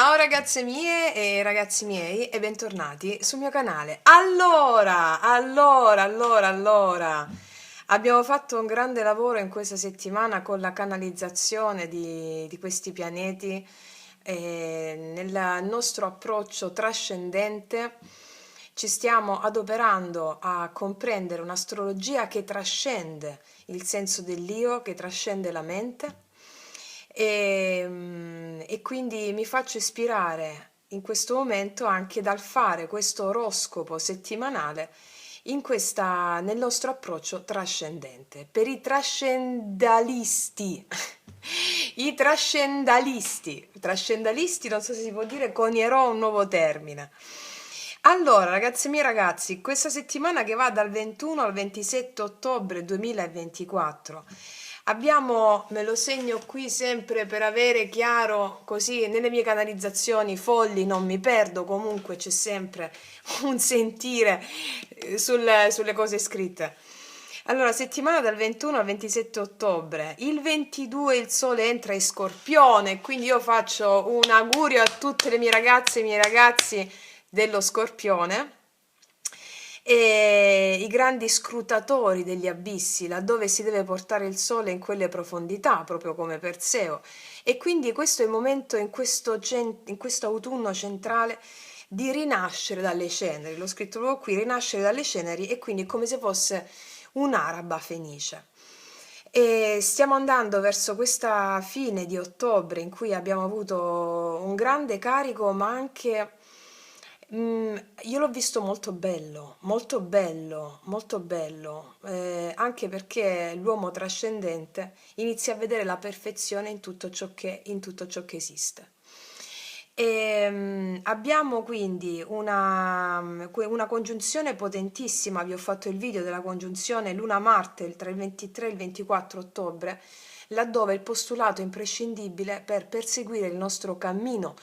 Ciao ragazze mie e ragazzi miei e bentornati sul mio canale. Allora, abbiamo fatto un grande lavoro in questa settimana con la canalizzazione di questi pianeti nel nostro approccio trascendente. Ci stiamo adoperando a comprendere un'astrologia che trascende il senso dell'io, che trascende la mente e quindi mi faccio ispirare in questo momento anche dal fare questo oroscopo settimanale nel nostro approccio trascendente. Per i trascendalisti, trascendalisti, non so se si può dire, conierò un nuovo termine. Allora, ragazze mie ragazzi, questa settimana che va dal 21 al 27 ottobre 2024 abbiamo, me lo segno qui sempre per avere chiaro, così nelle mie canalizzazioni folli non mi perdo, comunque c'è sempre un sentire sulle cose scritte. Allora, settimana dal 21 al 27 ottobre, il 22 il sole entra in Scorpione, quindi io faccio un augurio a tutte le mie ragazze e i miei ragazzi dello Scorpione e i grandi scrutatori degli abissi, laddove si deve portare il sole in quelle profondità, proprio come Perseo. E quindi questo è il momento in questo autunno centrale di rinascere dalle ceneri. L'ho scritto proprio qui, rinascere dalle ceneri, e quindi è come se fosse un'araba fenice. E stiamo andando verso questa fine di ottobre in cui abbiamo avuto un grande carico, ma anche io l'ho visto molto bello, molto bello, molto bello, anche perché l'uomo trascendente inizia a vedere la perfezione in tutto ciò che esiste. Abbiamo quindi una congiunzione potentissima. Vi ho fatto il video della congiunzione Luna-Marte tra il 23 e il 24 ottobre, laddove il postulato imprescindibile per perseguire il nostro cammino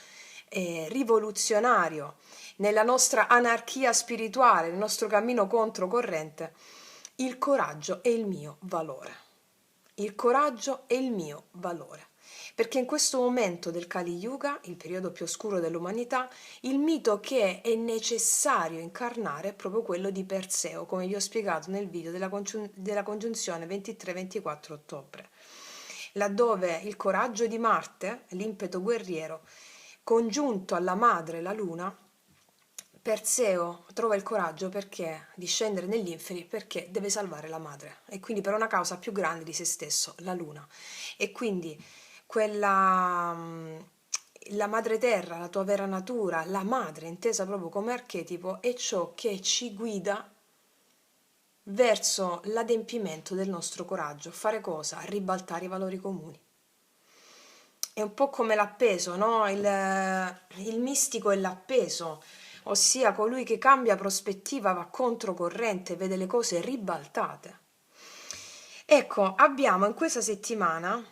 rivoluzionario, nella nostra anarchia spirituale, nel nostro cammino controcorrente, il coraggio è il mio valore. Il coraggio è il mio valore. Perché in questo momento del Kali Yuga, il periodo più oscuro dell'umanità, il mito che è necessario incarnare è proprio quello di Perseo, come vi ho spiegato nel video della congiunzione 23-24 ottobre, laddove il coraggio di Marte, l'impeto guerriero, congiunto alla madre, la luna, Perseo trova il coraggio di scendere negli inferi, perché deve salvare la madre, e quindi per una causa più grande di se stesso, la luna. E quindi la madre terra, la tua vera natura, la madre intesa proprio come archetipo, è ciò che ci guida verso l'adempimento del nostro coraggio. Fare cosa? Ribaltare i valori comuni. È un po' come l'appeso, no? Il mistico è l'appeso, ossia colui che cambia prospettiva, va controcorrente, vede le cose ribaltate. Ecco, abbiamo in questa settimana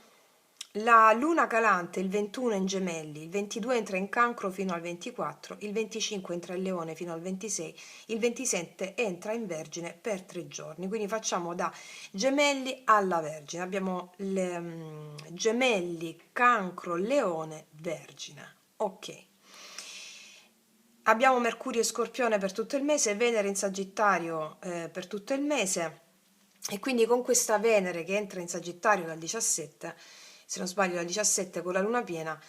la luna calante il 21 in Gemelli, il 22 entra in Cancro fino al 24, il 25 entra in Leone fino al 26, il 27 entra in Vergine per 3 giorni. Quindi facciamo da Gemelli alla Vergine. Abbiamo Gemelli, Cancro, Leone, Vergine. Ok. Abbiamo Mercurio e Scorpione per tutto il mese, Venere in Sagittario per tutto il mese, e quindi con questa Venere che entra in Sagittario dal 17, se non sbaglio dal 17 con la luna piena,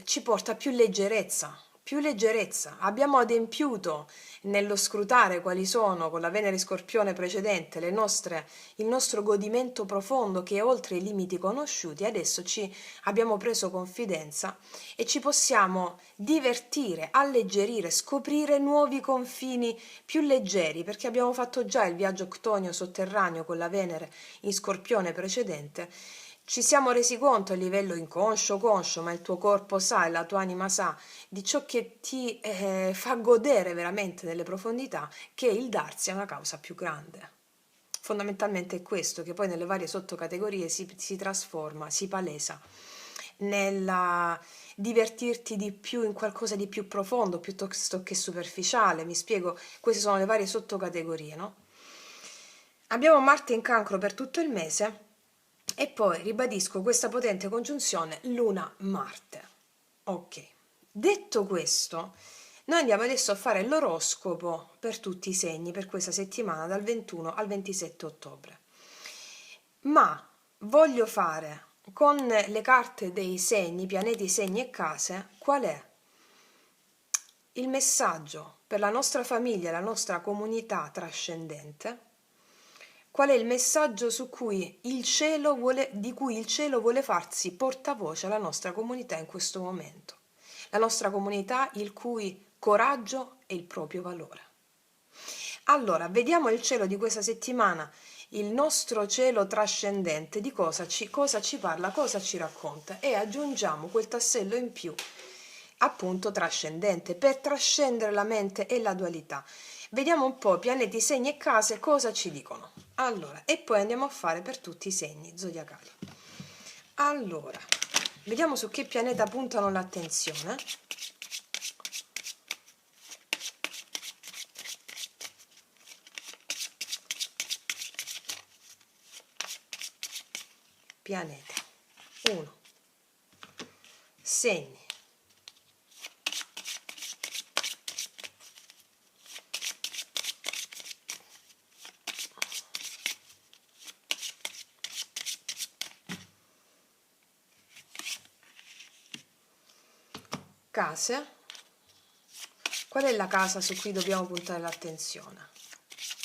ci porta più leggerezza, più leggerezza. Abbiamo adempiuto nello scrutare quali sono, con la Venere Scorpione precedente, il nostro godimento profondo che è oltre i limiti conosciuti. Adesso abbiamo preso confidenza e ci possiamo divertire, alleggerire, scoprire nuovi confini più leggeri, perché abbiamo fatto già il viaggio ctonio sotterraneo con la Venere in Scorpione precedente. Ci siamo resi conto a livello inconscio, conscio, ma il tuo corpo sa e la tua anima sa di ciò che ti fa godere veramente nelle profondità, che il darsi è una causa più grande. Fondamentalmente è questo, che poi nelle varie sottocategorie si trasforma, si palesa nella divertirti di più in qualcosa di più profondo piuttosto che superficiale. Mi spiego, queste sono le varie sottocategorie, no? Abbiamo Marte in Cancro per tutto il mese. E poi ribadisco questa potente congiunzione Luna-Marte. Ok. Detto questo, noi andiamo adesso a fare l'oroscopo per tutti i segni per questa settimana dal 21 al 27 ottobre. Ma voglio fare con le carte dei segni, pianeti, segni e case, qual è il messaggio per la nostra famiglia, la nostra comunità trascendente. Qual è il messaggio di cui il cielo vuole farsi portavoce alla nostra comunità in questo momento? La nostra comunità il cui coraggio è il proprio valore. Allora, vediamo il cielo di questa settimana, il nostro cielo trascendente, di cosa ci parla, cosa ci racconta, e aggiungiamo quel tassello in più, appunto trascendente, per trascendere la mente e la dualità. Vediamo un po' pianeti, segni e case cosa ci dicono. Allora, e poi andiamo a fare per tutti i segni zodiacali. Allora, vediamo su che pianeta puntano l'attenzione. Pianeta 1, segni, case. Qual è la casa su cui dobbiamo puntare l'attenzione?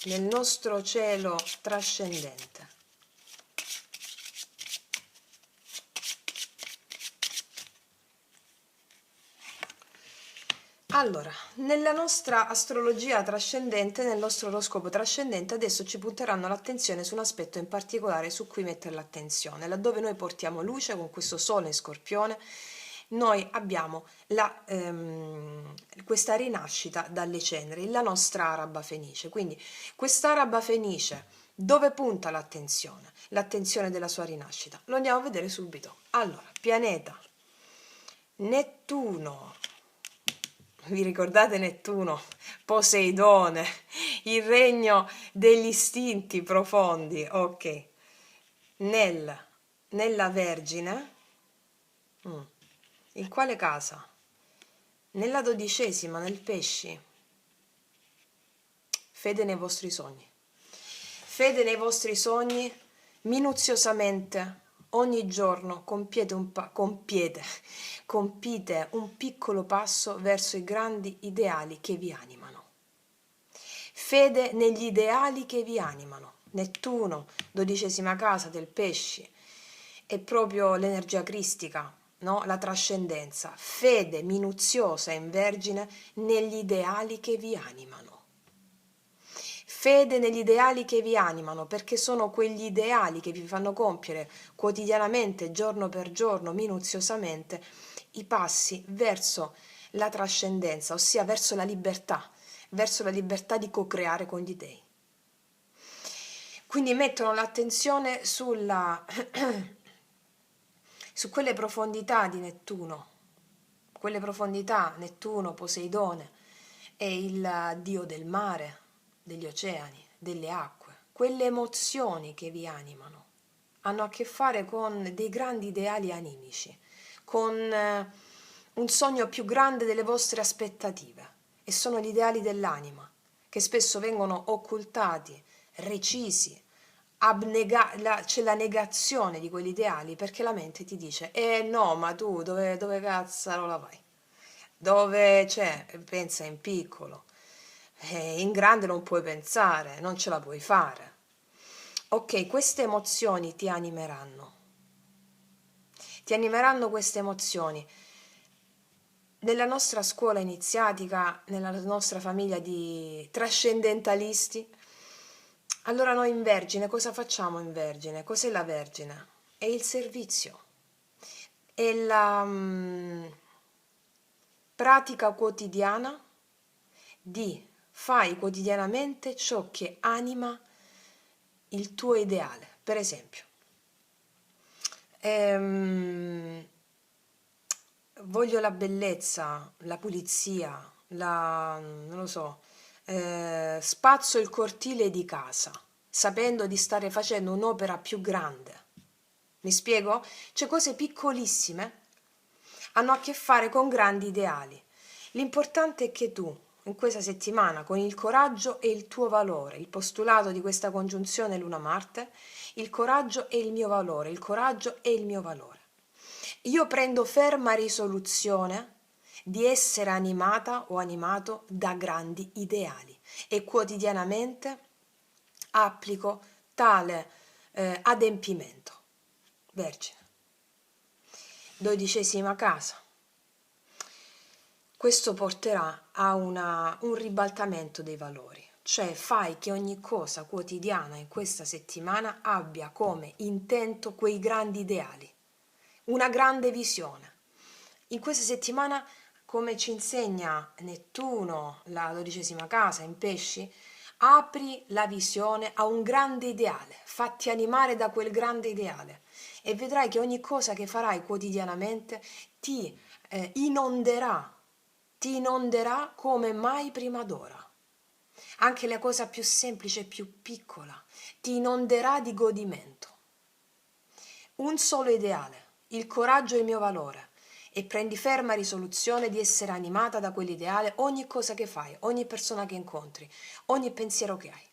Nel nostro cielo trascendente. Allora, nella nostra astrologia trascendente, nel nostro oroscopo trascendente, adesso ci punteranno l'attenzione su un aspetto in particolare su cui mettere l'attenzione. Laddove noi portiamo luce con questo sole in Scorpione, noi abbiamo questa rinascita dalle ceneri, la nostra araba fenice. Quindi questa araba fenice, dove punta l'attenzione? L'attenzione della sua rinascita. Lo andiamo a vedere subito. Allora, pianeta Nettuno. Vi ricordate Nettuno? Poseidone, il regno degli istinti profondi. Ok. Nella Vergine. In quale casa? Nella 12ª, nel Pesci. Fede nei vostri sogni. Fede nei vostri sogni, minuziosamente, ogni giorno compite un piccolo passo verso i grandi ideali che vi animano. Fede negli ideali che vi animano. Nettuno, 12ª casa del Pesci, è proprio l'energia cristica, no? La trascendenza. Fede minuziosa in Vergine negli ideali che vi animano. Fede negli ideali che vi animano, perché sono quegli ideali che vi fanno compiere quotidianamente, giorno per giorno, minuziosamente, i passi verso la trascendenza, ossia verso la libertà di co-creare con gli dei. Quindi mettono l'attenzione su quelle profondità di Nettuno, quelle profondità, Nettuno, Poseidone, è il dio del mare, degli oceani, delle acque, quelle emozioni che vi animano, hanno a che fare con dei grandi ideali animici, con un sogno più grande delle vostre aspettative, e sono gli ideali dell'anima, che spesso vengono occultati, recisi, c'è la negazione di quegli ideali, perché la mente ti dice no, ma tu dove cazzarola vai? Dove c'è? Pensa in piccolo, in grande non puoi pensare, non ce la puoi fare. Ok, queste emozioni ti animeranno queste emozioni. Nella nostra scuola iniziatica, nella nostra famiglia di trascendentalisti, allora noi in Vergine cosa facciamo in Vergine? Cos'è la Vergine? È il servizio, è la pratica quotidiana di fai quotidianamente ciò che anima il tuo ideale. Per esempio, voglio la bellezza, la pulizia, non lo so, spazzo il cortile di casa, sapendo di stare facendo un'opera più grande. Mi spiego? Cioè cose piccolissime. hanno a che fare con grandi ideali. L'importante è che tu, in questa settimana, con il coraggio e il tuo valore, il postulato di questa congiunzione Luna-Marte, il coraggio è il mio valore, il coraggio è il mio valore. Io prendo ferma risoluzione di essere animata o animato da grandi ideali e quotidianamente applico tale adempimento. Vergine. 12ª casa. Questo porterà a un ribaltamento dei valori, cioè fai che ogni cosa quotidiana in questa settimana abbia come intento quei grandi ideali, una grande visione. In questa settimana, come ci insegna Nettuno, la 12ª casa in Pesci, apri la visione a un grande ideale, fatti animare da quel grande ideale e vedrai che ogni cosa che farai quotidianamente ti inonderà come mai prima d'ora. Anche la cosa più semplice e più piccola ti inonderà di godimento. Un solo ideale, il coraggio è il mio valore, e prendi ferma risoluzione di essere animata da quell'ideale ogni cosa che fai, ogni persona che incontri, ogni pensiero che hai.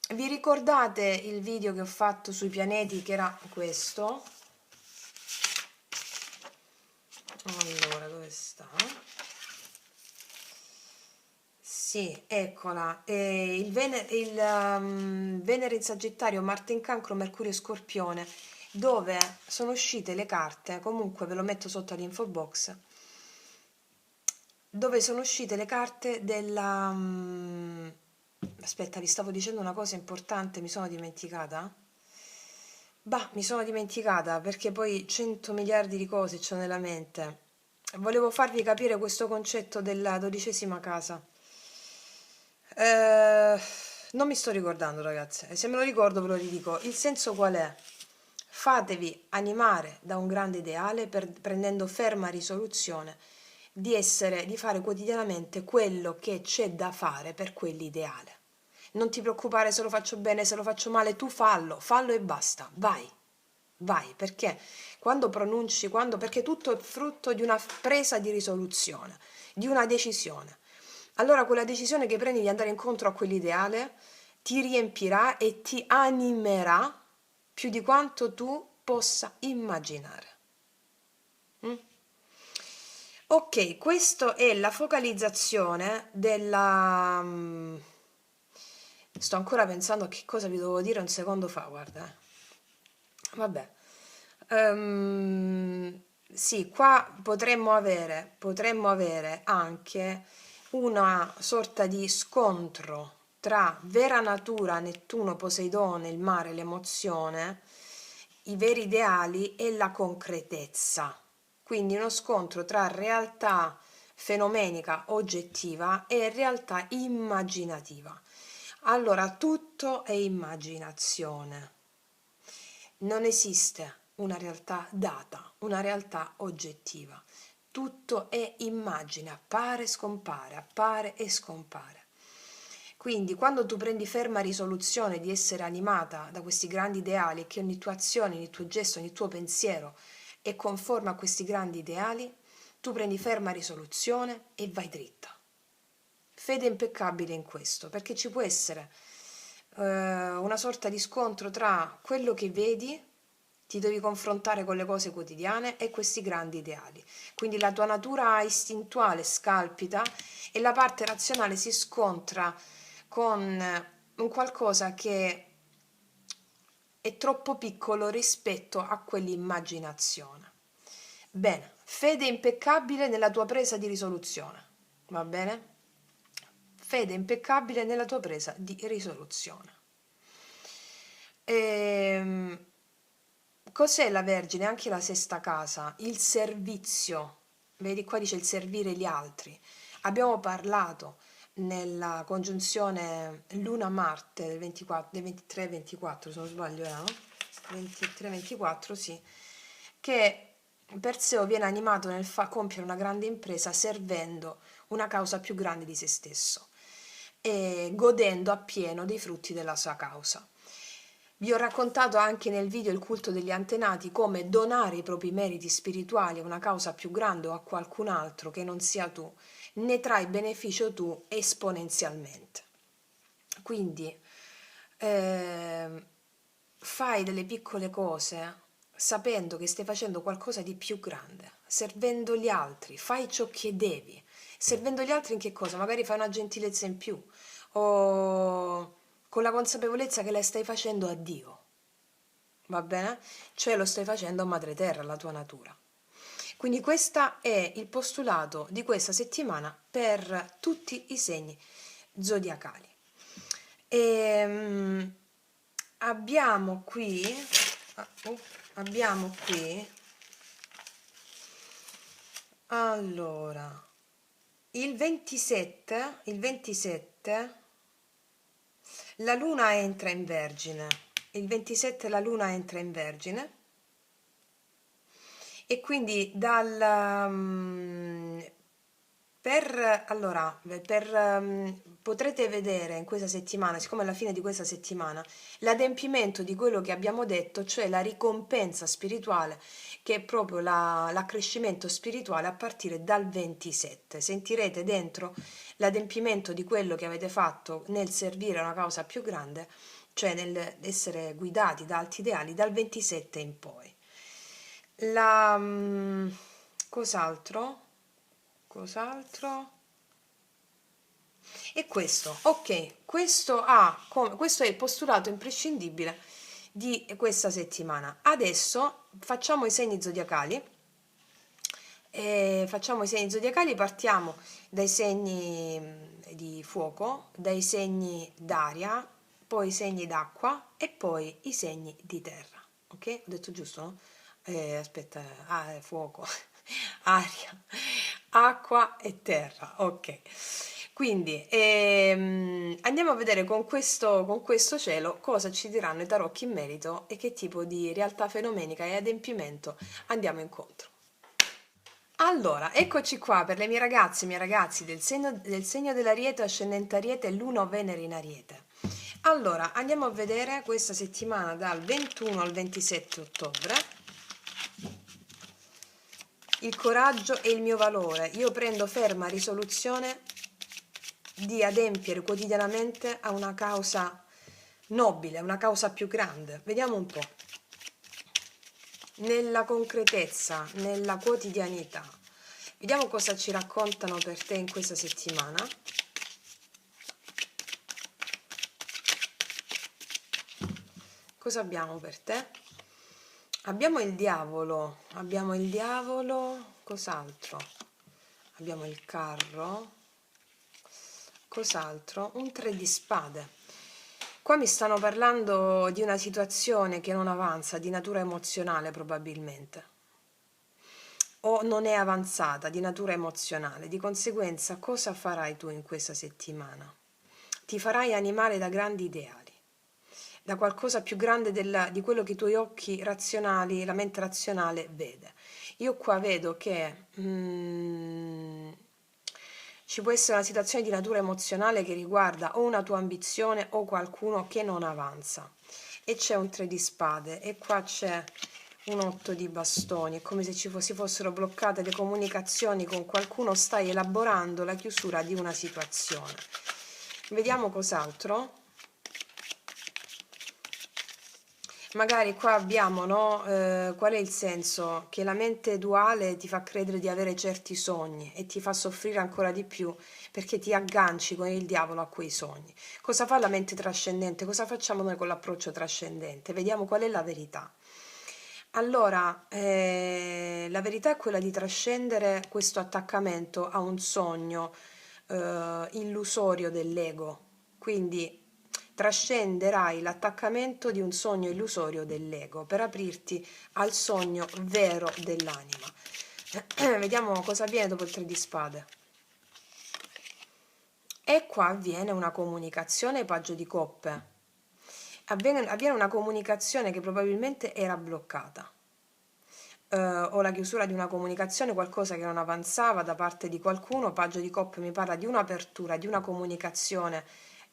Vi ricordate il video che ho fatto sui pianeti, che era questo? Allora, dove sta? Sì, eccola. Il Venere in Sagittario, Marte in Cancro, Mercurio in Scorpione, dove sono uscite le carte, comunque ve lo metto sotto all'info box, dove sono uscite le carte della... aspetta, vi stavo dicendo una cosa importante, mi sono dimenticata? Bah, mi sono dimenticata perché poi 100 miliardi di cose c'ho nella mente. Volevo farvi capire questo concetto della 12ª casa. Eh, non mi sto ricordando, ragazze, e se me lo ricordo ve lo ridico. Il senso qual è? Fatevi animare da un grande ideale prendendo ferma risoluzione di fare quotidianamente quello che c'è da fare per quell'ideale. Non ti preoccupare se lo faccio bene, se lo faccio male, tu fallo e basta, vai, perché quando pronunci, perché tutto è frutto di una presa di risoluzione, di una decisione. Allora quella decisione che prendi di andare incontro a quell'ideale ti riempirà e ti animerà più di quanto tu possa immaginare. Ok, questa è la focalizzazione della... sto ancora pensando a che cosa vi dovevo dire un secondo fa, guarda. Vabbè. Sì, qua potremmo avere anche una sorta di scontro tra vera natura, Nettuno, Poseidone, il mare, l'emozione, i veri ideali e la concretezza. Quindi uno scontro tra realtà fenomenica oggettiva e realtà immaginativa. Allora, tutto è immaginazione. Non esiste una realtà data, una realtà oggettiva. Tutto è immagine, appare e scompare. Quindi quando tu prendi ferma risoluzione di essere animata da questi grandi ideali e che ogni tua azione, ogni tuo gesto, ogni tuo pensiero è conforme a questi grandi ideali, tu prendi ferma risoluzione e vai dritta. Fede impeccabile in questo, perché ci può essere una sorta di scontro tra quello che vedi, ti devi confrontare con le cose quotidiane e questi grandi ideali. Quindi la tua natura istintuale scalpita e la parte razionale si scontra con un qualcosa che è troppo piccolo rispetto a quell'immaginazione. Bene, fede impeccabile nella tua presa di risoluzione, va bene? Fede impeccabile nella tua presa di risoluzione. Cos'è la Vergine? Anche la 6ª casa, il servizio. Vedi, qua dice il servire gli altri. Abbiamo parlato nella congiunzione Luna-Marte del 23-24, se non sbaglio, no? 23-24, sì, che Perseo viene animato nel compiere una grande impresa servendo una causa più grande di se stesso e godendo appieno dei frutti della sua causa. Vi ho raccontato anche nel video Il culto degli antenati come donare i propri meriti spirituali a una causa più grande o a qualcun altro che non sia tu, ne trai beneficio tu esponenzialmente. Quindi fai delle piccole cose sapendo che stai facendo qualcosa di più grande, servendo gli altri, fai ciò che devi. Servendo gli altri in che cosa? Magari fai una gentilezza in più o con la consapevolezza che la stai facendo a Dio, va bene? Cioè lo stai facendo a Madre Terra, alla tua natura. Quindi questo è il postulato di questa settimana per tutti i segni zodiacali. E, abbiamo qui, allora, il 27, la luna entra in Vergine, il 27 la luna entra in Vergine e quindi potrete vedere in questa settimana, siccome alla fine di questa settimana, l'adempimento di quello che abbiamo detto, cioè la ricompensa spirituale, che è proprio l'accrescimento spirituale a partire dal 27. Sentirete dentro l'adempimento di quello che avete fatto nel servire a una causa più grande, cioè nell'essere guidati da alti ideali dal 27 in poi. Cos'altro? E questo, ok, questo è il postulato imprescindibile di questa settimana. Adesso facciamo i segni zodiacali. Partiamo dai segni di fuoco, dai segni d'aria, poi i segni d'acqua e poi i segni di terra. Ok? Ho detto giusto, no? Aspetta, fuoco, aria, acqua e terra. Ok. Quindi andiamo a vedere con questo cielo cosa ci diranno i tarocchi in merito e che tipo di realtà fenomenica e adempimento andiamo incontro. Allora, eccoci qua per le mie ragazze e i miei ragazzi del segno dell'Ariete, ascendente Ariete e Luna o Venere in Ariete. Allora, andiamo a vedere questa settimana dal 21 al 27 ottobre. Il coraggio è il mio valore. Io prendo ferma risoluzione di adempiere quotidianamente a una causa nobile, a una causa più grande. Vediamo un po'. Nella concretezza, nella quotidianità. Vediamo cosa ci raccontano per te in questa settimana. Cosa abbiamo per te? Abbiamo il diavolo, cos'altro? Abbiamo il carro, cos'altro? Un 3 di spade. Qua mi stanno parlando di una situazione che non avanza, di natura emozionale probabilmente, o non è avanzata, di natura emozionale. Di conseguenza, cosa farai tu in questa settimana? Ti farai animare da grandi ideali, da qualcosa più grande di quello che i tuoi occhi razionali, la mente razionale vede. Io qua vedo che ci può essere una situazione di natura emozionale che riguarda o una tua ambizione o qualcuno che non avanza. E c'è un 3 di spade e qua c'è un 8 di bastoni, è come se si fossero bloccate le comunicazioni con qualcuno, stai elaborando la chiusura di una situazione. Vediamo cos'altro. Magari qua abbiamo, no? Qual è il senso? Che la mente duale ti fa credere di avere certi sogni e ti fa soffrire ancora di più perché ti agganci con il diavolo a quei sogni. Cosa fa la mente trascendente? Cosa facciamo noi con l'approccio trascendente? Vediamo qual è la verità. Allora, la verità è quella di trascendere questo attaccamento a un sogno illusorio dell'ego. Quindi trascenderai l'attaccamento di un sogno illusorio dell'ego per aprirti al sogno vero dell'anima. Vediamo cosa avviene dopo il 3 di spade. E qua avviene una comunicazione, paggio di coppe. Avviene una comunicazione che probabilmente era bloccata. O la chiusura di una comunicazione, qualcosa che non avanzava da parte di qualcuno. Paggio di coppe mi parla di un'apertura, di una comunicazione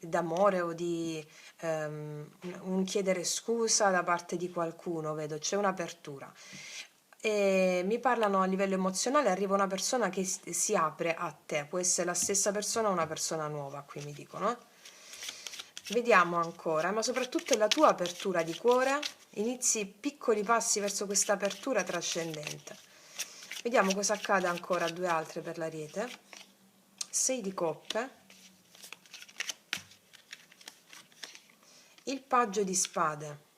d'amore o di un chiedere scusa da parte di qualcuno, vedo, c'è un'apertura. E mi parlano a livello emozionale, arriva una persona che si apre a te, può essere la stessa persona o una persona nuova, qui mi dicono. Vediamo ancora, ma soprattutto è la tua apertura di cuore, inizi piccoli passi verso questa apertura trascendente. Vediamo cosa accade ancora a due altre per l'Ariete. 6 di coppe, il paggio di spade.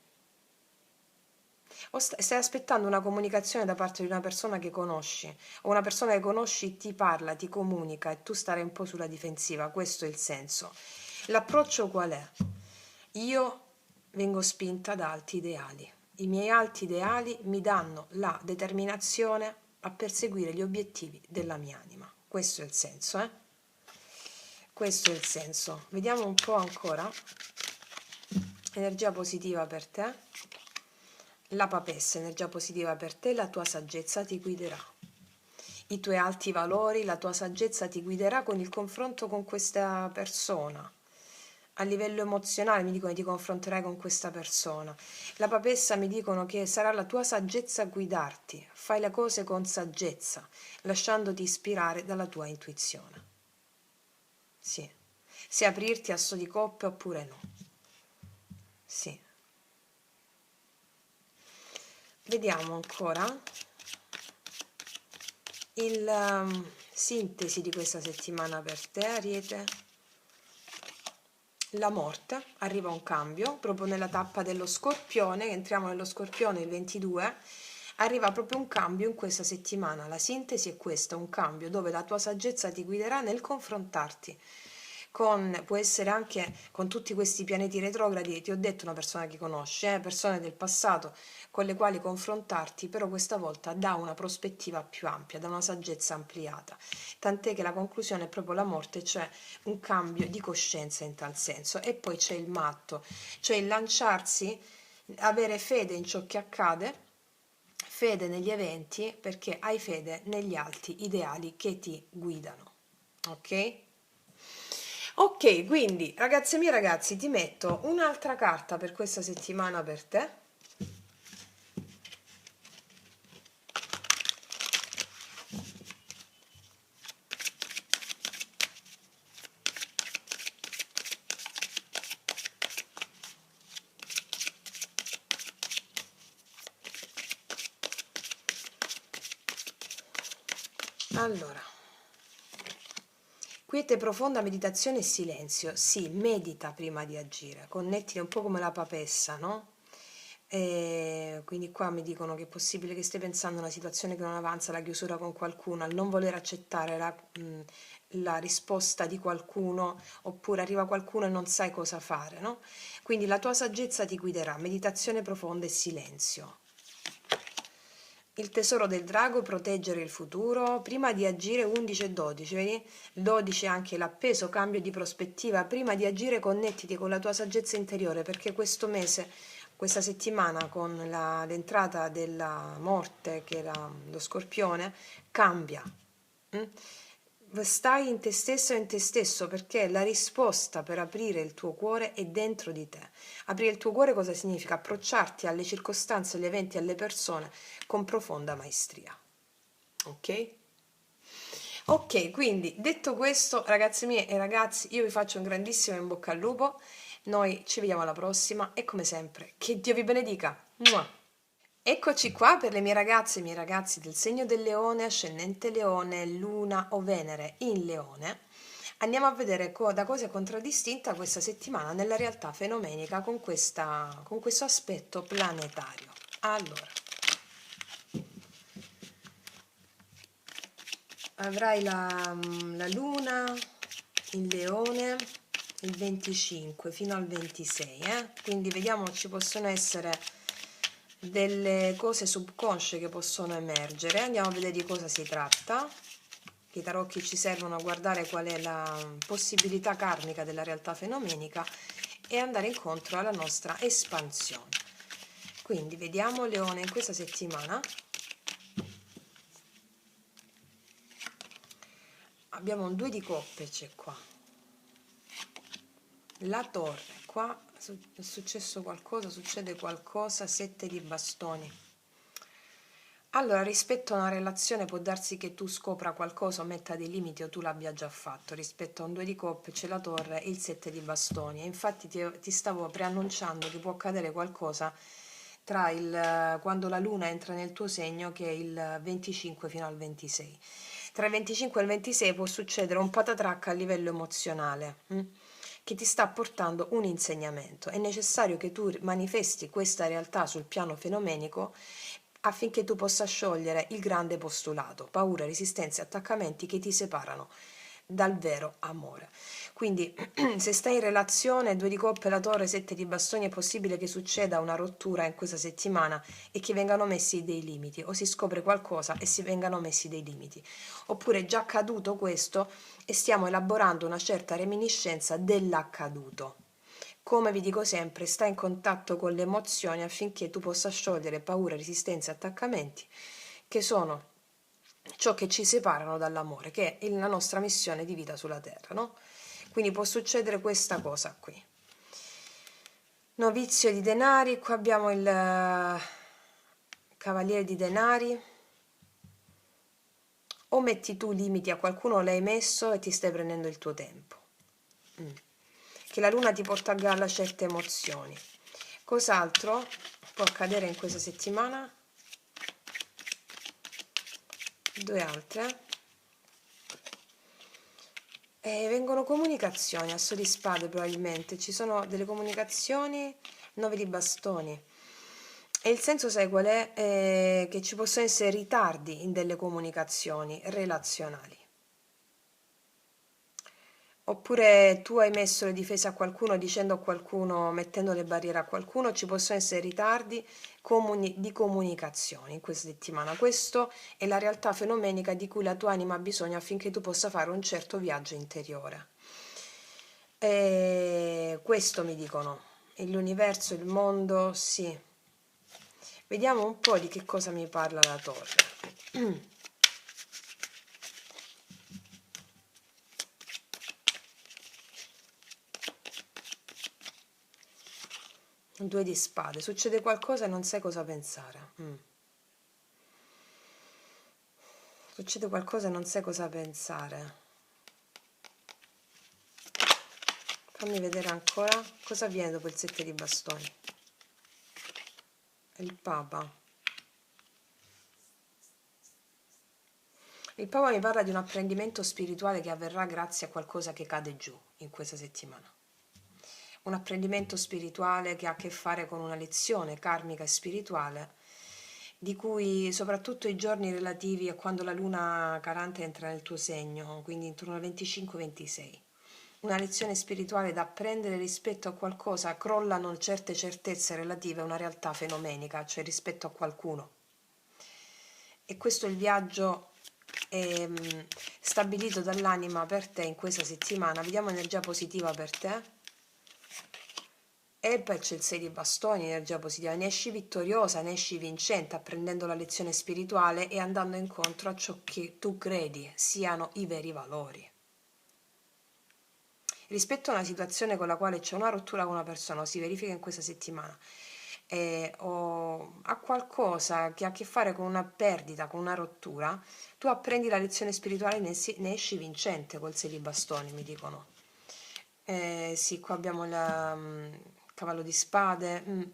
O stai aspettando una comunicazione da parte di una persona che conosci, o una persona che conosci ti parla, ti comunica e tu starai un po' sulla difensiva, questo è il senso. L'approccio qual è? Io vengo spinta da alti ideali. I miei alti ideali mi danno la determinazione a perseguire gli obiettivi della mia anima. Questo è il senso, eh? Questo è il senso. Vediamo un po' ancora. Energia positiva per te. La papessa, energia positiva per te, la tua saggezza ti guiderà. I tuoi alti valori, la tua saggezza ti guiderà con il confronto con questa persona. A livello emozionale mi dicono che ti confronterai con questa persona. La papessa mi dicono che sarà la tua saggezza a guidarti. Fai le cose con saggezza, lasciandoti ispirare dalla tua intuizione. Sì. Se aprirti a sto di coppe oppure no. Sì. Vediamo ancora il sintesi di questa settimana per te, Ariete. La morte, arriva un cambio, proprio nella tappa dello Scorpione, entriamo nello Scorpione il 22, arriva proprio un cambio in questa settimana. La sintesi è questa, un cambio dove la tua saggezza ti guiderà nel confrontarti può essere anche con tutti questi pianeti retrogradi, ti ho detto una persona che conosci, persone del passato con le quali confrontarti, però questa volta da una prospettiva più ampia, da una saggezza ampliata, tant'è che la conclusione è proprio la morte, cioè un cambio di coscienza in tal senso. E poi c'è il matto, cioè il lanciarsi, avere fede in ciò che accade, fede negli eventi, perché hai fede negli alti ideali che ti guidano, ok? Ok, quindi ragazze mie ragazzi, ti metto un'altra carta per questa settimana per te. Allora, quiete profonda, meditazione e silenzio. Sì, medita prima di agire, connettiti un po' come la papessa, no? E quindi qua mi dicono che è possibile che stai pensando a una situazione che non avanza, la chiusura con qualcuno, al non voler accettare la risposta di qualcuno, oppure arriva qualcuno e non sai cosa fare, no? Quindi la tua saggezza ti guiderà, meditazione profonda e silenzio. Il tesoro del drago, proteggere il futuro, prima di agire 11 e 12, vedi? 12 è anche l'appeso, cambio di prospettiva, prima di agire connettiti con la tua saggezza interiore, perché questo mese, questa settimana con l'entrata della morte, che era lo Scorpione, cambia. Stai in te stesso e in te stesso, perché la risposta per aprire il tuo cuore è dentro di te. Aprire il tuo cuore cosa significa? Approcciarti alle circostanze, agli eventi, alle persone con profonda maestria. Ok? Ok, quindi detto questo, ragazze mie e ragazzi, io vi faccio un grandissimo in bocca al lupo. Noi ci vediamo alla prossima e come sempre, che Dio vi benedica. Mua! Eccoci qua per le mie ragazze e i miei ragazzi del segno del Leone, ascendente Leone, Luna o Venere in Leone. Andiamo a vedere da cosa è contraddistinta questa settimana nella realtà fenomenica con questo aspetto planetario. Allora, avrai la Luna in Leone il 25 fino al 26, quindi vediamo, ci possono essere delle cose subconsce che possono emergere. Andiamo a vedere di cosa si tratta. I tarocchi ci servono a guardare qual è la possibilità karmica della realtà fenomenica e andare incontro alla nostra espansione. Quindi vediamo Leone in questa settimana. Abbiamo un 2 di coppe, c'è qua. La torre, qua è successo qualcosa, succede qualcosa, 7 di bastoni. Allora, rispetto a una relazione può darsi che tu scopra qualcosa o metta dei limiti o tu l'abbia già fatto. Rispetto a un 2 di coppe c'è la torre e il 7 di bastoni. E infatti ti stavo preannunciando che può accadere qualcosa quando la luna entra nel tuo segno, che è il 25 fino al 26. Tra il 25 e il 26 può succedere un patatracca a livello emozionale, che ti sta portando un insegnamento. È necessario che tu manifesti questa realtà sul piano fenomenico affinché tu possa sciogliere il grande postulato, paure, resistenze, attaccamenti che ti separano dal vero amore. Quindi se stai in relazione, 2 di coppe, la torre, 7 di bastoni, è possibile che succeda una rottura in questa settimana e che vengano messi dei limiti, o si scopre qualcosa e si vengano messi dei limiti. Oppure è già accaduto questo e stiamo elaborando una certa reminiscenza dell'accaduto. Come vi dico sempre, sta in contatto con le emozioni affinché tu possa sciogliere paure, resistenze e attaccamenti, che sono ciò che ci separano dall'amore, che è la nostra missione di vita sulla terra, no? Quindi può succedere questa cosa qui. Novizio di denari, qua abbiamo il cavaliere di denari. O metti tu limiti a qualcuno, l'hai messo e ti stai prendendo il tuo tempo. Che la luna ti porta a galla certe emozioni. Cos'altro può accadere in questa settimana? Due altre. Vengono comunicazioni, asso di spade probabilmente, ci sono delle comunicazioni, 9 di bastoni. E il senso, sai qual è? Che ci possono essere ritardi in delle comunicazioni relazionali. Oppure tu hai messo le difese a qualcuno, dicendo a qualcuno, mettendo le barriere a qualcuno, ci possono essere ritardi di comunicazione in questa settimana. Questo è la realtà fenomenica di cui la tua anima ha bisogno affinché tu possa fare un certo viaggio interiore. Questo mi dicono, l'universo, il mondo, sì. Vediamo un po' di che cosa mi parla la torre. Due di spade, succede qualcosa e non sai cosa pensare. Succede qualcosa e non sai cosa pensare. Fammi vedere ancora cosa viene dopo il 7 di bastoni. Il Papa. Il Papa mi parla di un apprendimento spirituale che avverrà grazie a qualcosa che cade giù in questa settimana. Un apprendimento spirituale che ha a che fare con una lezione karmica e spirituale, di cui soprattutto i giorni relativi a quando la luna carante entra nel tuo segno, quindi intorno al 25-26. Una lezione spirituale da apprendere rispetto a qualcosa, crollano certe certezze relative a una realtà fenomenica, cioè rispetto a qualcuno. E questo è il viaggio stabilito dall'anima per te in questa settimana. Vediamo energia positiva per te. E poi c'è il 6 di bastoni, energia positiva. Ne esci vittoriosa, ne esci vincente, apprendendo la lezione spirituale e andando incontro a ciò che tu credi siano i veri valori. Rispetto a una situazione con la quale c'è una rottura con una persona o si verifica in questa settimana, o a qualcosa che ha a che fare con una perdita, con una rottura, tu apprendi la lezione spirituale e ne esci vincente col 6 di bastoni, mi dicono. Sì, qua abbiamo il cavallo di spade.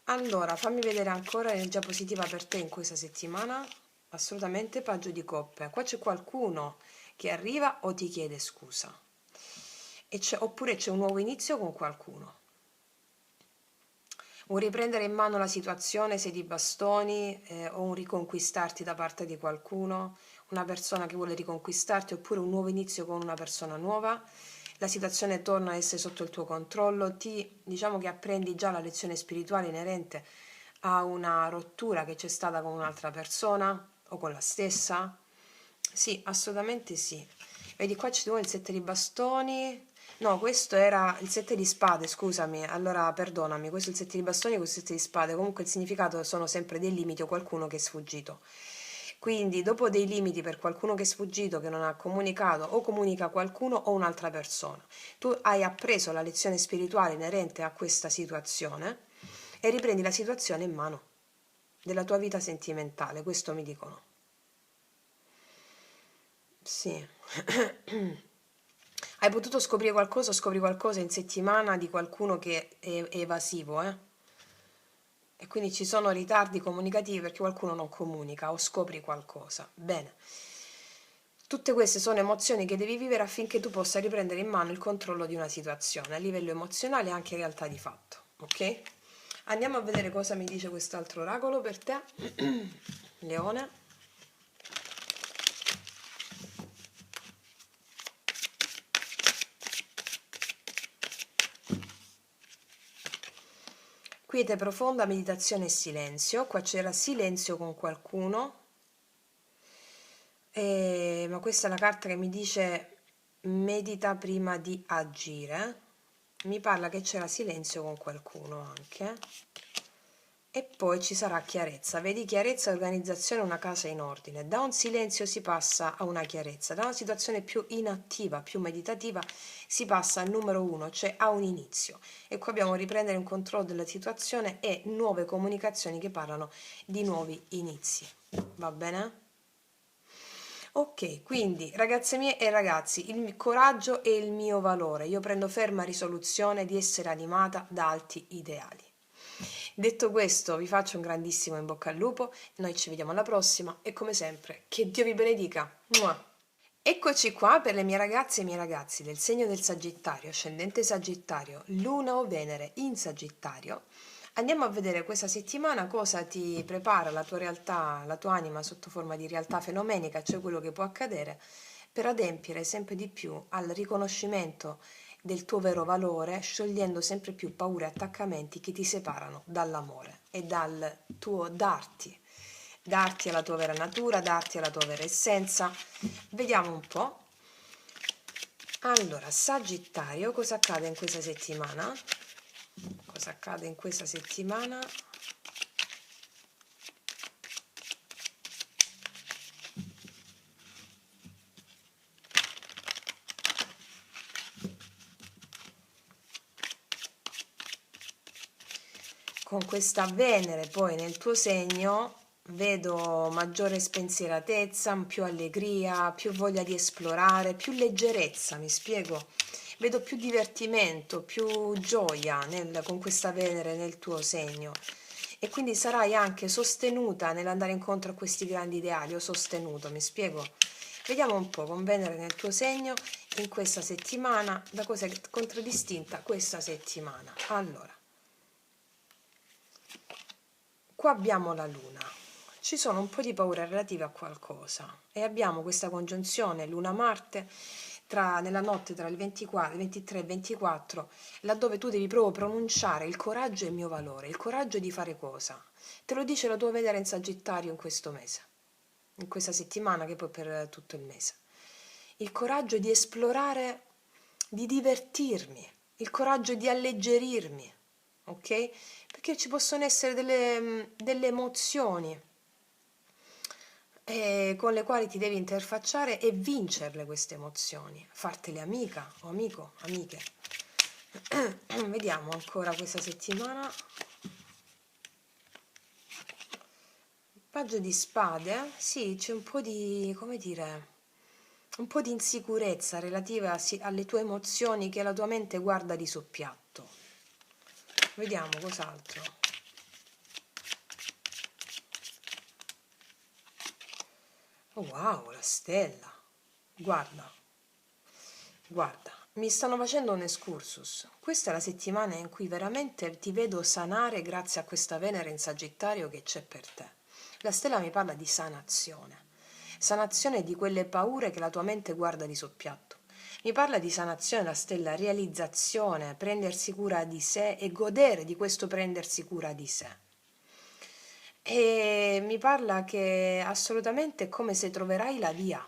Allora, fammi vedere ancora l'energia positiva per te in questa settimana. Assolutamente paggio di coppe. Qua c'è qualcuno che arriva o ti chiede scusa. Oppure c'è un nuovo inizio con qualcuno. Un riprendere in mano la situazione, 6 di bastoni, o un riconquistarti da parte di qualcuno, una persona che vuole riconquistarti, oppure un nuovo inizio con una persona nuova. La situazione torna a essere sotto il tuo controllo, diciamo che apprendi già la lezione spirituale inerente a una rottura che c'è stata con un'altra persona o con la stessa. Sì, assolutamente sì. Vedi, qua c'è il 7 di bastoni. No, questo era il 7 di spade, scusami. Allora, perdonami, questo è il 7 di bastoni, questo è il 7 di spade. Comunque il significato sono sempre dei limiti o qualcuno che è sfuggito. Quindi dopo dei limiti per qualcuno che è sfuggito, che non ha comunicato o comunica qualcuno o un'altra persona, tu hai appreso la lezione spirituale inerente a questa situazione e riprendi la situazione in mano della tua vita sentimentale, questo mi dicono. Sì. Hai potuto scoprire qualcosa, scopri qualcosa in settimana di qualcuno che è evasivo, E quindi ci sono ritardi comunicativi perché qualcuno non comunica o scopri qualcosa. Bene. Tutte queste sono emozioni che devi vivere affinché tu possa riprendere in mano il controllo di una situazione a livello emozionale e anche in realtà di fatto, ok? Andiamo a vedere cosa mi dice quest'altro oracolo per te, Leone. Quiete profonda, meditazione e silenzio. Qua c'era silenzio con qualcuno, ma questa è la carta che mi dice medita prima di agire. Mi parla che c'era silenzio con qualcuno anche. E poi ci sarà chiarezza. Vedi, chiarezza e organizzazione, una casa in ordine. Da un silenzio si passa a una chiarezza, da una situazione più inattiva, più meditativa, si passa al numero 1, cioè a un inizio. E qua abbiamo riprendere un controllo della situazione e nuove comunicazioni che parlano di nuovi inizi. Va bene? Ok, quindi ragazze mie e ragazzi, il coraggio è il mio valore. Io prendo ferma risoluzione di essere animata da alti ideali. Detto questo, vi faccio un grandissimo in bocca al lupo, noi ci vediamo alla prossima e come sempre, che Dio vi benedica. Mua! Eccoci qua per le mie ragazze e i miei ragazzi del segno del Sagittario, ascendente Sagittario, Luna o Venere in Sagittario. Andiamo a vedere questa settimana cosa ti prepara la tua realtà, la tua anima sotto forma di realtà fenomenica, cioè quello che può accadere, per adempiere sempre di più al riconoscimento del tuo vero valore, sciogliendo sempre più paure e attaccamenti che ti separano dall'amore e dal tuo darti alla tua vera natura, darti alla tua vera essenza. Vediamo un po'. Allora, Sagittario, cosa accade in questa settimana? Cosa accade in questa settimana? Con questa Venere poi nel tuo segno vedo maggiore spensieratezza, più allegria, più voglia di esplorare, più leggerezza, mi spiego? Vedo più divertimento, più gioia con questa Venere nel tuo segno e quindi sarai anche sostenuta nell'andare incontro a questi grandi ideali o sostenuto, mi spiego? Vediamo un po' con Venere nel tuo segno in questa settimana, da cosa è contraddistinta questa settimana. Allora, qua abbiamo la Luna, ci sono un po' di paure relative a qualcosa e abbiamo questa congiunzione Luna-Marte nella notte tra il 24, 23 e il 24, laddove tu devi proprio pronunciare il coraggio è il mio valore, il coraggio di fare cosa? Te lo dice la tua Venere in Sagittario in questo mese, in questa settimana che poi per tutto il mese. Il coraggio di esplorare, di divertirmi, il coraggio di alleggerirmi, ok? Perché ci possono essere delle emozioni con le quali ti devi interfacciare e vincerle queste emozioni, fartele amica o amico, amiche. Vediamo ancora questa settimana. Paggio di spade, sì, c'è un po' di, come dire, un po' di insicurezza relativa alle tue emozioni che la tua mente guarda di soppiatto. Vediamo cos'altro. Oh, wow, la stella. Guarda, guarda, mi stanno facendo un excursus. Questa è la settimana in cui veramente ti vedo sanare grazie a questa Venere in Sagittario che c'è per te. La stella mi parla di sanazione. Sanazione di quelle paure che la tua mente guarda di soppiatto. Mi parla di sanazione la stella, realizzazione, prendersi cura di sé e godere di questo prendersi cura di sé. E mi parla che assolutamente è come se troverai la via,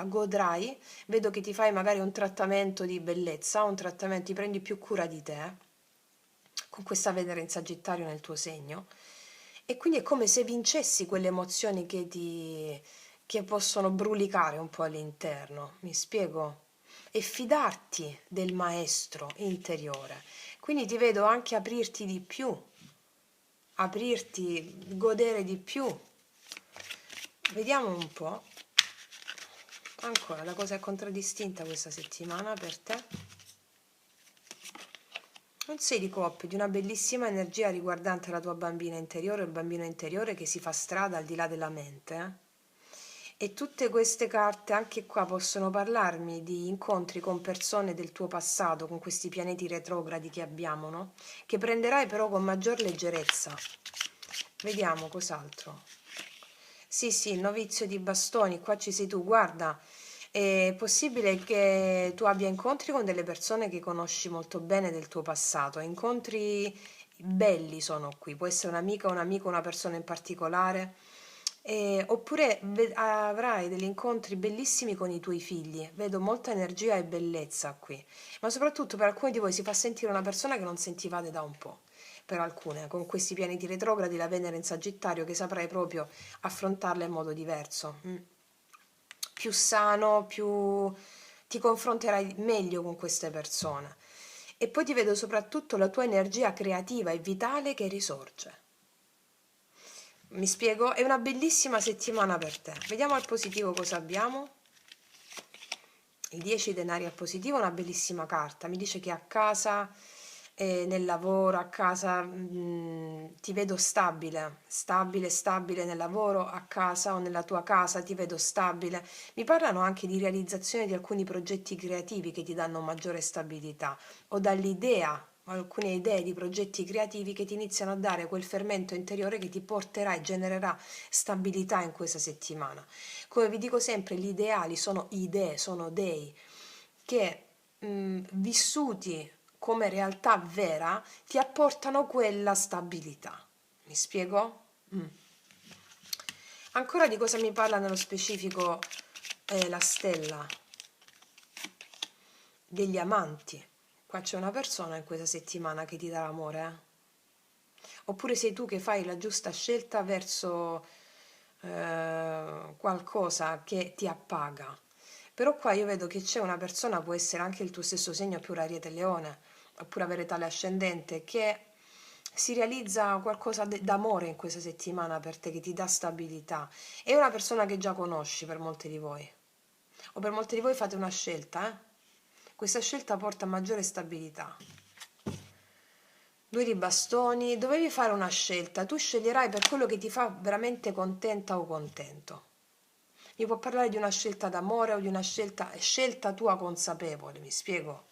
godrai, vedo che ti fai magari un trattamento di bellezza, un trattamento, ti prendi più cura di te, con questa Venere in Sagittario nel tuo segno, E quindi è come se vincessi quelle emozioni che possono brulicare un po' all'interno, mi spiego? E fidarti del maestro interiore. Quindi ti vedo anche aprirti di più, aprirti, godere di più. Vediamo un po'. Ancora, la cosa è contraddistinta questa settimana per te. Un 6 di coppe, di una bellissima energia riguardante la tua bambina interiore, il bambino interiore che si fa strada al di là della mente. E tutte queste carte anche qua possono parlarmi di incontri con persone del tuo passato, con questi pianeti retrogradi che abbiamo, no? Che prenderai però con maggior leggerezza. Vediamo cos'altro. Sì, sì, il novizio di bastoni, qua ci sei tu, guarda, è possibile che tu abbia incontri con delle persone che conosci molto bene del tuo passato, incontri belli sono qui, può essere un'amica, un amico, una persona in particolare, oppure avrai degli incontri bellissimi con i tuoi figli, vedo molta energia e bellezza qui, ma soprattutto per alcuni di voi si fa sentire una persona che non sentivate da un po'. Per alcune, con questi pianeti retrogradi, la Venere in Sagittario, che saprai proprio affrontarla in modo diverso, più sano, più ti confronterai meglio con queste persone. E poi ti vedo soprattutto la tua energia creativa e vitale che risorge. Mi spiego? È una bellissima settimana per te. Vediamo al positivo cosa abbiamo. Il 10 denari al positivo è una bellissima carta. Mi dice che a casa, nel lavoro, a casa, ti vedo stabile, stabile, stabile nel lavoro, a casa o nella tua casa ti vedo stabile. Mi parlano anche di realizzazione di alcuni progetti creativi che ti danno maggiore stabilità o dall'idea, alcune idee di progetti creativi che ti iniziano a dare quel fermento interiore che ti porterà e genererà stabilità in questa settimana. Come vi dico sempre, gli ideali sono idee, sono dei che vissuti come realtà vera ti apportano quella stabilità. Mi spiego? Mm. Ancora di cosa mi parla nello specifico la stella degli amanti. Qua c'è una persona in questa settimana che ti dà l'amore, oppure sei tu che fai la giusta scelta verso qualcosa che ti appaga. Però qua io vedo che c'è una persona, può essere anche il tuo stesso segno, più l'Ariete Leone, oppure avere tale ascendente, che si realizza qualcosa d'amore in questa settimana per te, che ti dà stabilità. È una persona che già conosci per molti di voi, o per molti di voi fate una scelta, Questa scelta porta a maggiore stabilità. 2 di bastoni, dovevi fare una scelta, tu sceglierai per quello che ti fa veramente contenta o contento. Mi può parlare di una scelta d'amore o di una scelta tua consapevole, mi spiego?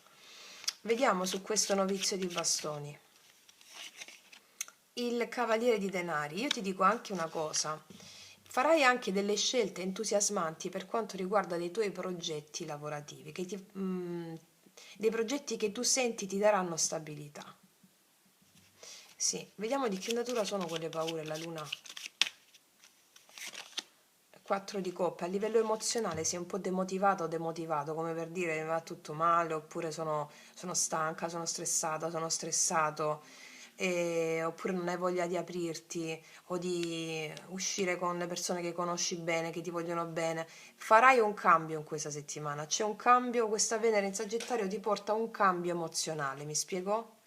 Vediamo su questo novizio di bastoni. Il cavaliere di denari, io ti dico anche una cosa, farai anche delle scelte entusiasmanti per quanto riguarda dei tuoi progetti lavorativi, dei progetti che tu senti ti daranno stabilità. Sì, vediamo di che natura sono quelle paure, la luna. 4 di coppe, a livello emozionale sei un po' demotivato o demotivato, come per dire va tutto male, oppure sono stanca, sono stressata, sono stressato, oppure non hai voglia di aprirti o di uscire con le persone che conosci bene, che ti vogliono bene. Farai un cambio in questa settimana, c'è un cambio, questa Venere in Sagittario ti porta a un cambio emozionale, mi spiego?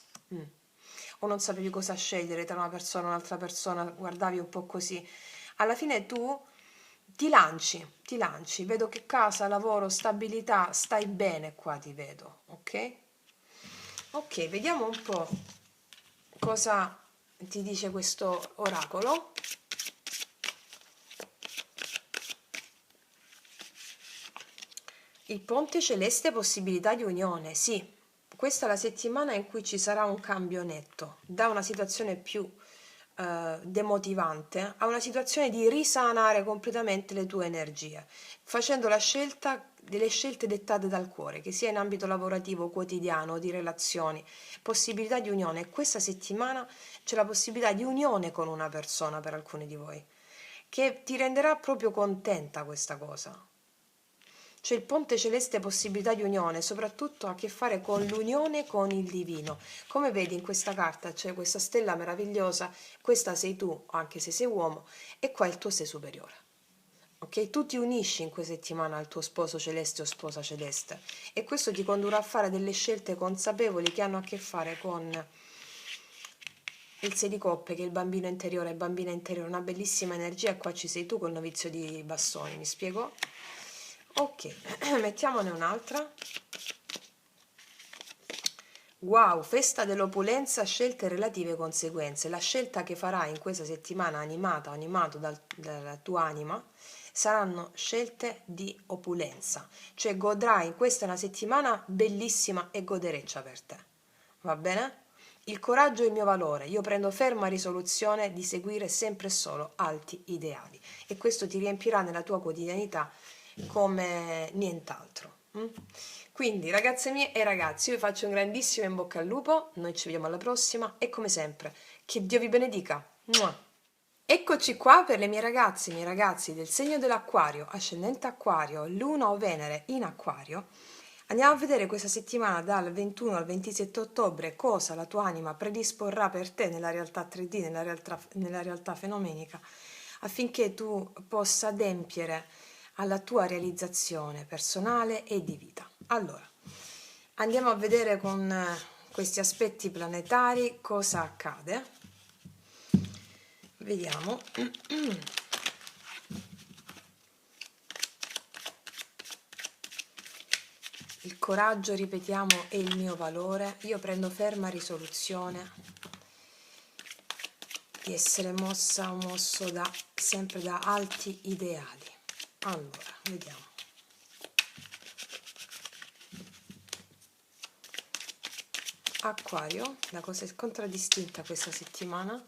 O non sapevi cosa scegliere tra una persona e un'altra persona, guardavi un po' così. Alla fine tu ti lanci, vedo che casa, lavoro, stabilità, stai bene qua, ti vedo, ok? Ok, vediamo un po' cosa ti dice questo oracolo. Il ponte celeste, possibilità di unione, sì. Questa è la settimana in cui ci sarà un cambio netto, da una situazione più demotivante a una situazione di risanare completamente le tue energie, facendo la scelta delle scelte dettate dal cuore, che sia in ambito lavorativo, quotidiano, di relazioni, possibilità di unione. E questa settimana c'è la possibilità di unione con una persona per alcuni di voi, che ti renderà proprio contenta questa cosa. Cioè il ponte celeste possibilità di unione, soprattutto ha a che fare con l'unione con il divino. Come vedi in questa carta c'è questa stella meravigliosa, questa sei tu, anche se sei uomo, e qua è il tuo sé superiore. Ok? Tu ti unisci in questa settimana al tuo sposo celeste o sposa celeste e questo ti condurrà a fare delle scelte consapevoli che hanno a che fare con il 6 di coppe, che è il bambino interiore, una bellissima energia, e qua ci sei tu col novizio di bastoni, mi spiego? Ok, mettiamone un'altra. Wow, festa dell'opulenza, scelte e relative conseguenze. La scelta che farai in questa settimana animata o animato dalla tua anima saranno scelte di opulenza, cioè godrai, questa è una settimana bellissima e godereccia per te, va bene? Il coraggio è il mio valore, io prendo ferma risoluzione di seguire sempre e solo alti ideali e questo ti riempirà nella tua quotidianità come nient'altro. Quindi ragazze mie e ragazzi, io vi faccio un grandissimo in bocca al lupo, noi ci vediamo alla prossima e come sempre, che Dio vi benedica. Mua! Eccoci qua per le mie ragazze e i miei ragazzi del segno dell'Acquario, ascendente Acquario, Luna o Venere in Acquario. Andiamo a vedere questa settimana dal 21 al 27 ottobre cosa la tua anima predisporrà per te nella realtà 3D, nella realtà fenomenica, affinché tu possa adempiere alla tua realizzazione personale e di vita. Allora, andiamo a vedere con questi aspetti planetari cosa accade. Vediamo. Il coraggio, ripetiamo, è il mio valore. Io prendo ferma risoluzione di essere mossa o mosso sempre da alti ideali. Allora, vediamo. Acquario, la cosa è contraddistinta questa settimana.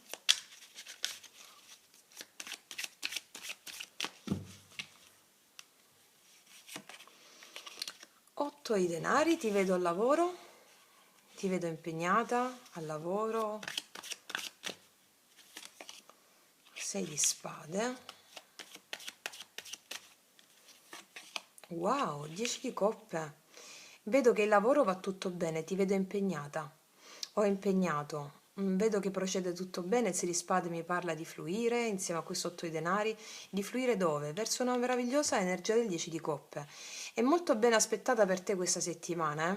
I denari, ti vedo al lavoro, ti vedo impegnata al lavoro. 6 di spade. Wow, 10 di coppe. Vedo che il lavoro va tutto bene, ti vedo impegnata o impegnato. Vedo che procede tutto bene, il 6 di spade mi parla di fluire insieme a questo 8 di denari. Di fluire dove? Verso una meravigliosa energia del 10 di coppe. È molto ben aspettata per te questa settimana,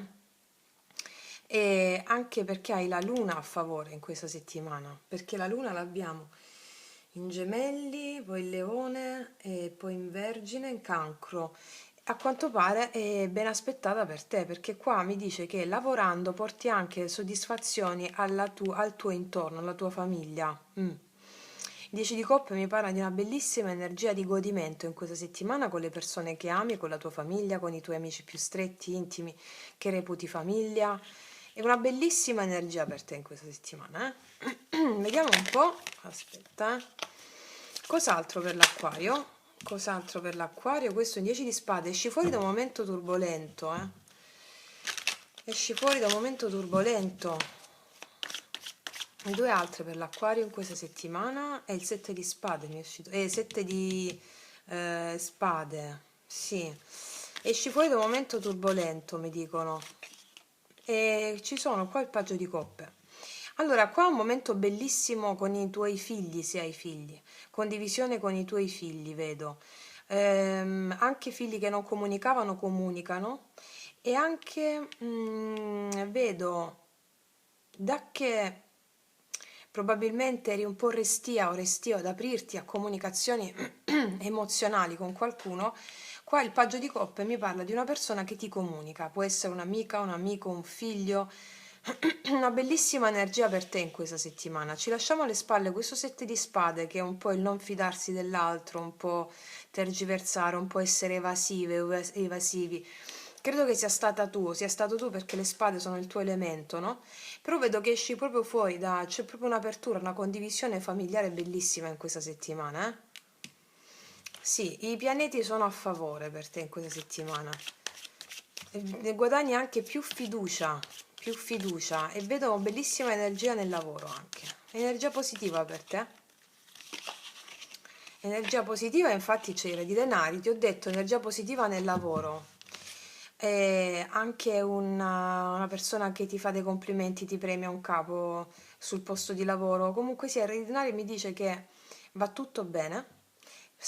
E anche perché hai la luna a favore in questa settimana, perché la luna l'abbiamo in Gemelli, poi in Leone, e poi in Vergine, in Cancro. A quanto pare è ben aspettata per te, perché qua mi dice che lavorando porti anche soddisfazioni al tuo intorno, alla tua famiglia. 10 di coppe mi parla di una bellissima energia di godimento in questa settimana con le persone che ami, con la tua famiglia, con i tuoi amici più stretti, intimi, che reputi famiglia. È una bellissima energia per te in questa settimana, Vediamo un po'. Aspetta. Cos'altro per l'Acquario? Cos'altro per l'Acquario? Questo è un 10 di spade. Esci fuori da un momento turbolento, Esci fuori da un momento turbolento. Due altre per l'Acquario in questa settimana è il 7 di spade, mi è uscito. 7 di spade, sì. Esci fuori da un momento turbolento, mi dicono. E ci sono qua il paggio di coppe. Allora, qua è un momento bellissimo con i tuoi figli, se hai figli, condivisione con i tuoi figli, vedo. Anche figli che non comunicavano, comunicano, e anche vedo da che probabilmente eri un po' restia o restio ad aprirti a comunicazioni emozionali con qualcuno. Qua il paggio di coppe mi parla di una persona che ti comunica, può essere un'amica, un amico, un figlio, una bellissima energia per te in questa settimana. Ci lasciamo alle spalle questo 7 di spade che è un po' il non fidarsi dell'altro, un po' tergiversare, un po' essere evasivi. Credo che sia stato tu perché le spade sono il tuo elemento, no? Però vedo che esci proprio fuori c'è proprio un'apertura, una condivisione familiare bellissima in questa settimana, Sì, i pianeti sono a favore per te in questa settimana. Ne guadagni anche più fiducia e vedo bellissima energia nel lavoro anche. Energia positiva per te. Energia positiva, infatti c'è il re di denari, ti ho detto energia positiva nel lavoro. Anche una persona che ti fa dei complimenti, ti premia un capo sul posto di lavoro. Comunque sia, il re di denari mi dice che va tutto bene,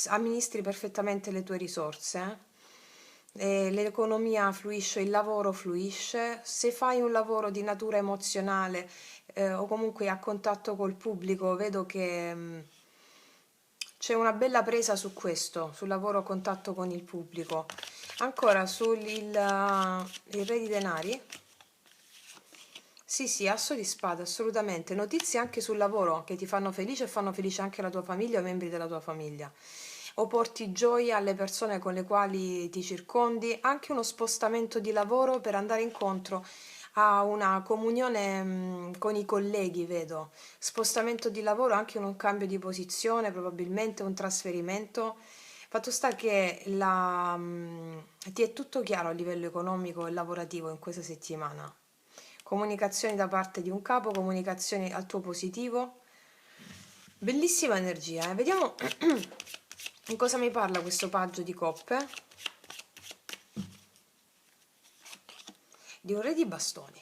amministri perfettamente le tue risorse, l'economia fluisce, il lavoro fluisce. Se fai un lavoro di natura emozionale o comunque a contatto col pubblico, vedo che c'è una bella presa su questo, sul lavoro a contatto con il pubblico. Ancora il re di denari. Sì, sì, asso di spade, assolutamente. Notizie anche sul lavoro che ti fanno felice e fanno felice anche la tua famiglia o membri della tua famiglia. O porti gioia alle persone con le quali ti circondi, anche uno spostamento di lavoro per andare incontro a una comunione con i colleghi, vedo. Spostamento di lavoro, anche un cambio di posizione, probabilmente un trasferimento. Fatto sta che ti è tutto chiaro a livello economico e lavorativo in questa settimana. Comunicazioni da parte di un capo, comunicazioni al tuo positivo. Bellissima energia, eh? Vediamo in cosa mi parla questo paggio di coppe. Di un re di bastoni.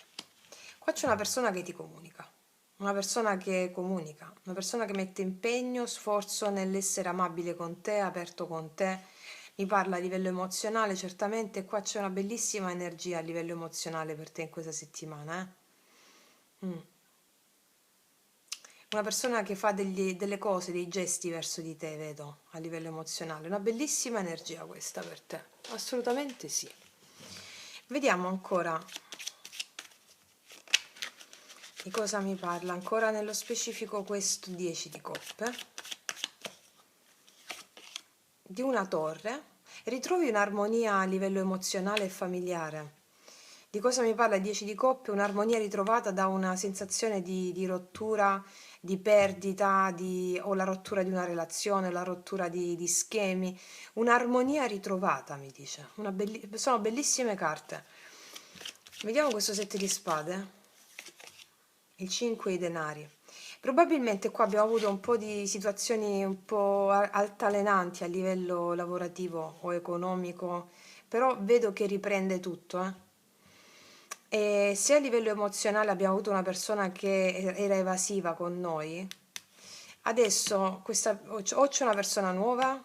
Qua c'è una persona che ti comunica, una persona che comunica, una persona che mette impegno, sforzo nell'essere amabile con te, aperto con te. Mi parla a livello emozionale, certamente qua c'è una bellissima energia a livello emozionale per te in questa settimana, eh? Una persona che fa delle cose, dei gesti verso di te, vedo, a livello emozionale. Una bellissima energia questa per te, assolutamente sì. Vediamo ancora di cosa mi parla, ancora nello specifico questo 10 di coppe. Di una torre, ritrovi un'armonia a livello emozionale e familiare. Di cosa mi parla 10 di coppe? Un'armonia ritrovata da una sensazione di rottura, di perdita, o la rottura di una relazione, la rottura di schemi. Un'armonia ritrovata, mi dice. Sono bellissime carte. Vediamo questo 7 di spade. Il 5 di denari. Probabilmente qua abbiamo avuto un po' di situazioni un po' altalenanti a livello lavorativo o economico, però vedo che riprende tutto, eh. E se a livello emozionale abbiamo avuto una persona che era evasiva con noi, adesso o c'è una persona nuova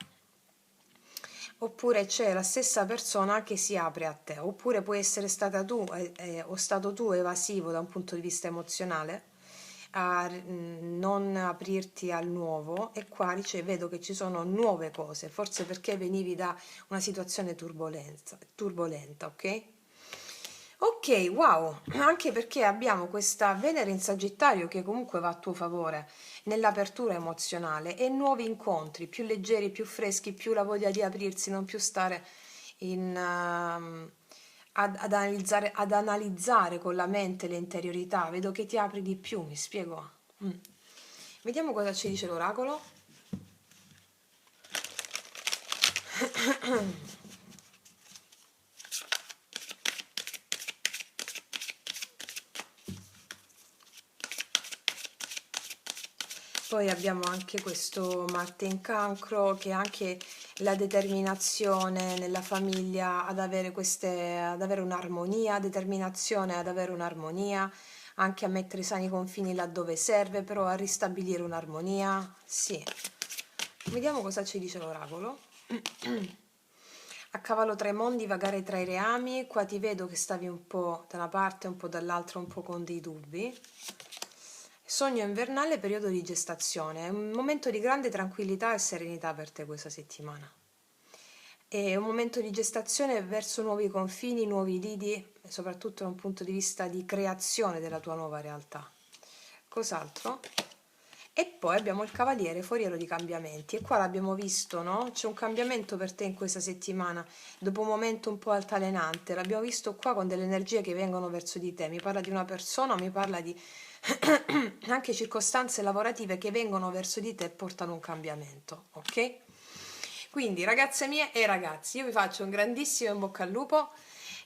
oppure c'è la stessa persona che si apre a te, oppure puoi essere stata tu o stato tu evasivo da un punto di vista emozionale a non aprirti al nuovo, e qua vedo che ci sono nuove cose, forse perché venivi da una situazione turbolenta, ok? Ok, wow, anche perché abbiamo questa Venere in Sagittario che comunque va a tuo favore nell'apertura emozionale e nuovi incontri più leggeri, più freschi, più la voglia di aprirsi, non più stare ad analizzare con la mente le interiorità. Vedo che ti apri di più, mi spiego. Vediamo cosa ci dice l'oracolo. Poi abbiamo anche questo Marte in Cancro, che è anche la determinazione nella famiglia ad avere un'armonia, determinazione ad avere un'armonia, anche a mettere sani confini laddove serve, però a ristabilire un'armonia. Sì. Vediamo cosa ci dice l'oracolo. A cavallo tra i mondi, vagare tra i reami. Qua ti vedo che stavi un po' da una parte, un po' dall'altra, un po' con dei dubbi. Sogno invernale, periodo di gestazione. È un momento di grande tranquillità e serenità per te questa settimana. È un momento di gestazione verso nuovi confini, nuovi lidi, soprattutto da un punto di vista di creazione della tua nuova realtà. Cos'altro? E poi abbiamo il Cavaliere, foriero di cambiamenti. E qua l'abbiamo visto, no? C'è un cambiamento per te in questa settimana, dopo un momento un po' altalenante. L'abbiamo visto qua con delle energie che vengono verso di te. Mi parla di una persona, mi parla di anche circostanze lavorative che vengono verso di te e portano un cambiamento, ok? Quindi ragazze mie e ragazzi, io vi faccio un grandissimo in bocca al lupo,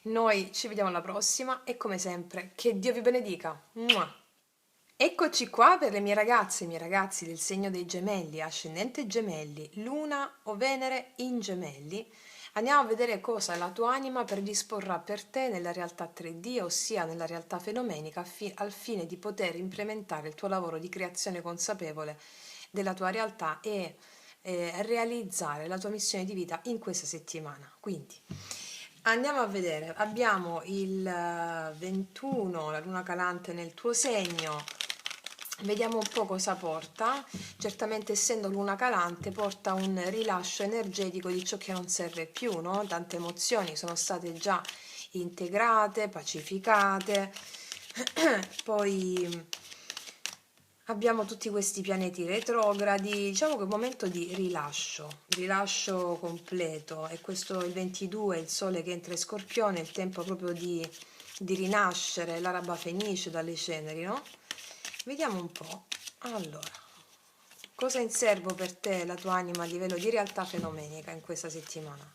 noi ci vediamo alla prossima e come sempre che Dio vi benedica. Mua! Eccoci qua per le mie ragazze e i miei ragazzi del segno dei gemelli, ascendente gemelli, luna o Venere in gemelli. Andiamo a vedere cosa la tua anima predisporrà per te nella realtà 3D, ossia nella realtà fenomenica, al fine di poter implementare il tuo lavoro di creazione consapevole della tua realtà e realizzare la tua missione di vita in questa settimana. Quindi andiamo a vedere, abbiamo il 21, la luna calante nel tuo segno. Vediamo un po' cosa porta. Certamente, essendo luna calante, porta un rilascio energetico di ciò che non serve più, no? Tante emozioni sono state già integrate, pacificate. Poi abbiamo tutti questi pianeti retrogradi, diciamo che è un momento di rilascio completo. E questo il 22, il sole che entra in Scorpione, è il tempo proprio di rinascere, l'araba fenice dalle ceneri, no? Vediamo un po'. Allora, cosa è in serbo per te, la tua anima, a livello di realtà fenomenica in questa settimana?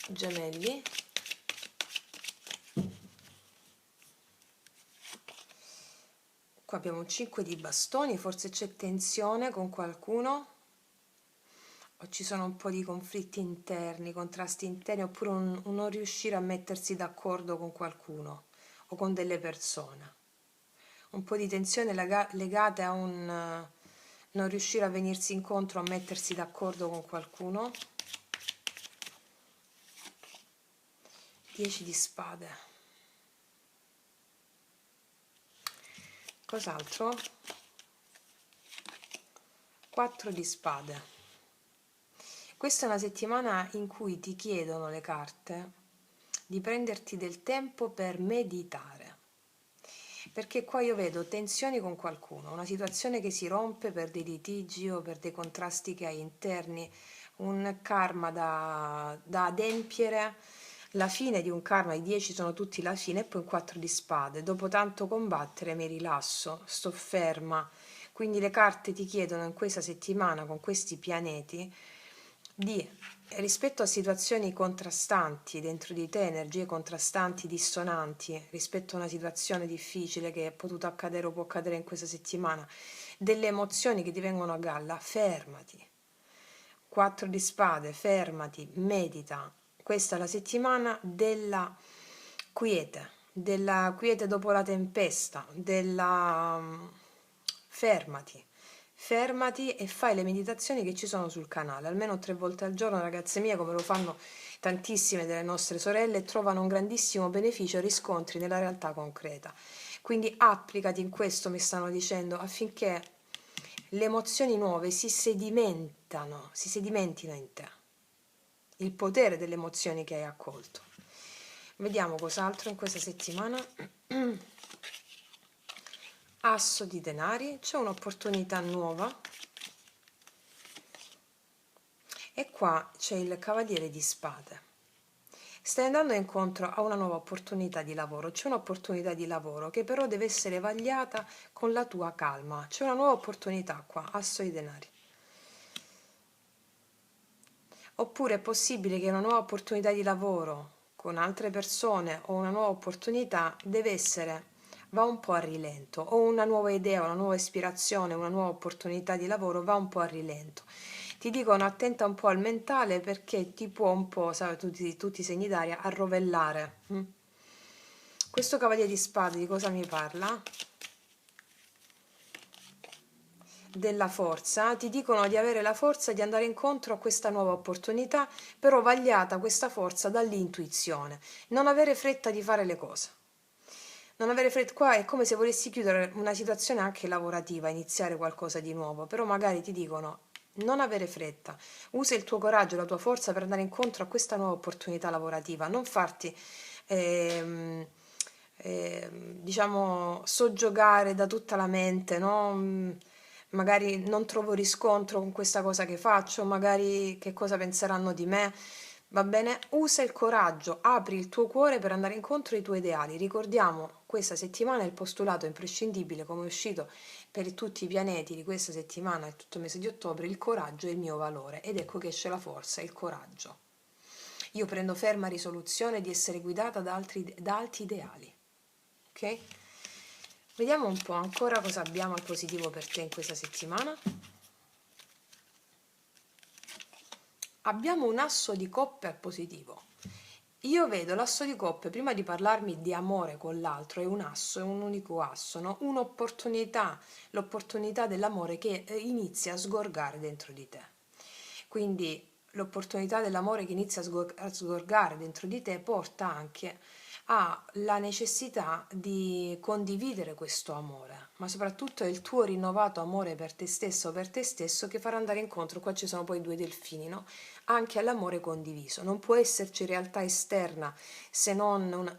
Gemelli. Qua abbiamo un 5 di bastoni, forse c'è tensione con qualcuno, o ci sono un po' di conflitti interni, contrasti interni, oppure un non riuscire a mettersi d'accordo con qualcuno o con delle persone. Un po' di tensione legate a un non riuscire a venirsi incontro, a mettersi d'accordo con qualcuno. 10 di spade. Cos'altro? 4 di spade. Questa è una settimana in cui ti chiedono le carte di prenderti del tempo per meditare, perché qua io vedo tensioni con qualcuno, una situazione che si rompe per dei litigi o per dei contrasti che hai interni, un karma da adempiere, la fine di un karma. I 10 sono tutti la fine, e poi un 4 di spade. Dopo tanto combattere mi rilasso, sto ferma. Quindi le carte ti chiedono in questa settimana, con questi pianeti, di, rispetto a situazioni contrastanti dentro di te, energie contrastanti, dissonanti, rispetto a una situazione difficile che è potuta accadere o può accadere in questa settimana, delle emozioni che ti vengono a galla, fermati. 4 di spade, fermati, medita. Questa è la settimana della quiete dopo la tempesta, della fermati. Fermati e fai le meditazioni che ci sono sul canale, almeno 3 volte al giorno, ragazze mie, come lo fanno tantissime delle nostre sorelle, e trovano un grandissimo beneficio e riscontri nella realtà concreta. Quindi applicati in questo, mi stanno dicendo, affinché le emozioni nuove si sedimentino in te, il potere delle emozioni che hai accolto. Vediamo cos'altro in questa settimana. Asso di denari, c'è un'opportunità nuova, e qua c'è il cavaliere di spade. Stai andando incontro a una nuova opportunità di lavoro, c'è un'opportunità di lavoro che però deve essere vagliata con la tua calma. C'è una nuova opportunità qua, asso di denari. Oppure è possibile che una nuova opportunità di lavoro con altre persone, o una nuova opportunità va un po' a rilento, o una nuova idea, una nuova ispirazione, una nuova opportunità di lavoro va un po' a rilento. Ti dicono attenta un po' al mentale, perché ti può un po', sai, tutti i segni d'aria, arrovellare. Questo cavaliere di spade di cosa mi parla? Della forza. Ti dicono di avere la forza di andare incontro a questa nuova opportunità, però vagliata questa forza dall'intuizione. Non avere fretta di fare le cose. Non avere fretta, qua è come se volessi chiudere una situazione anche lavorativa, iniziare qualcosa di nuovo, però magari ti dicono non avere fretta, usa il tuo coraggio, la tua forza per andare incontro a questa nuova opportunità lavorativa, non farti diciamo soggiogare da tutta la mente, no? Magari non trovo riscontro con questa cosa che faccio, magari che cosa penseranno di me. Va bene? Usa il coraggio, apri il tuo cuore per andare incontro ai tuoi ideali. Ricordiamo, questa settimana il postulato imprescindibile, come è uscito per tutti i pianeti di questa settimana e tutto il mese di ottobre: il coraggio è il mio valore. Ed ecco che esce la forza, il coraggio. io prendo ferma risoluzione di essere guidata da alti ideali. Ok? Vediamo un po' ancora cosa abbiamo al positivo per te in questa settimana. Abbiamo un asso di coppe al positivo. Io vedo l'asso di coppe, prima di parlarmi di amore con l'altro, è un asso, è un unico asso, no? Un'opportunità, l'opportunità dell'amore che inizia a sgorgare dentro di te. Quindi l'opportunità dell'amore che inizia a sgorgare dentro di te porta anche alla necessità di condividere questo amore, ma soprattutto è il tuo rinnovato amore per te stesso o per te stesso che farà andare incontro, qua ci sono poi due delfini, no? Anche all'amore condiviso. Non può esserci realtà esterna se non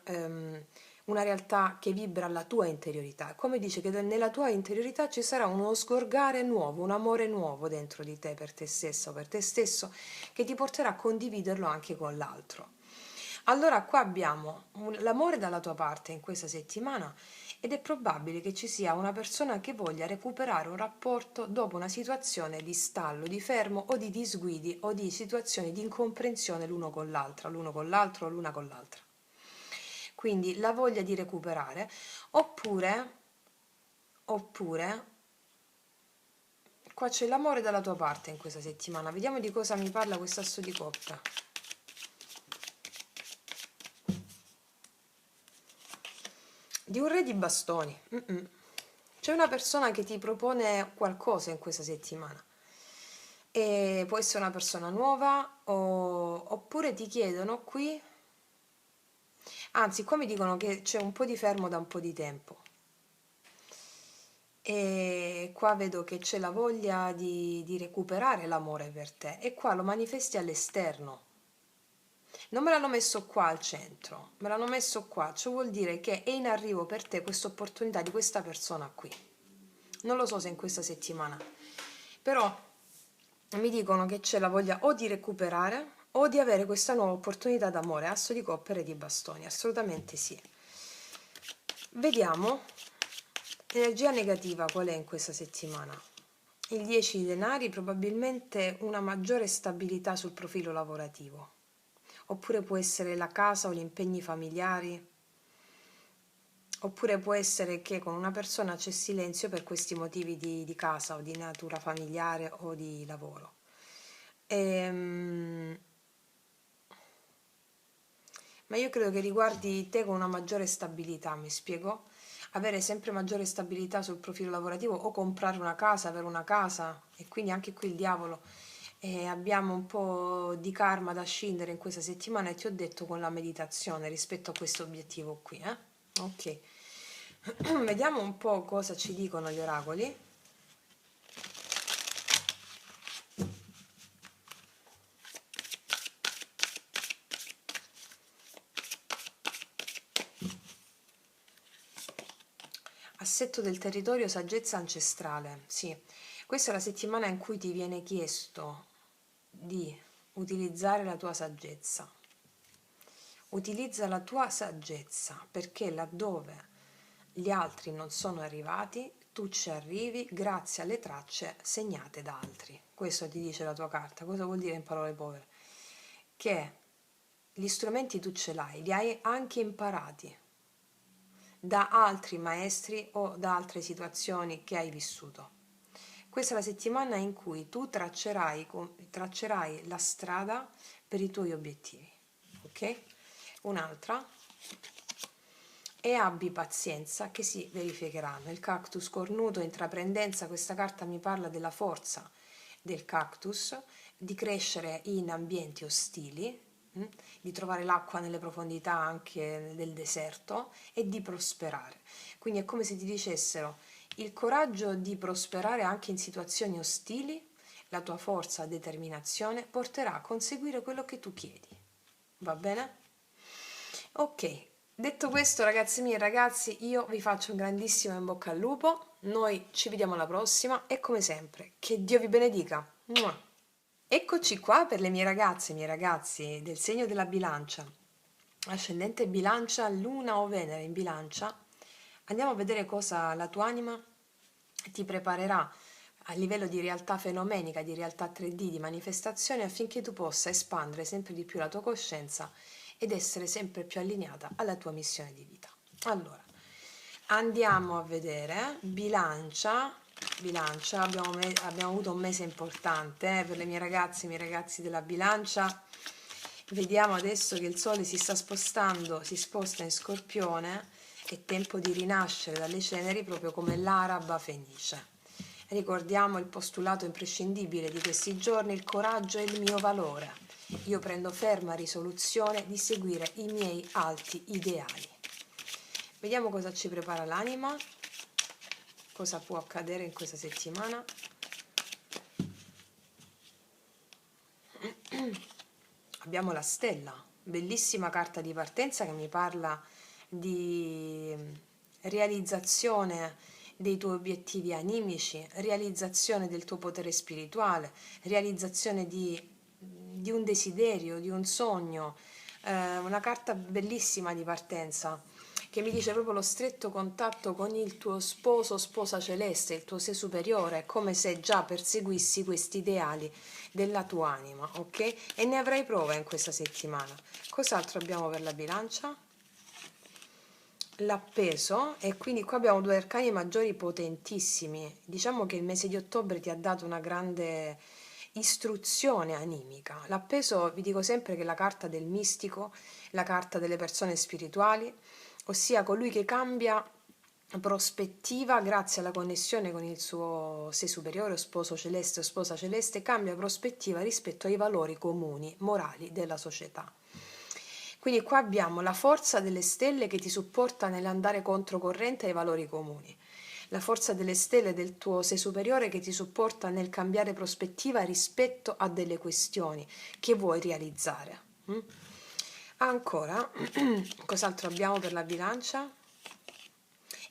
una realtà che vibra alla tua interiorità. Come dice che nella tua interiorità ci sarà uno sgorgare nuovo, un amore nuovo dentro di te per te stesso o per te stesso che ti porterà a condividerlo anche con l'altro. Allora qua abbiamo l'amore dalla tua parte in questa settimana ed è probabile che ci sia una persona che voglia recuperare un rapporto dopo una situazione di stallo, di fermo o di disguidi o di situazioni di incomprensione l'uno con l'altra, l'uno con l'altro o l'una con l'altra. Quindi la voglia di recuperare oppure qua c'è l'amore dalla tua parte in questa settimana. Vediamo di cosa mi parla questo asso di coppe. Di un re di bastoni. C'è una persona che ti propone qualcosa in questa settimana. E può essere una persona nuova oppure ti chiedono qui, anzi qua mi dicono che c'è un po' di fermo da un po' di tempo. E qua vedo che c'è la voglia di recuperare l'amore per te e qua lo manifesti all'esterno. Non me l'hanno messo qua al centro, me l'hanno messo qua, ciò vuol dire che è in arrivo per te questa opportunità di questa persona qui. Non lo so se in questa settimana, però mi dicono che c'è la voglia o di recuperare o di avere questa nuova opportunità d'amore, asso di coppe e re di bastoni, assolutamente sì. Vediamo energia negativa qual è in questa settimana. Il 10 di denari, probabilmente una maggiore stabilità sul profilo lavorativo, oppure può essere la casa o gli impegni familiari, oppure può essere che con una persona c'è silenzio per questi motivi di casa o di natura familiare o di lavoro. Ma io credo che riguardi te con una maggiore stabilità, mi spiego? Avere sempre maggiore stabilità sul profilo lavorativo o comprare una casa, avere una casa e quindi anche qui il diavolo. Abbiamo un po' di karma da scindere in questa settimana e ti ho detto con la meditazione rispetto a questo obiettivo qui, Ok. Vediamo un po' cosa ci dicono gli oracoli. Assetto del territorio, saggezza ancestrale. Sì, questa è la settimana in cui ti viene chiesto di utilizzare la tua saggezza. Utilizza la tua saggezza perché laddove gli altri non sono arrivati, tu ci arrivi grazie alle tracce segnate da altri. Questo ti dice la tua carta. Cosa vuol dire in parole povere? Che gli strumenti tu ce l'hai, li hai anche imparati da altri maestri o da altre situazioni che hai vissuto. Questa è la settimana in cui tu traccerai la strada per i tuoi obiettivi. Ok? Un'altra. E abbi pazienza che si verificheranno. Il cactus cornuto, intraprendenza, questa carta mi parla della forza del cactus, di crescere in ambienti ostili, di trovare l'acqua nelle profondità anche del deserto e di prosperare. Quindi è come se ti dicessero il coraggio di prosperare anche in situazioni ostili, la tua forza, determinazione porterà a conseguire quello che tu chiedi. Va bene? Ok, detto questo ragazzi miei e ragazzi, io vi faccio un grandissimo in bocca al lupo, noi ci vediamo alla prossima e come sempre, che Dio vi benedica. Mua. Eccoci qua per le mie ragazze e miei ragazzi del segno della bilancia, ascendente bilancia, luna o venere in bilancia. Andiamo a vedere cosa la tua anima ti preparerà a livello di realtà fenomenica, di realtà 3D, di manifestazione, affinché tu possa espandere sempre di più la tua coscienza ed essere sempre più allineata alla tua missione di vita. Allora, andiamo a vedere bilancia. Abbiamo avuto un mese importante per le mie ragazze e i miei ragazzi della bilancia. Vediamo adesso che il sole si sta spostando, si sposta in Scorpione, è tempo di rinascere dalle ceneri proprio come l'araba fenice. Ricordiamo il postulato imprescindibile di questi giorni: il coraggio è il mio valore. Io prendo ferma risoluzione di seguire i miei alti ideali. Vediamo cosa ci prepara l'anima, cosa può accadere in questa settimana. Abbiamo la stella, bellissima carta di partenza che mi parla di realizzazione dei tuoi obiettivi animici, realizzazione del tuo potere spirituale, realizzazione di un desiderio, di un sogno, una carta bellissima di partenza che mi dice proprio lo stretto contatto con il tuo sposo, sposa celeste, il tuo sé superiore, è come se già perseguissi questi ideali della tua anima, ok? E ne avrai prova in questa settimana. Cos'altro abbiamo per la bilancia? L'appeso, e quindi qua abbiamo due arcani maggiori potentissimi. Diciamo che il mese di ottobre ti ha dato una grande istruzione animica. L'appeso, vi dico sempre che è la carta del mistico, la carta delle persone spirituali, ossia colui che cambia prospettiva grazie alla connessione con il suo sé superiore, o sposo celeste o sposa celeste, cambia prospettiva rispetto ai valori comuni, morali della società. Quindi qua abbiamo la forza delle stelle che ti supporta nell'andare controcorrente ai valori comuni, la forza delle stelle del tuo sé superiore che ti supporta nel cambiare prospettiva rispetto a delle questioni che vuoi realizzare. Ancora, cos'altro abbiamo per la bilancia?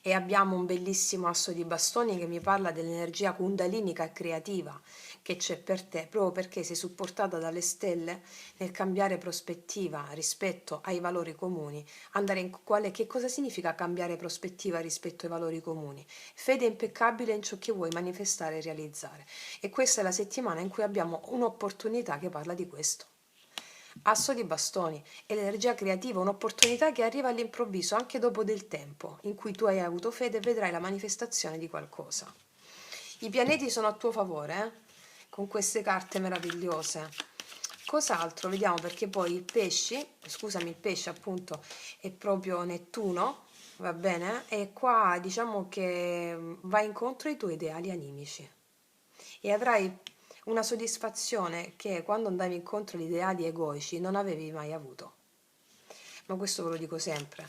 E abbiamo un bellissimo asso di bastoni che mi parla dell'energia kundalinica e creativa che c'è per te, proprio perché sei supportata dalle stelle nel cambiare prospettiva rispetto ai valori comuni. Che cosa significa cambiare prospettiva rispetto ai valori comuni? Fede impeccabile in ciò che vuoi manifestare e realizzare. E questa è la settimana in cui abbiamo un'opportunità che parla di questo. Asso di bastoni è l'energia creativa, un'opportunità che arriva all'improvviso anche dopo del tempo in cui tu hai avuto fede e vedrai la manifestazione di qualcosa. I pianeti sono a tuo favore, con queste carte meravigliose. Cos'altro? Vediamo, perché poi il pesce appunto è proprio Nettuno, va bene? E qua diciamo che va incontro ai tuoi ideali animici e avrai una soddisfazione che quando andavi incontro agli ideali egoici non avevi mai avuto. Ma questo ve lo dico sempre.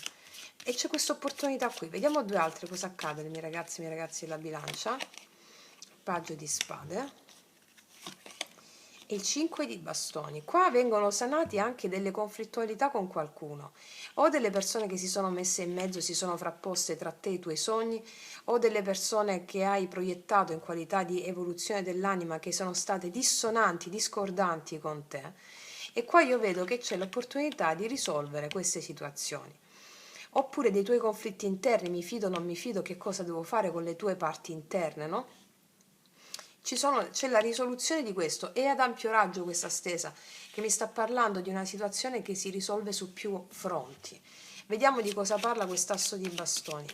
E c'è questa opportunità qui. Vediamo due altre cosa accade, miei ragazzi della bilancia. Paggio di spade e il 5 di bastoni. Qua vengono sanati anche delle conflittualità con qualcuno, o delle persone che si sono messe in mezzo, si sono frapposte tra te e i tuoi sogni, o delle persone che hai proiettato in qualità di evoluzione dell'anima che sono state dissonanti, discordanti con te. E qua io vedo che c'è l'opportunità di risolvere queste situazioni. Oppure dei tuoi conflitti interni, mi fido o non mi fido, che cosa devo fare con le tue parti interne, no? C'è la risoluzione di questo, e ad ampio raggio questa stesa che mi sta parlando di una situazione che si risolve su più fronti. Vediamo di cosa parla quest'asso di bastoni.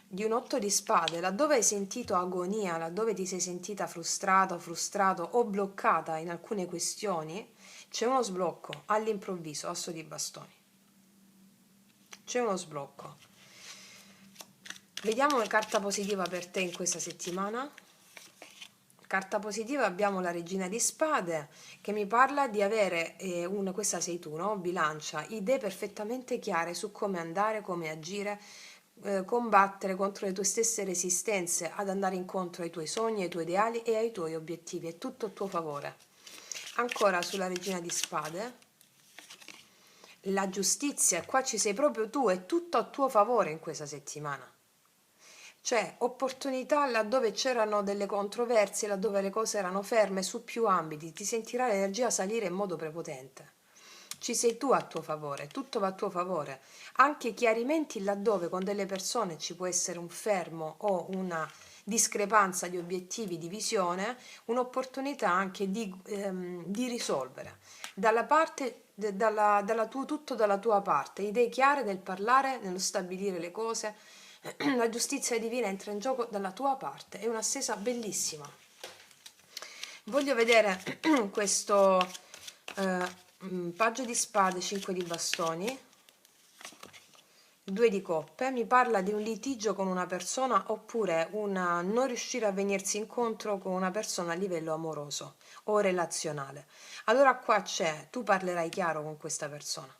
Di un 8 di spade, laddove hai sentito agonia, laddove ti sei sentita frustrata, frustrato o bloccata in alcune questioni, c'è uno sblocco all'improvviso, asso di bastoni. C'è uno sblocco. Vediamo una carta positiva per te in questa settimana. Carta positiva abbiamo la regina di spade che mi parla di avere, questa sei tu, no? Bilancia, idee perfettamente chiare su come andare, come agire, combattere contro le tue stesse resistenze ad andare incontro ai tuoi sogni, ai tuoi ideali e ai tuoi obiettivi. È tutto a tuo favore. Ancora sulla regina di spade, la giustizia, qua ci sei proprio tu, è tutto a tuo favore in questa settimana. Cioè, opportunità laddove c'erano delle controversie, laddove le cose erano ferme su più ambiti, ti sentirai l'energia salire in modo prepotente. ci sei tu a tuo favore, tutto va a tuo favore. Anche chiarimenti laddove con delle persone ci può essere un fermo o una discrepanza di obiettivi, di visione, un'opportunità anche di risolvere. Dalla parte, tutto dalla tua parte, idee chiare nel parlare, nello stabilire le cose, la giustizia divina entra in gioco dalla tua parte, è una stesa bellissima. Voglio vedere questo paggio di spade, 5 di bastoni, 2 di coppe, mi parla di un litigio con una persona oppure una non riuscire a venirsi incontro con una persona a livello amoroso o relazionale. Allora qua c'è, tu parlerai chiaro con questa persona.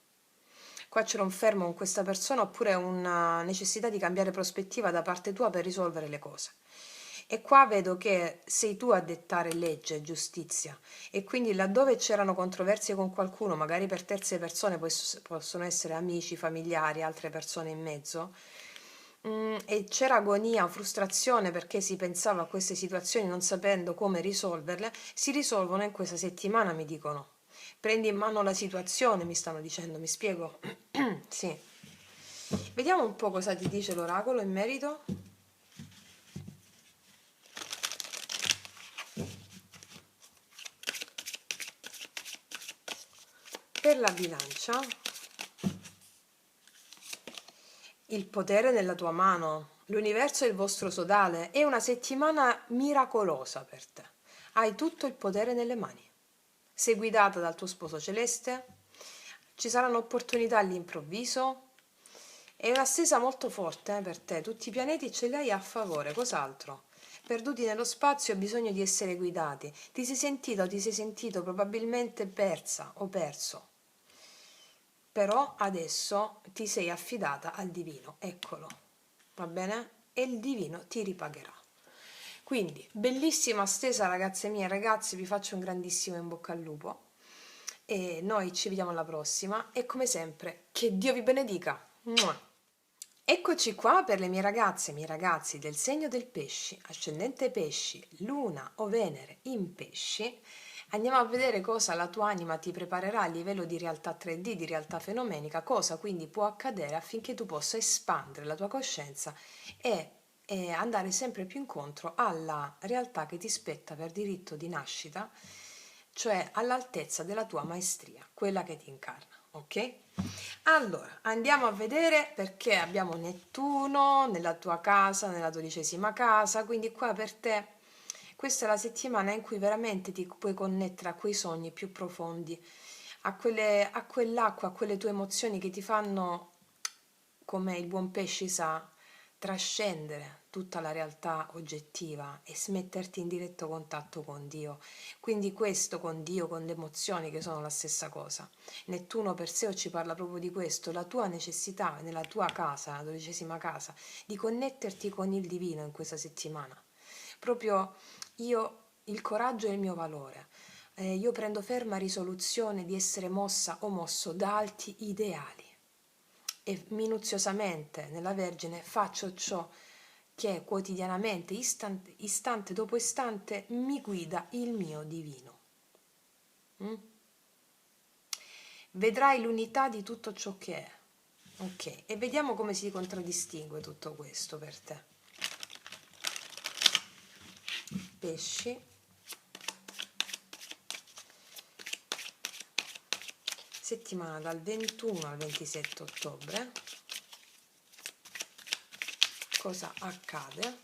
Qua c'era un fermo con questa persona oppure una necessità di cambiare prospettiva da parte tua per risolvere le cose. E qua vedo che sei tu a dettare legge e giustizia e quindi laddove c'erano controversie con qualcuno, magari per terze persone, possono essere amici, familiari, altre persone in mezzo, e c'era agonia o frustrazione perché si pensava a queste situazioni non sapendo come risolverle, si risolvono in questa settimana, mi dicono. Prendi in mano la situazione, mi stanno dicendo, mi spiego? Sì. Vediamo un po' cosa ti dice l'oracolo in merito. Per la bilancia, il potere nella tua mano, l'universo è il vostro sodale, è una settimana miracolosa per te. Hai tutto il potere nelle mani. Sei guidata dal tuo sposo celeste, ci saranno opportunità all'improvviso, è una stesa molto forte per te, tutti i pianeti ce li hai a favore, cos'altro? Perduti nello spazio, hai bisogno di essere guidati. Ti sei sentito o ti sei sentito probabilmente persa o perso. Però adesso ti sei affidata al divino, eccolo, va bene? E il divino ti ripagherà. Quindi, bellissima stesa ragazze mie e ragazzi, vi faccio un grandissimo in bocca al lupo e noi ci vediamo alla prossima e come sempre, che Dio vi benedica. Mua. Eccoci qua per le mie ragazze e i miei ragazzi del segno del pesci, ascendente pesci, luna o Venere in pesci. Andiamo a vedere cosa la tua anima ti preparerà a livello di realtà 3D, di realtà fenomenica, cosa quindi può accadere affinché tu possa espandere la tua coscienza e andare sempre più incontro alla realtà che ti spetta per diritto di nascita, cioè all'altezza della tua maestria, quella che ti incarna, ok? Allora, andiamo a vedere perché abbiamo Nettuno nella tua casa, nella 12ª casa, quindi qua per te questa è la settimana in cui veramente ti puoi connettere a quei sogni più profondi, a quell'acqua, a quelle tue emozioni che ti fanno, come il buon pesce sa, trascendere tutta la realtà oggettiva e smetterti in diretto contatto con Dio. Quindi questo con Dio, con le emozioni che sono la stessa cosa. Nettuno Perseo ci parla proprio di questo, la tua necessità nella tua casa, la 12ª casa, di connetterti con il divino in questa settimana. Proprio io, il coraggio è il mio valore. Io prendo ferma risoluzione di essere mossa o mosso da alti ideali e minuziosamente nella Vergine faccio ciò che quotidianamente, istante dopo istante, mi guida il mio divino. Mm? Vedrai l'unità di tutto ciò che è. Ok, e vediamo come si contraddistingue tutto questo per te. Pesci. Settimana dal 21 al 27 ottobre. Cosa accade?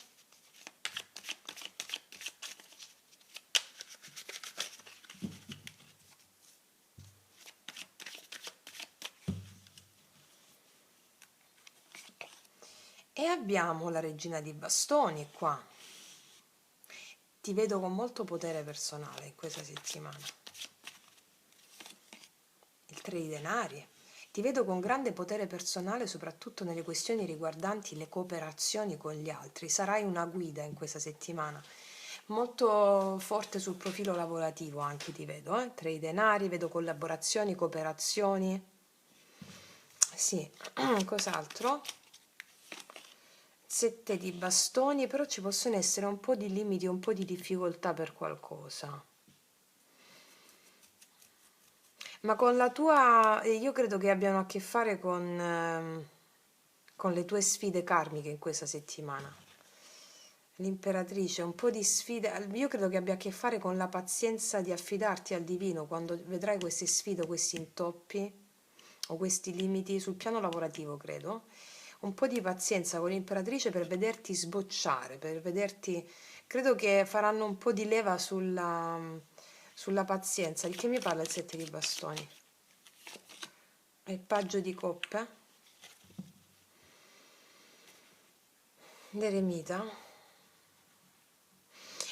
E abbiamo la regina di bastoni qua. Ti vedo con molto potere personale in questa settimana. Il 3 di denari. Ti vedo con grande potere personale soprattutto nelle questioni riguardanti le cooperazioni con gli altri. Sarai una guida in questa settimana. Molto forte sul profilo lavorativo anche ti vedo, 3 di denari, vedo collaborazioni, cooperazioni. Sì, cos'altro? 7 di bastoni, però ci possono essere un po' di limiti, un po' di difficoltà per qualcosa. Ma con la tua, io credo che abbiano a che fare con le tue sfide karmiche in questa settimana. L'imperatrice, un po' di sfide, io credo che abbia a che fare con la pazienza di affidarti al divino quando vedrai queste sfide, questi intoppi o questi limiti sul piano lavorativo, credo. Un po' di pazienza con l'imperatrice per vederti sbocciare, per vederti, credo che faranno un po' di leva sulla pazienza. Di che mi parla il 7 di bastoni? Il paggio di coppe, l'eremita.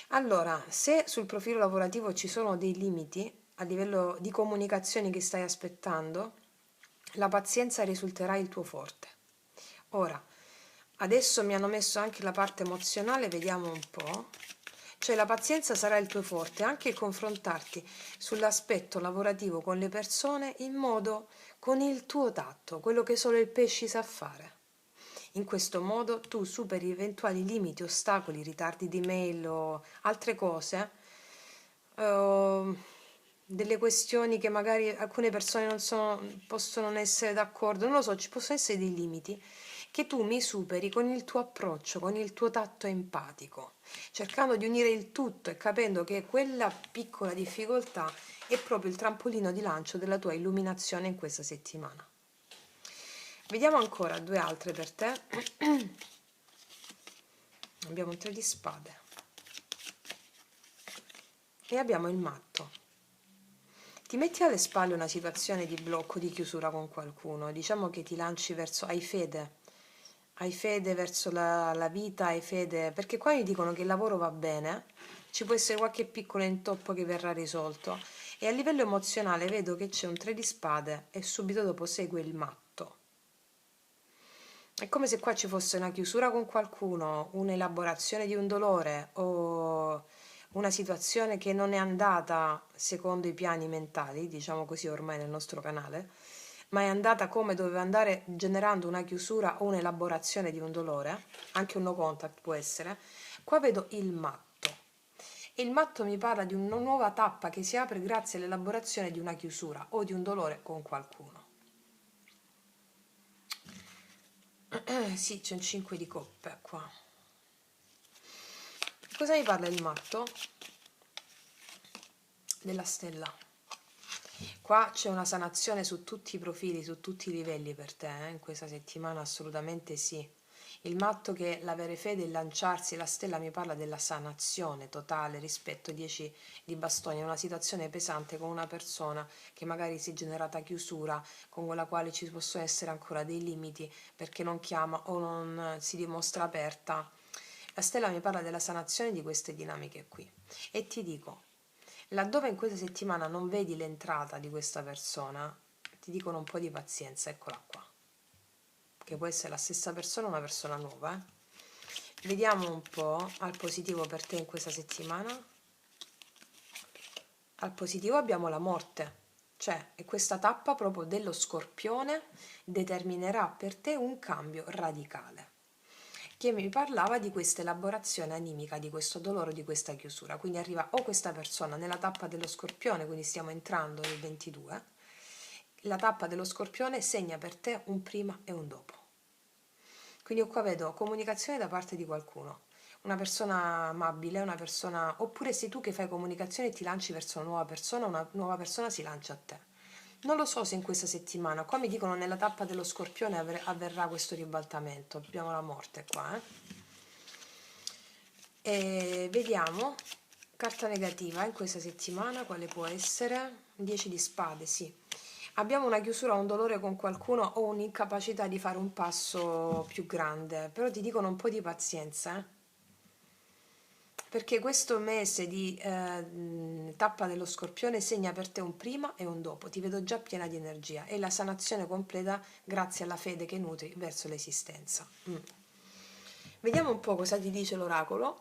Allora, se sul profilo lavorativo ci sono dei limiti a livello di comunicazioni che stai aspettando, la pazienza risulterà il tuo forte. Ora, adesso mi hanno messo anche la parte emozionale, vediamo un po'. Cioè la pazienza sarà il tuo forte, anche il confrontarti sull'aspetto lavorativo con le persone in modo con il tuo tatto, quello che solo il pesci sa fare. In questo modo tu superi eventuali limiti, ostacoli, ritardi di mail o altre cose, eh, delle questioni che magari alcune persone possono non essere d'accordo, non lo so, ci possono essere dei limiti che tu mi superi con il tuo approccio, con il tuo tatto empatico, cercando di unire il tutto e capendo che quella piccola difficoltà è proprio il trampolino di lancio della tua illuminazione in questa settimana. Vediamo ancora due altre per te. Abbiamo un 3 di spade e abbiamo il matto. Ti metti alle spalle una situazione di blocco, di chiusura con qualcuno, diciamo che ti lanci verso, hai fede verso la vita, hai fede, perché qua mi dicono che il lavoro va bene, ci può essere qualche piccolo intoppo che verrà risolto e a livello emozionale vedo che c'è un 3 di spade e subito dopo segue il matto. È come se qua ci fosse una chiusura con qualcuno, un'elaborazione di un dolore o una situazione che non è andata secondo i piani mentali, diciamo così ormai nel nostro canale, ma è andata come doveva andare generando una chiusura o un'elaborazione di un dolore, anche un no contact può essere. Qua vedo il matto. E il matto mi parla di una nuova tappa che si apre grazie all'elaborazione di una chiusura o di un dolore con qualcuno. Sì, c'è un 5 di coppe qua. Cosa mi parla il matto? Della stella. Qua c'è una sanazione su tutti i profili, su tutti i livelli per te, in questa settimana assolutamente sì. Il matto che l'avere fede e lanciarsi, la stella mi parla della sanazione totale rispetto ai 10 di bastoni, è una situazione pesante con una persona che magari si è generata chiusura, con la quale ci possono essere ancora dei limiti perché non chiama o non si dimostra aperta. La stella mi parla della sanazione di queste dinamiche qui e ti dico, laddove in questa settimana non vedi l'entrata di questa persona, ti dicono un po' di pazienza, eccola qua, che può essere la stessa persona o una persona nuova. Vediamo un po' al positivo per te in questa settimana. Al positivo abbiamo la morte, cioè è questa tappa proprio dello Scorpione determinerà per te un cambio radicale, che mi parlava di questa elaborazione animica, di questo dolore, di questa chiusura. Quindi arriva o questa persona nella tappa dello Scorpione, quindi stiamo entrando nel 22, la tappa dello Scorpione segna per te un prima e un dopo. Quindi io qua vedo comunicazione da parte di qualcuno, una persona amabile, una persona, oppure sei tu che fai comunicazione e ti lanci verso una nuova persona si lancia a te. Non lo so se in questa settimana, qua mi dicono nella tappa dello Scorpione avverrà questo ribaltamento, abbiamo la morte qua, E vediamo, carta negativa in questa settimana, quale può essere? 10 di spade, sì. Abbiamo una chiusura, un dolore con qualcuno o un'incapacità di fare un passo più grande, però ti dicono un po' di pazienza, perché questo mese di tappa dello Scorpione segna per te un prima e un dopo, ti vedo già piena di energia e la sanazione completa grazie alla fede che nutri verso l'esistenza. Vediamo un po' cosa ti dice l'oracolo.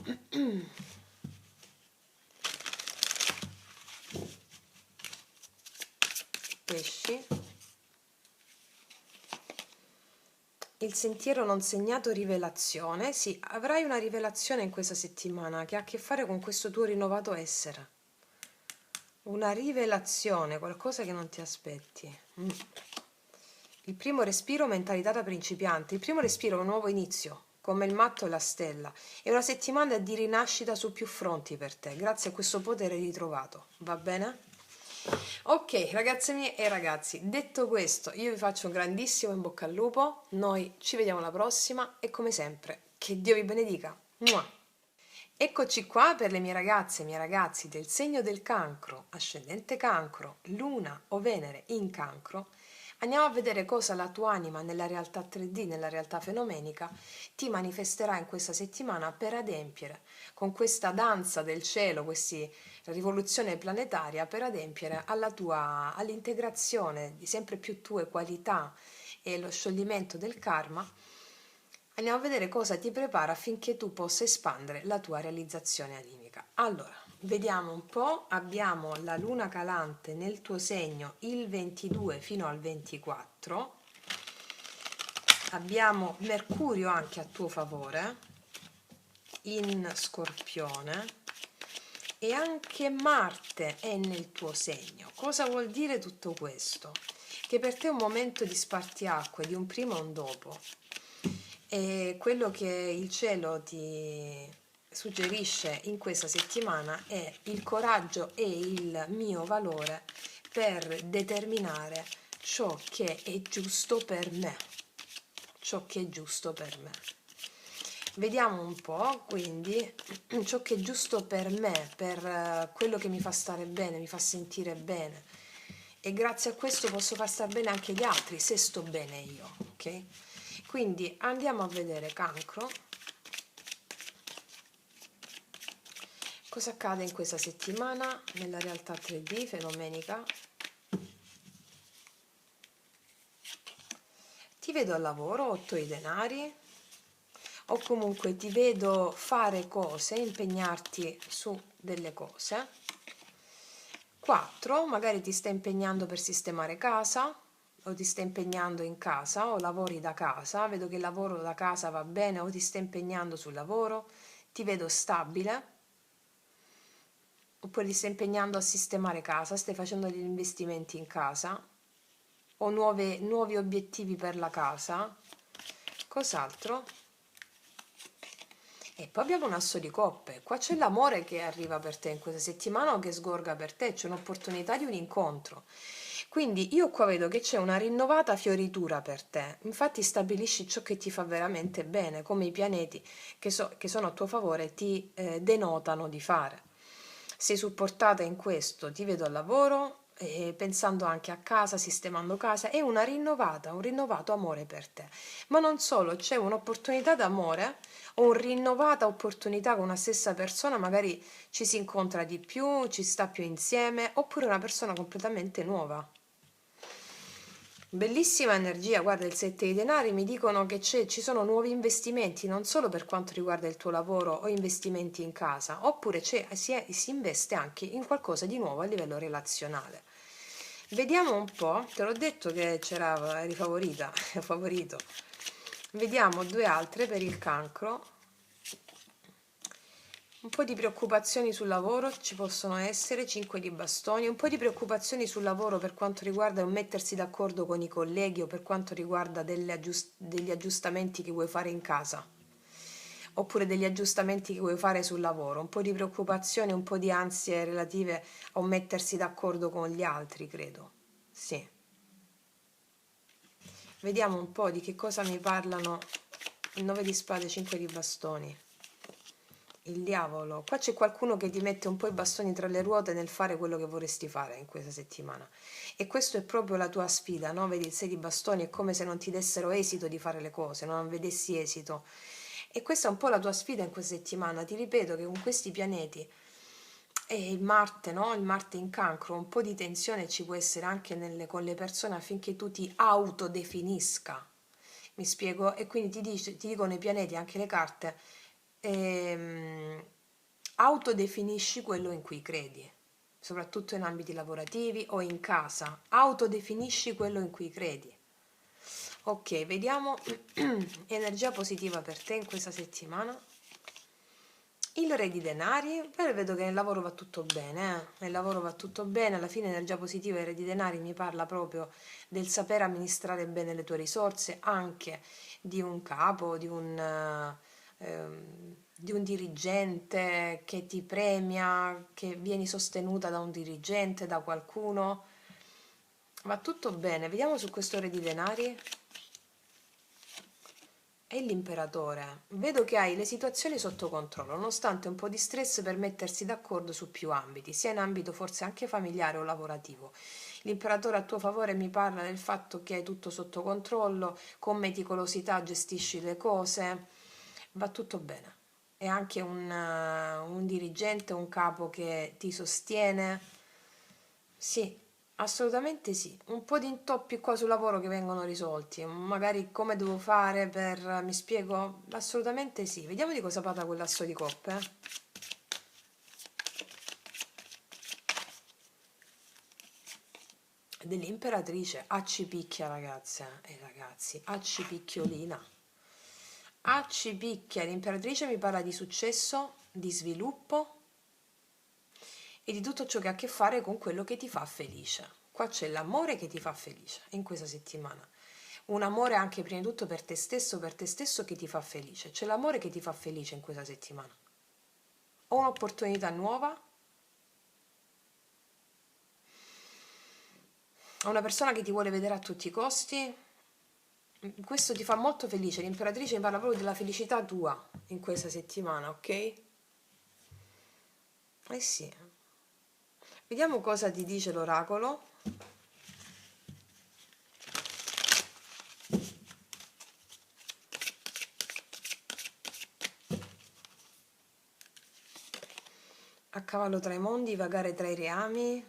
Pesci. Il sentiero non segnato, rivelazione. Sì, avrai una rivelazione in questa settimana che ha a che fare con questo tuo rinnovato essere. una rivelazione, qualcosa che non ti aspetti. Il primo respiro, mentalità da principiante. Il primo respiro è un nuovo inizio, come il matto e la stella. È una settimana di rinascita su più fronti per te, grazie a questo potere ritrovato. Va bene? Ok, ragazze mie e ragazzi, detto questo, io vi faccio un grandissimo in bocca al lupo. Noi ci vediamo alla prossima e come sempre, che Dio vi benedica. Mua! Eccoci qua per le mie ragazze e miei ragazzi del segno del cancro, ascendente cancro, luna o Venere in cancro. Andiamo a vedere cosa la tua anima nella realtà 3D, nella realtà fenomenica, ti manifesterà in questa settimana per adempiere con questa danza del cielo, questa rivoluzione planetaria, per adempiere all'integrazione di sempre più tue qualità e lo scioglimento del karma. Andiamo a vedere cosa ti prepara affinché tu possa espandere la tua realizzazione animica. Allora, vediamo un po', abbiamo la luna calante nel tuo segno il 22 fino al 24, abbiamo Mercurio anche a tuo favore in Scorpione e anche Marte è nel tuo segno. Cosa vuol dire tutto questo? Che per te è un momento di spartiacque, di un prima e un dopo. E quello che il cielo ti suggerisce in questa settimana è il coraggio e il mio valore per determinare ciò che è giusto per me. Ciò che è giusto per me. Vediamo un po', quindi, ciò che è giusto per me, per quello che mi fa stare bene, mi fa sentire bene. E grazie a questo posso far stare bene anche gli altri, se sto bene io, ok? Quindi andiamo a vedere cancro. Cosa accade in questa settimana nella realtà 3D fenomenica? Ti vedo al lavoro, 8 i denari, o comunque ti vedo fare cose, impegnarti su delle cose. 4, magari ti stai impegnando per sistemare casa, o ti stai impegnando in casa, o lavori da casa, vedo che il lavoro da casa va bene, o ti stai impegnando sul lavoro, ti vedo stabile, oppure ti stai impegnando a sistemare casa, stai facendo degli investimenti in casa, o nuovi obiettivi per la casa. Cos'altro? E poi abbiamo un asso di coppe, qua c'è l'amore che arriva per te in questa settimana o che sgorga per te, c'è un'opportunità di un incontro. Quindi io qua vedo che c'è una rinnovata fioritura per te, infatti stabilisci ciò che ti fa veramente bene, come i pianeti che sono a tuo favore ti denotano di fare. Sei supportata in questo, ti vedo al lavoro, pensando anche a casa, sistemando casa, è un rinnovato amore per te. Ma non solo, c'è un'opportunità d'amore o una rinnovata opportunità con una stessa persona, magari ci si incontra di più, ci sta più insieme, oppure una persona completamente nuova. Bellissima energia, guarda il 7 di denari, mi dicono che ci sono nuovi investimenti non solo per quanto riguarda il tuo lavoro o investimenti in casa, oppure si investe anche in qualcosa di nuovo a livello relazionale. Vediamo un po', te l'ho detto che eri favorita, favorito. Vediamo due altre per il cancro. Un po' di preoccupazioni sul lavoro ci possono essere, 5 di bastoni, un po' di preoccupazioni sul lavoro per quanto riguarda un mettersi d'accordo con i colleghi o per quanto riguarda degli aggiustamenti che vuoi fare in casa, oppure degli aggiustamenti che vuoi fare sul lavoro, un po' di preoccupazioni, un po' di ansie relative a un mettersi d'accordo con gli altri, credo. Sì. Vediamo un po' di che cosa mi parlano il 9 di spade, 5 di bastoni. Il diavolo, qua c'è qualcuno che ti mette un po' i bastoni tra le ruote nel fare quello che vorresti fare in questa settimana e questo è proprio la tua sfida, no? Vedi il 6 di bastoni, è come se non ti dessero esito di fare le cose, non vedessi esito e questa è un po' la tua sfida in questa settimana. Ti ripeto che con questi pianeti e il Marte, no? Il Marte in cancro, un po' di tensione ci può essere anche con le persone affinché tu ti autodefinisca, mi spiego? E quindi ti dicono i pianeti, anche le carte, autodefinisci quello in cui credi, soprattutto in ambiti lavorativi o in casa, autodefinisci quello in cui credi. Ok, vediamo energia positiva per te in questa settimana. Il re di denari, però vedo che nel lavoro va tutto bene, nel lavoro va tutto bene, alla fine energia positiva il re di denari mi parla proprio del saper amministrare bene le tue risorse, anche di un capo, di un dirigente che ti premia, che vieni sostenuta da un dirigente, da qualcuno. Va tutto bene, vediamo su questo re di denari. E l'imperatore. Vedo che hai le situazioni sotto controllo, nonostante un po' di stress per mettersi d'accordo su più ambiti, sia in ambito forse anche familiare o lavorativo. L'imperatore a tuo favore mi parla del fatto che hai tutto sotto controllo, con meticolosità gestisci le cose, va tutto bene. È anche un dirigente, un capo che ti sostiene. Sì, assolutamente sì. Un po' di intoppi qua sul lavoro che vengono risolti. Magari come devo fare per... Mi spiego? Assolutamente sì. Vediamo di cosa parla quell'asso di coppe. Dell'imperatrice. Accipicchia, ragazze e ragazzi. Accipicchiolina. Accipicchia. L'imperatrice mi parla di successo, di sviluppo e di tutto ciò che ha a che fare con quello che ti fa felice. Qua c'è l'amore che ti fa felice in questa settimana. Un amore anche prima di tutto per te stesso che ti fa felice. C'è l'amore che ti fa felice in questa settimana. Ho un'opportunità nuova, ho una persona che ti vuole vedere a tutti i costi. Questo ti fa molto felice. L'imperatrice mi parla proprio della felicità tua in questa settimana, ok? Eh sì. Vediamo cosa ti dice l'oracolo. A cavallo tra i mondi, vagare tra i reami.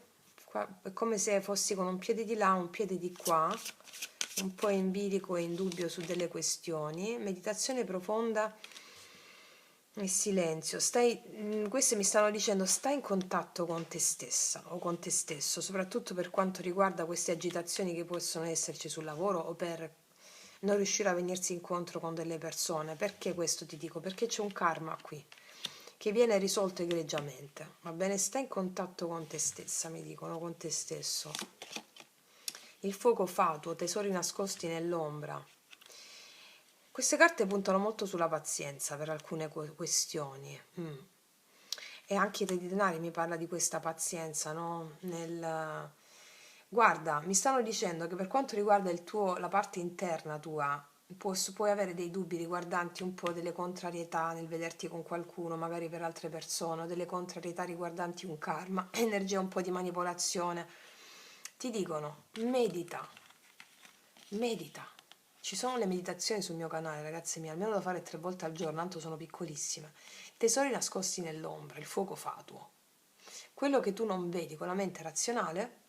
Qua è come se fossi con un piede di là, un piede di qua, un po' in bilico e in dubbio su delle questioni. Meditazione profonda e silenzio. Queste mi stanno dicendo stai in contatto con te stessa o con te stesso, soprattutto per quanto riguarda queste agitazioni che possono esserci sul lavoro o per non riuscire a venirsi incontro con delle persone. Perché questo ti dico? Perché c'è un karma qui che viene risolto egregiamente, va bene? Stai in contatto con te stessa, mi dicono, con te stesso. Il fuoco fatuo, tesori nascosti nell'ombra. Queste carte puntano molto sulla pazienza per alcune questioni. E anche il Re di Denari mi parla di questa pazienza, no? Guarda, mi stanno dicendo che per quanto riguarda la parte interna tua, puoi avere dei dubbi riguardanti un po' delle contrarietà nel vederti con qualcuno, magari per altre persone, o delle contrarietà riguardanti un karma, energia un po' di manipolazione. Ti dicono, medita, medita. Ci sono le meditazioni sul mio canale, ragazzi miei, almeno da fare 3 volte al giorno, tanto sono piccolissime. Tesori nascosti nell'ombra, il fuoco fatuo. Quello che tu non vedi con la mente razionale,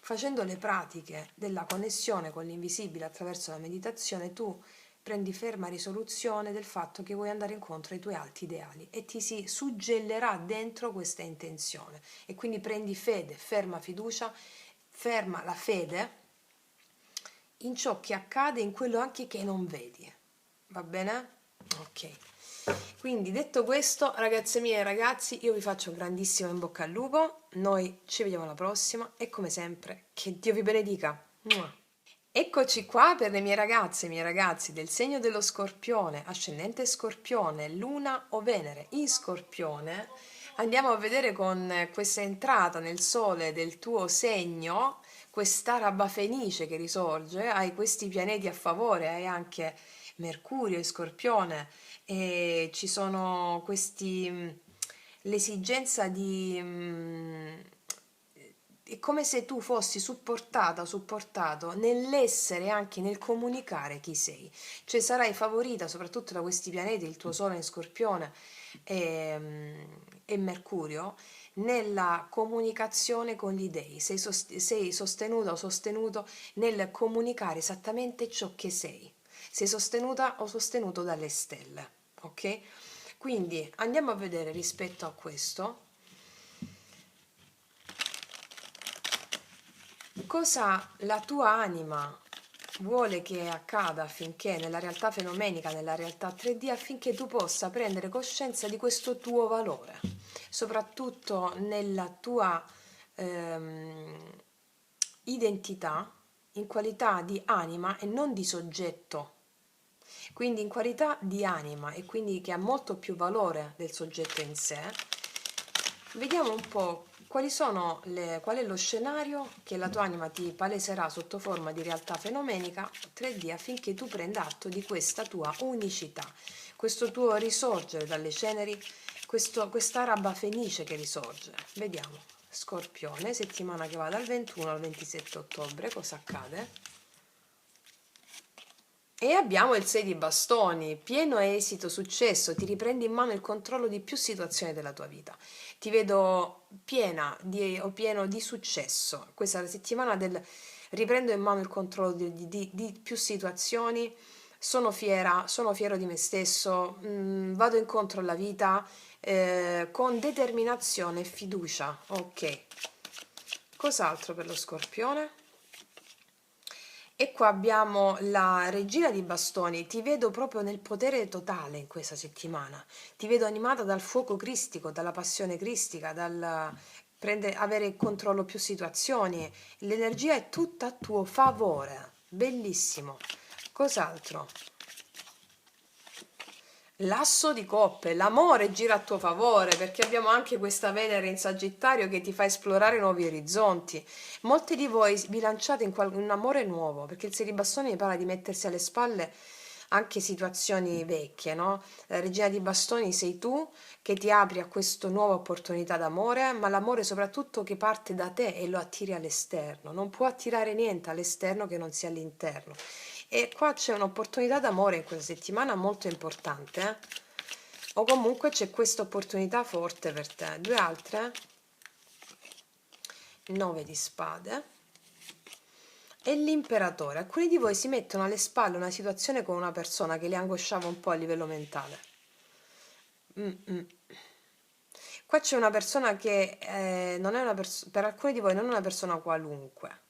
facendo le pratiche della connessione con l'invisibile attraverso la meditazione, tu prendi ferma risoluzione del fatto che vuoi andare incontro ai tuoi alti ideali e ti si suggellerà dentro questa intenzione. E quindi prendi fede, ferma fiducia, ferma la fede in ciò che accade, in quello anche che non vedi. Va bene? Ok. Quindi detto questo, ragazze mie e ragazzi, io vi faccio un grandissimo in bocca al lupo, noi ci vediamo alla prossima e come sempre, che Dio vi benedica. Mua. Eccoci qua per le mie ragazze e i miei ragazzi del segno dello Scorpione, ascendente Scorpione, Luna o Venere in Scorpione. Andiamo a vedere con questa entrata nel sole del tuo segno, quest'araba fenice che risorge, hai questi pianeti a favore, hai anche Mercurio in Scorpione e ci sono l'esigenza è come se tu fossi supportata o supportato nell'essere e anche nel comunicare chi sei, cioè sarai favorita soprattutto da questi pianeti, il tuo Sole in Scorpione e Mercurio, nella comunicazione con gli dei, sei sostenuta o sostenuto nel comunicare esattamente ciò che sei sostenuta o sostenuto dalle stelle, ok? Quindi andiamo a vedere rispetto a questo cosa la tua anima vuole che accada affinché nella realtà fenomenica, nella realtà 3D, affinché tu possa prendere coscienza di questo tuo valore, soprattutto nella tua ehm, identità in qualità di anima e non di soggetto, quindi in qualità di anima e quindi che ha molto più valore del soggetto in sé. Vediamo un po' qual è lo scenario che la tua anima ti paleserà sotto forma di realtà fenomenica 3D affinché tu prenda atto di questa tua unicità, questo tuo risorgere dalle ceneri, questa araba fenice che risorge. Vediamo. Scorpione, settimana che va dal 21 al 27 ottobre, cosa accade? E abbiamo il 6 di bastoni, pieno esito, successo, ti riprendi in mano il controllo di più situazioni della tua vita. Ti vedo pieno di successo. Questa è la settimana del riprendo in mano il controllo di più situazioni, sono fiero di me stesso, vado incontro alla vita con determinazione e fiducia. Ok. Cos'altro per lo Scorpione? E qua abbiamo la regina di bastoni, ti vedo proprio nel potere totale in questa settimana, ti vedo animata dal fuoco cristico, dalla passione cristica, avere il controllo più situazioni, l'energia è tutta a tuo favore, bellissimo. Cos'altro? L'asso di coppe, l'amore gira a tuo favore perché abbiamo anche questa Venere in Sagittario che ti fa esplorare nuovi orizzonti. Molti di voi vi lanciate in un amore nuovo perché il 6 di bastoni parla di mettersi alle spalle anche situazioni vecchie, no? La regina di bastoni sei tu che ti apri a questa nuova opportunità d'amore, ma l'amore soprattutto che parte da te e lo attiri all'esterno. Non può attirare niente all'esterno che non sia all'interno. E qua c'è un'opportunità d'amore in questa settimana molto importante, eh? O comunque c'è questa opportunità forte per te. Due altre, 9 di spade e l'imperatore. Alcuni di voi si mettono alle spalle una situazione con una persona che li angosciava un po' a livello mentale. Qua c'è una persona che non è per alcuni di voi non è una persona qualunque,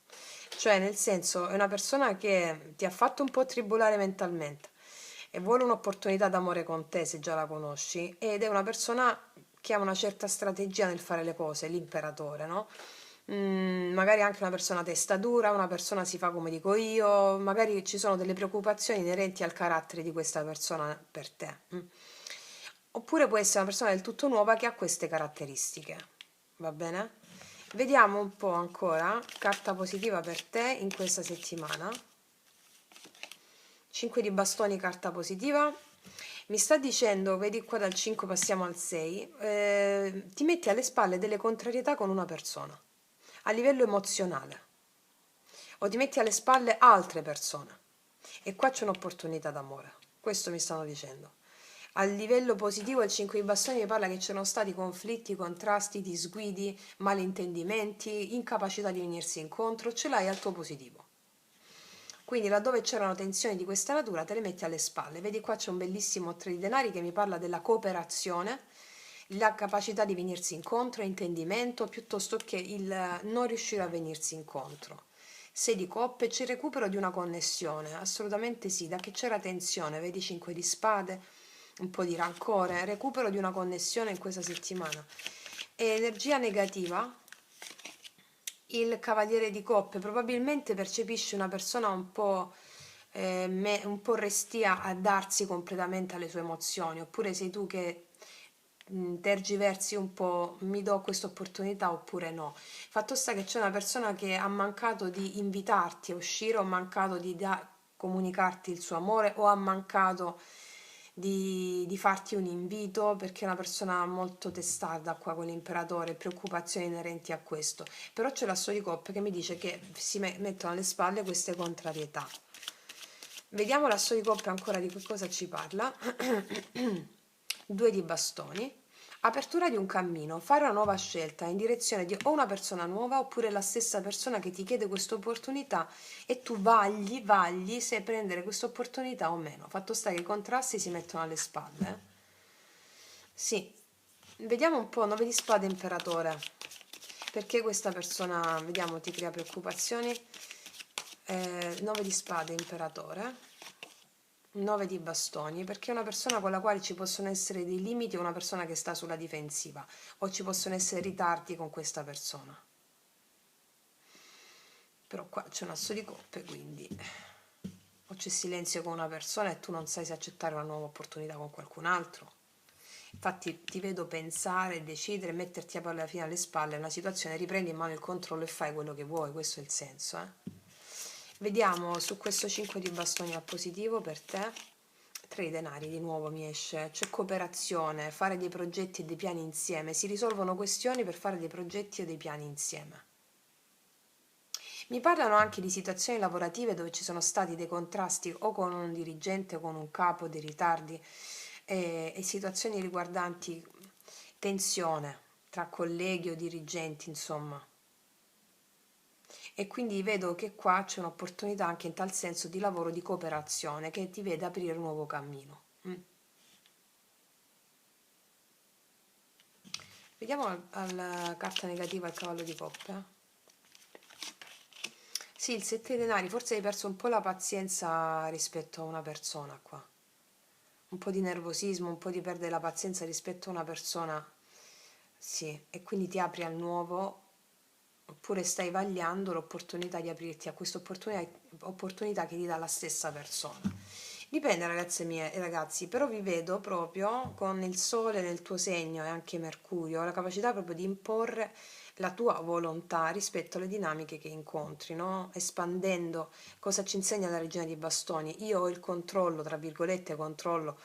cioè nel senso è una persona che ti ha fatto un po' tribolare mentalmente e vuole un'opportunità d'amore con te se già la conosci, ed è una persona che ha una certa strategia nel fare le cose, l'imperatore, no? Magari anche una persona testa dura, una persona si fa come dico io, magari ci sono delle preoccupazioni inerenti al carattere di questa persona per te. Oppure può essere una persona del tutto nuova che ha queste caratteristiche, va bene? Vediamo un po' ancora, carta positiva per te in questa settimana. 5 di bastoni, carta positiva. Mi sta dicendo, vedi qua dal 5 passiamo al 6, ti metti alle spalle delle contrarietà con una persona, a livello emozionale, o ti metti alle spalle altre persone. E qua c'è un'opportunità d'amore, questo mi stanno dicendo. A livello positivo il 5 di bastoni mi parla che c'erano stati conflitti, contrasti, disguidi, malintendimenti, incapacità di venirsi incontro, ce l'hai al tuo positivo. Quindi laddove c'erano tensioni di questa natura te le metti alle spalle. Vedi qua c'è un bellissimo 3 di denari che mi parla della cooperazione, la capacità di venirsi incontro, intendimento, piuttosto che il non riuscire a venirsi incontro. 6 di coppe, c'è il recupero di una connessione, assolutamente sì, da che c'era tensione, vedi 5 di spade, un po' di rancore, recupero di una connessione in questa settimana. E energia negativa, il cavaliere di coppe, probabilmente percepisci una persona un po' restia a darsi completamente alle sue emozioni, oppure sei tu che tergiversi un po', mi do questa opportunità oppure no. Fatto sta che c'è una persona che ha mancato di invitarti a uscire, o ha mancato di comunicarti il suo amore, o ha mancato di farti un invito perché è una persona molto testarda qua con l'imperatore, preoccupazioni inerenti a questo. Però c'è l'asso di coppe che mi dice che si mettono alle spalle queste contrarietà. Vediamo l'asso di coppe ancora di che cosa ci parla. 2 di bastoni. Apertura di un cammino, fare una nuova scelta in direzione di o una persona nuova oppure la stessa persona che ti chiede questa opportunità e tu vagli se prendere questa opportunità o meno. Fatto sta che i contrasti si mettono alle spalle. Sì, vediamo un po', 9 di spade, imperatore. Perché questa persona, vediamo, ti crea preoccupazioni? 9 di spade, imperatore, 9 di bastoni, perché è una persona con la quale ci possono essere dei limiti, o una persona che sta sulla difensiva, o ci possono essere ritardi con questa persona. Però qua c'è un asso di coppe, quindi o c'è silenzio con una persona e tu non sai se accettare una nuova opportunità con qualcun altro. Infatti ti vedo pensare, decidere, metterti alla fine alle spalle una situazione, riprendi in mano il controllo e fai quello che vuoi, questo è il senso, eh? Vediamo su questo 5 di bastoni a positivo per te. 3 di denari di nuovo mi esce, c'è cooperazione, fare dei progetti e dei piani insieme, si risolvono questioni per fare dei progetti o dei piani insieme. Mi parlano anche di situazioni lavorative dove ci sono stati dei contrasti o con un dirigente o con un capo, dei ritardi e situazioni riguardanti tensione tra colleghi o dirigenti, insomma. E quindi vedo che qua c'è un'opportunità anche in tal senso di lavoro di cooperazione che ti vede aprire un nuovo cammino. Vediamo alla carta negativa il cavallo di coppe. Sì, il 7 di denari, forse hai perso un po' la pazienza rispetto a una persona qua. Un po' di nervosismo, un po' di perdere la pazienza rispetto a una persona, sì, e quindi ti apri al nuovo, oppure stai vagliando l'opportunità di aprirti a questa opportunità che ti dà la stessa persona. Dipende, ragazze mie e ragazzi, però vi vedo proprio con il sole nel tuo segno e anche Mercurio, la capacità proprio di imporre la tua volontà rispetto alle dinamiche che incontri, no? Espandendo. Cosa ci insegna la regina di bastoni? Io ho il controllo, tra virgolette, controllo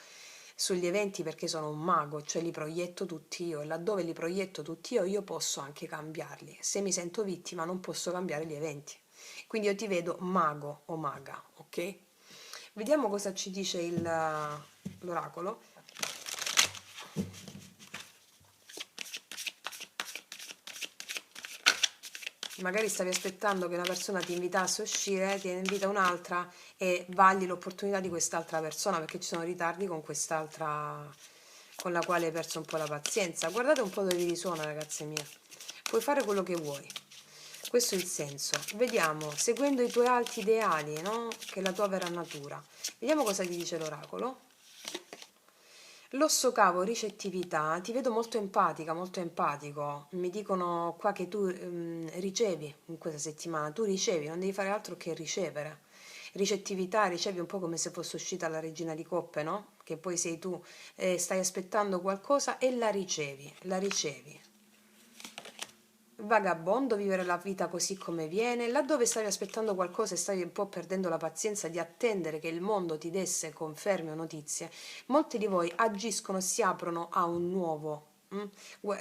sugli eventi perché sono un mago, cioè li proietto tutti io, e laddove li proietto tutti io posso anche cambiarli. Se mi sento vittima non posso cambiare gli eventi. Quindi io ti vedo mago o maga, ok? Vediamo cosa ci dice l'oracolo. Magari stavi aspettando che una persona ti invitasse a uscire, ti invita un'altra e vagli l'opportunità di quest'altra persona perché ci sono ritardi con quest'altra con la quale hai perso un po' la pazienza. Guardate un po' dove vi risuona, ragazze mie. Puoi fare quello che vuoi. Questo è il senso. Vediamo, seguendo i tuoi alti ideali, no? Che è la tua vera natura. Vediamo cosa ti dice l'oracolo. L'osso cavo, ricettività, ti vedo molto empatica, molto empatico. Mi dicono qua che tu ricevi in questa settimana, tu ricevi, non devi fare altro che ricevere. Ricettività, ricevi un po' come se fosse uscita la regina di coppe, no? Che poi sei tu, stai aspettando qualcosa e la ricevi, la ricevi. Vagabondo, vivere la vita così come viene, laddove stavi aspettando qualcosa e stavi un po' perdendo la pazienza di attendere che il mondo ti desse conferme o notizie, molti di voi agiscono e si aprono a un nuovo,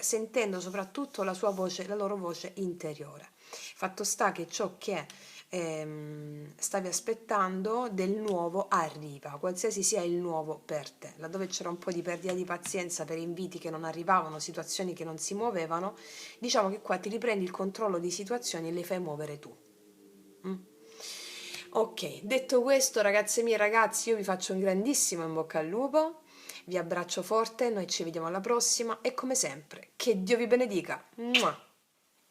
sentendo soprattutto la sua voce, la loro voce interiore. Fatto sta che ciò che stavi aspettando del nuovo arriva, qualsiasi sia il nuovo per te. Laddove c'era un po' di perdita di pazienza per inviti che non arrivavano, situazioni che non si muovevano, diciamo che qua ti riprendi il controllo di situazioni e le fai muovere tu. Ok, detto questo, ragazze mie e ragazzi, io vi faccio un grandissimo in bocca al lupo, vi abbraccio forte, noi ci vediamo alla prossima e come sempre, che Dio vi benedica. Mua!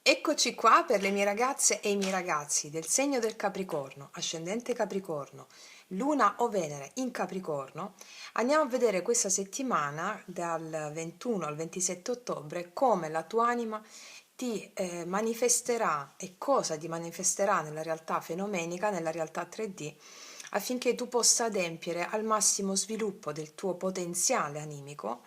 Eccoci qua per le mie ragazze e i miei ragazzi del segno del Capricorno, ascendente Capricorno, Luna o Venere in Capricorno. Andiamo a vedere questa settimana dal 21 al 27 ottobre come la tua anima ti manifesterà e cosa ti manifesterà nella realtà fenomenica, nella realtà 3D, affinché tu possa adempiere al massimo sviluppo del tuo potenziale animico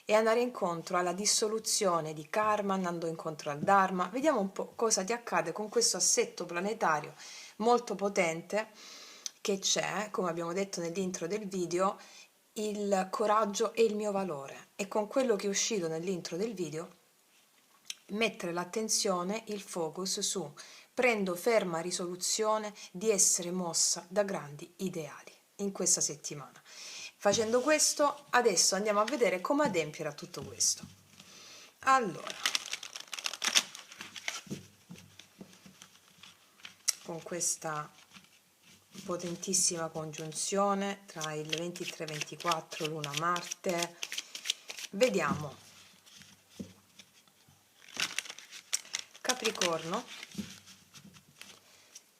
e andare incontro alla dissoluzione di karma, andando incontro al dharma. Vediamo un po' cosa ti accade con questo assetto planetario molto potente che c'è, come abbiamo detto nell'intro del video, il coraggio è il mio valore, e con quello che è uscito nell'intro del video mettere l'attenzione, il focus su prendo ferma risoluzione di essere mossa da grandi ideali in questa settimana. Facendo questo, adesso andiamo a vedere come adempiere a tutto questo. Allora, con questa potentissima congiunzione tra il 23-24 Luna-Marte, vediamo Capricorno,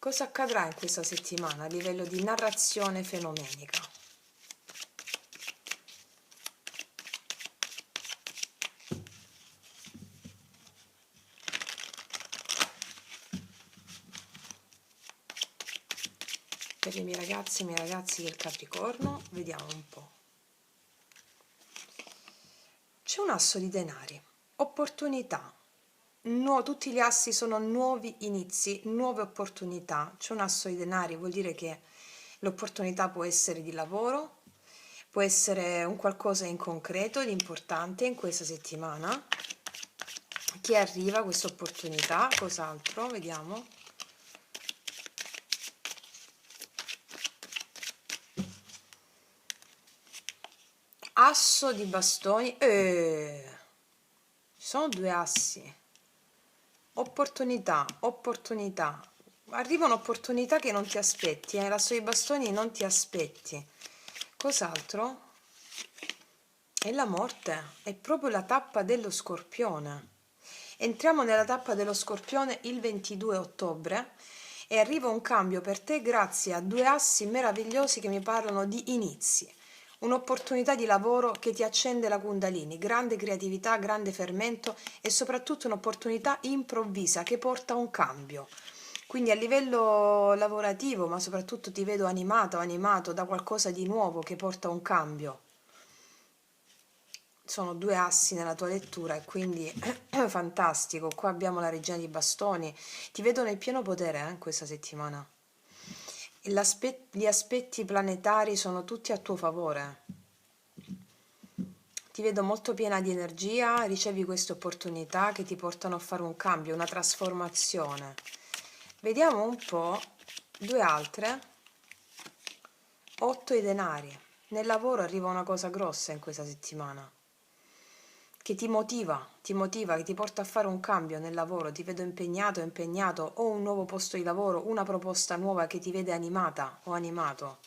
Cosa accadrà in questa settimana a livello di narrazione fenomenica? Per i miei ragazzi e i miei ragazzi del Capricorno, vediamo un po'. C'è un asso di denari, opportunità. Tutti gli assi sono nuovi inizi, nuove opportunità. C'è un asso di denari, vuol dire che l'opportunità può essere di lavoro, può essere un qualcosa in concreto, di importante in questa settimana. Chi arriva questa opportunità? Cos'altro? Vediamo. Asso di bastoni. Ci sono due assi. Opportunità, opportunità. Arriva un'opportunità che non ti aspetti, l'asso di bastoni non ti aspetti. Cos'altro? È la morte, è proprio la tappa dello Scorpione. Entriamo nella tappa dello Scorpione il 22 ottobre e arriva un cambio per te grazie a due assi meravigliosi che mi parlano di inizi. Un'opportunità di lavoro che ti accende la Kundalini, grande creatività, grande fermento e soprattutto un'opportunità improvvisa che porta a un cambio. Quindi a livello lavorativo, ma soprattutto ti vedo animato da qualcosa di nuovo che porta a un cambio. Sono due assi nella tua lettura e quindi fantastico. Qua abbiamo la regina di bastoni. Ti vedo nel pieno potere questa settimana. Gli aspetti planetari sono tutti a tuo favore. Ti vedo molto piena di energia, ricevi queste opportunità che ti portano a fare un cambio, una trasformazione. Vediamo un po' due altre. 8 i denari. Nel lavoro arriva una cosa grossa in questa settimana che ti motiva, che ti porta a fare un cambio nel lavoro, ti vedo impegnato, o un nuovo posto di lavoro, una proposta nuova che ti vede animata o animato.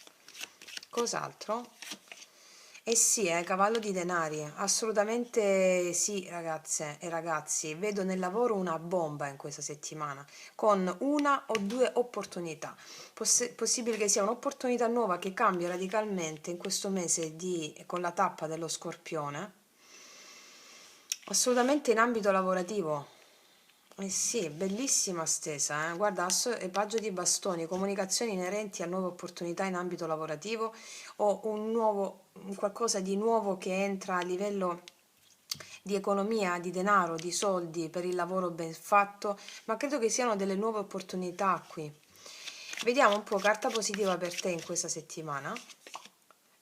Cos'altro? Eh sì, cavallo di denari, assolutamente sì, ragazze e ragazzi, vedo nel lavoro una bomba in questa settimana, con una o due opportunità. Possibile che sia un'opportunità nuova che cambia radicalmente in questo mese con la tappa dello Scorpione. Assolutamente in ambito lavorativo. Eh sì, bellissima stesa, Guarda, paggio di bastoni, comunicazioni inerenti a nuove opportunità in ambito lavorativo o un qualcosa di nuovo che entra a livello di economia, di denaro, di soldi per il lavoro ben fatto, ma credo che siano delle nuove opportunità qui. Vediamo un po' carta positiva per te in questa settimana.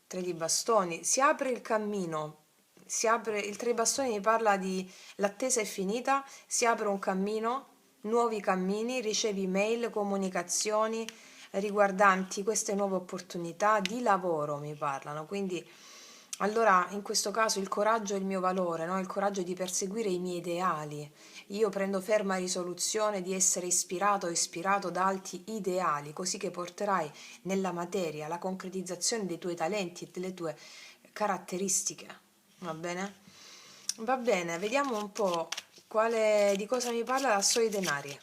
3 di bastoni, si apre il cammino. Il 3 di bastoni mi parla di l'attesa è finita, si apre un cammino, nuovi cammini, ricevi mail, comunicazioni riguardanti queste nuove opportunità di lavoro mi parlano, quindi allora in questo caso il coraggio è il mio valore, no? Il coraggio di perseguire i miei ideali. Io prendo ferma risoluzione di essere ispirato da alti ideali, così che porterai nella materia la concretizzazione dei tuoi talenti e delle tue caratteristiche. Va bene? Va bene, vediamo un po' di cosa mi parla l'asso dei denari.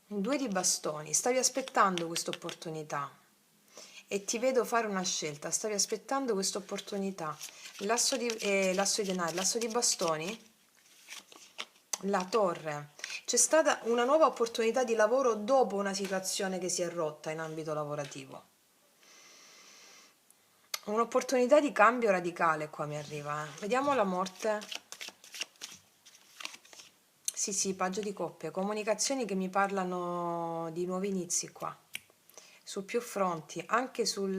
2 di bastoni, stavi aspettando questa opportunità e ti vedo fare una scelta, stavi aspettando questa opportunità. L'asso di denari, l'asso di bastoni, la torre. C'è stata una nuova opportunità di lavoro dopo una situazione che si è rotta in ambito lavorativo. Un'opportunità di cambio radicale qua mi arriva. Vediamo la morte. Sì, paggio di coppie. Comunicazioni che mi parlano di nuovi inizi qua. Su più fronti, anche sul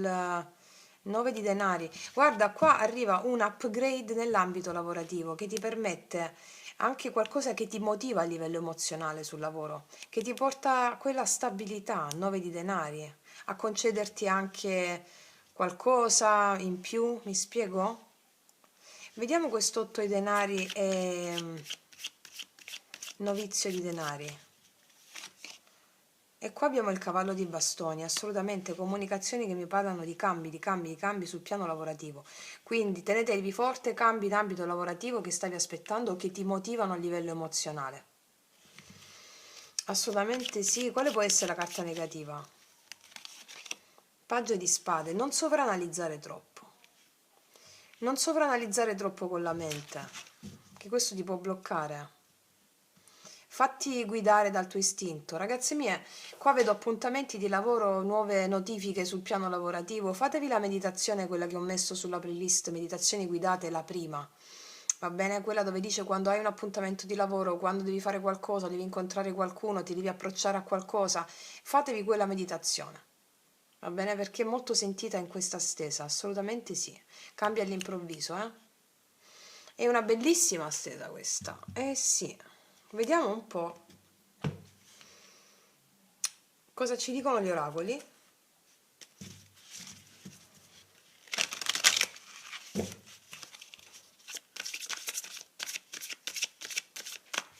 9 di denari. Guarda, qua arriva un upgrade nell'ambito lavorativo che ti permette anche qualcosa che ti motiva a livello emozionale sul lavoro, che ti porta a quella stabilità, 9 di denari, a concederti anche qualcosa in più, mi spiego? Vediamo questo 8 di denari e novizio di denari. E qua abbiamo il cavallo di bastoni, assolutamente comunicazioni che mi parlano di cambi sul piano lavorativo. Quindi tenetevi forte, cambi in ambito lavorativo che stavi aspettando o che ti motivano a livello emozionale. Assolutamente sì. Quale può essere la carta negativa? Paggio di spade. Non sovranalizzare troppo. Non sovranalizzare troppo con la mente, che questo ti può bloccare. Fatti guidare dal tuo istinto. Ragazze mie, qua vedo appuntamenti di lavoro, nuove notifiche sul piano lavorativo. Fatevi la meditazione, quella che ho messo sulla playlist, meditazioni guidate, la prima. Va bene? Quella dove dice quando hai un appuntamento di lavoro, quando devi fare qualcosa, devi incontrare qualcuno, ti devi approcciare a qualcosa. Fatevi quella meditazione. Va bene? Perché è molto sentita in questa stesa, assolutamente sì. Cambia all'improvviso, eh? È una bellissima stesa questa. Eh sì. Vediamo un po' cosa ci dicono gli oracoli.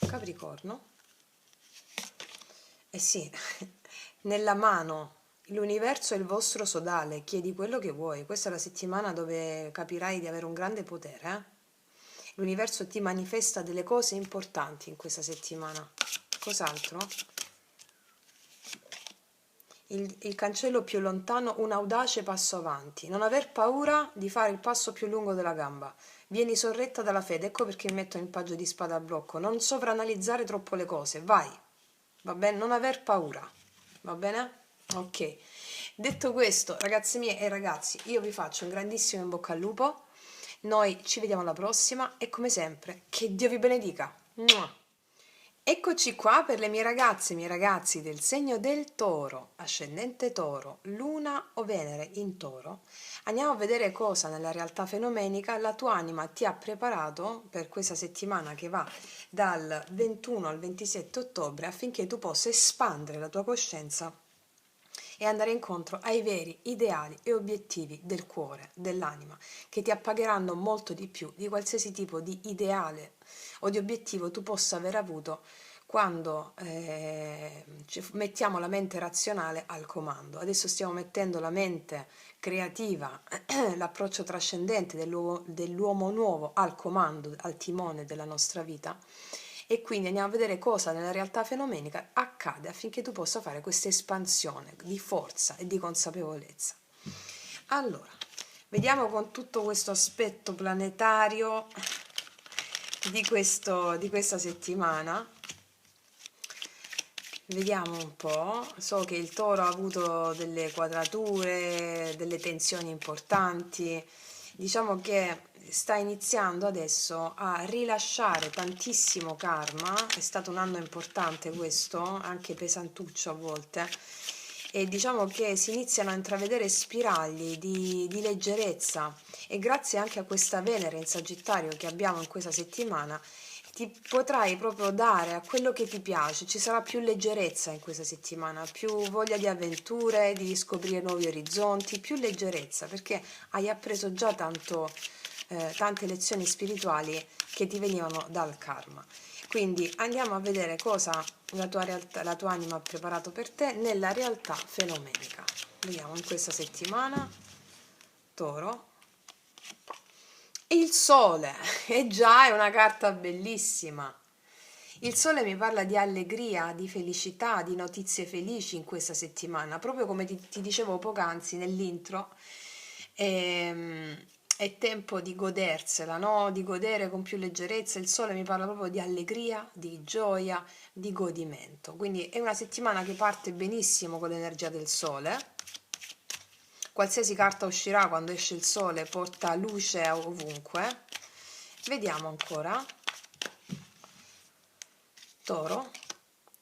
Capricorno. Eh sì, nella mano l'universo è il vostro sodale, chiedi quello che vuoi. Questa è la settimana dove capirai di avere un grande potere, eh? L'universo ti manifesta delle cose importanti in questa settimana. Cos'altro? Il cancello più lontano, un audace passo avanti. Non aver paura di fare il passo più lungo della gamba. Vieni sorretta dalla fede, ecco perché mi metto il paggio di spada al blocco. Non sovranalizzare troppo le cose, vai. Va bene? Non aver paura. Va bene? Ok. Detto questo, ragazze mie e ragazzi, io vi faccio un grandissimo in bocca al lupo. Noi ci vediamo alla prossima e come sempre, che Dio vi benedica. Mua. Eccoci qua per le mie ragazze e i miei ragazzi del segno del Toro, ascendente Toro, Luna o Venere in Toro. Andiamo a vedere cosa nella realtà fenomenica la tua anima ti ha preparato per questa settimana che va dal 21 al 27 ottobre affinché tu possa espandere la tua coscienza e andare incontro ai veri ideali e obiettivi del cuore, dell'anima, che ti appagheranno molto di più di qualsiasi tipo di ideale o di obiettivo tu possa aver avuto quando mettiamo la mente razionale al comando. Adesso stiamo mettendo la mente creativa, l'approccio trascendente dell'uomo nuovo al comando, al timone della nostra vita e quindi andiamo a vedere cosa nella realtà fenomenica accade affinché tu possa fare questa espansione di forza e di consapevolezza. Allora, vediamo con tutto questo aspetto planetario di questa settimana. Vediamo un po', so che il Toro ha avuto delle quadrature, delle tensioni importanti, diciamo che sta iniziando adesso a rilasciare tantissimo karma, è stato un anno importante questo, anche pesantuccio a volte, e diciamo che si iniziano a intravedere spiragli di leggerezza e grazie anche a questa Venere in Sagittario che abbiamo in questa settimana, ti potrai proprio dare a quello che ti piace, ci sarà più leggerezza in questa settimana, più voglia di avventure, di scoprire nuovi orizzonti, più leggerezza, perché hai appreso già tante lezioni spirituali che ti venivano dal karma. Quindi andiamo a vedere cosa la tua anima ha preparato per te nella realtà fenomenica. Vediamo in questa settimana, Toro. Il sole, e già è una carta bellissima. Il sole mi parla di allegria, di felicità, di notizie felici in questa settimana, proprio come ti dicevo poc'anzi nell'intro. È tempo di godersela, no? Di godere con più leggerezza. Il sole mi parla proprio di allegria, di gioia, di godimento. Quindi è una settimana che parte benissimo con l'energia del sole. Qualsiasi carta uscirà quando esce il sole porta luce ovunque. Vediamo ancora. Toro.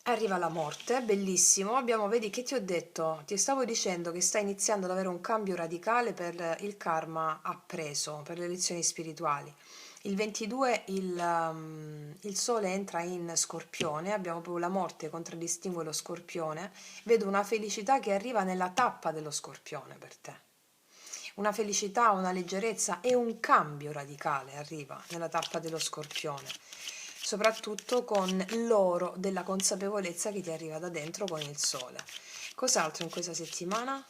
Arriva la morte, bellissimo. Vedi che ti ho detto, ti stavo dicendo che sta iniziando ad avere un cambio radicale per il karma appreso, per le lezioni spirituali. Il 22 il sole entra in Scorpione, abbiamo proprio la morte contraddistingue lo Scorpione. Vedo una felicità che arriva nella tappa dello Scorpione per te. Una felicità, una leggerezza e un cambio radicale arriva nella tappa dello Scorpione, soprattutto con l'oro della consapevolezza che ti arriva da dentro con il sole. Cos'altro in questa settimana?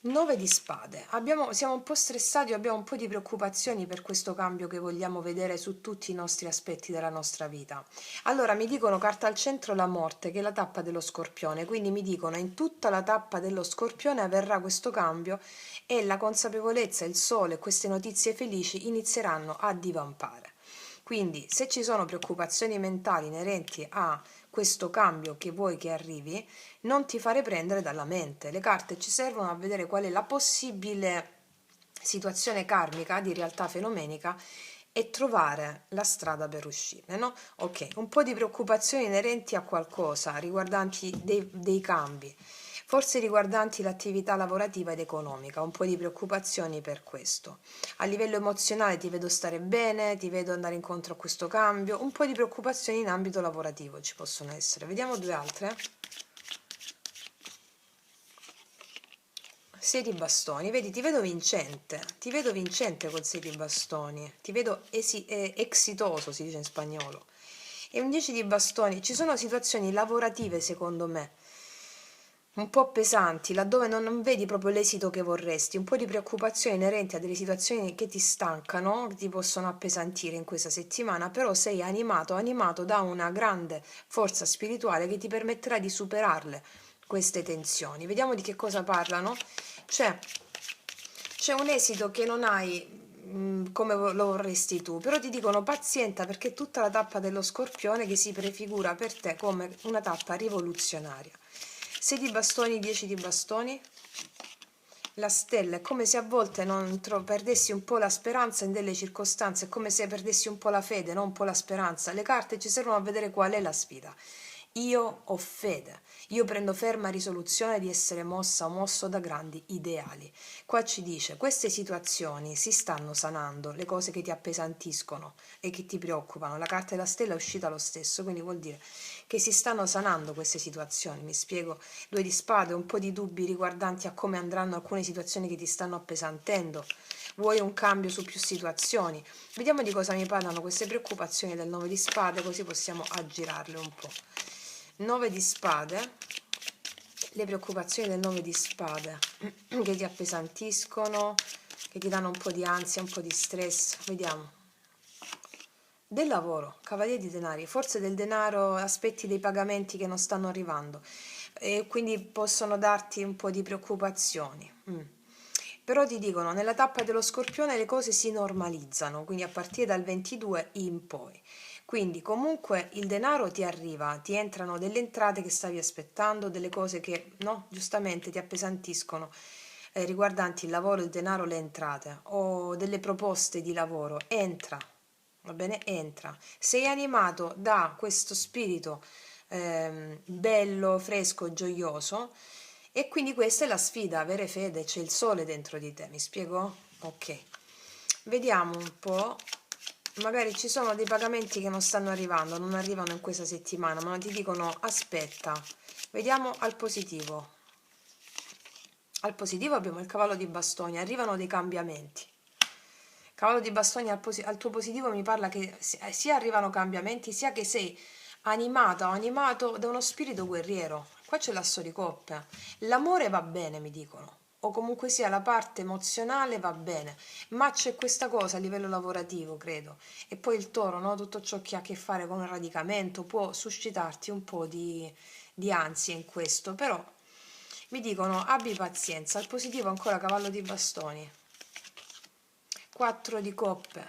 9 di spade. Siamo un po' stressati, abbiamo un po' di preoccupazioni per questo cambio che vogliamo vedere su tutti i nostri aspetti della nostra vita. Allora, mi dicono carta al centro la morte, che è la tappa dello Scorpione, quindi mi dicono in tutta la tappa dello Scorpione avverrà questo cambio e la consapevolezza, il sole, queste notizie felici inizieranno a divampare. Quindi, se ci sono preoccupazioni mentali inerenti a questo cambio che vuoi che arrivi, non ti fare prendere dalla mente. Le carte ci servono a vedere qual è la possibile situazione karmica di realtà fenomenica e trovare la strada per uscirne, no? Ok, un po' di preoccupazioni inerenti a qualcosa, riguardanti dei cambi, forse riguardanti l'attività lavorativa ed economica, un po' di preoccupazioni per questo. A livello emozionale ti vedo stare bene, ti vedo andare incontro a questo cambio, un po' di preoccupazioni in ambito lavorativo ci possono essere. Vediamo due altre. 6 di bastoni, vedi, ti vedo vincente col 6 di bastoni, ti vedo exitoso, si dice in spagnolo. E un 10 di bastoni, ci sono situazioni lavorative, secondo me, un po' pesanti, laddove non vedi proprio l'esito che vorresti, un po' di preoccupazioni inerenti a delle situazioni che ti stancano, che ti possono appesantire in questa settimana, però sei animato da una grande forza spirituale che ti permetterà di superarle queste tensioni. Vediamo di che cosa parlano. C'è un esito che non hai come lo vorresti tu, però ti dicono pazienta perché è tutta la tappa dello Scorpione che si prefigura per te come una tappa rivoluzionaria. 6 di bastoni, 10 di bastoni. La stella è come se a volte perdessi un po' la speranza in delle circostanze, è come se perdessi un po' la fede, non un po' la speranza. Le carte ci servono a vedere qual è la sfida. Io ho fede, io prendo ferma risoluzione di essere mossa o mosso da grandi ideali. Qua ci dice, queste situazioni si stanno sanando, le cose che ti appesantiscono e che ti preoccupano. La carta della stella è uscita lo stesso, quindi vuol dire che si stanno sanando queste situazioni. Mi spiego, 2 di spade, un po' di dubbi riguardanti a come andranno alcune situazioni che ti stanno appesantendo. Vuoi un cambio su più situazioni? Vediamo di cosa mi parlano queste preoccupazioni del 9 di spade, così possiamo aggirarle un po'. 9 di spade, le preoccupazioni del 9 di spade che ti appesantiscono, che ti danno un po' di ansia, un po' di stress. Vediamo. Del lavoro, cavaliere di denari, forse del denaro, aspetti dei pagamenti che non stanno arrivando e quindi possono darti un po' di preoccupazioni. Però ti dicono, nella tappa dello Scorpione le cose si normalizzano, quindi a partire dal 22 in poi. Quindi comunque il denaro ti arriva, ti entrano delle entrate che stavi aspettando, delle cose che no, giustamente ti appesantiscono riguardanti il lavoro, il denaro, le entrate o delle proposte di lavoro. Entra, va bene? Entra. Sei animato da questo spirito bello, fresco, gioioso e quindi questa è la sfida, avere fede, c'è il sole dentro di te, mi spiego? Ok. Vediamo un po'. Magari ci sono dei pagamenti che non stanno arrivando, non arrivano in questa settimana, ma ti dicono aspetta, vediamo al positivo. Al positivo abbiamo il cavallo di bastoni, arrivano dei cambiamenti. Cavallo di bastoni al tuo positivo mi parla che sia arrivano cambiamenti, sia che sei animata o animato da uno spirito guerriero. Qua c'è l'asso di coppe. L'amore va bene, mi dicono, o comunque sia la parte emozionale va bene, ma c'è questa cosa a livello lavorativo, credo. E poi il toro, no? Tutto ciò che ha a che fare con il radicamento può suscitarti un po' di ansia in questo, però mi dicono abbi pazienza, al positivo ancora cavallo di bastoni. 4 di coppe.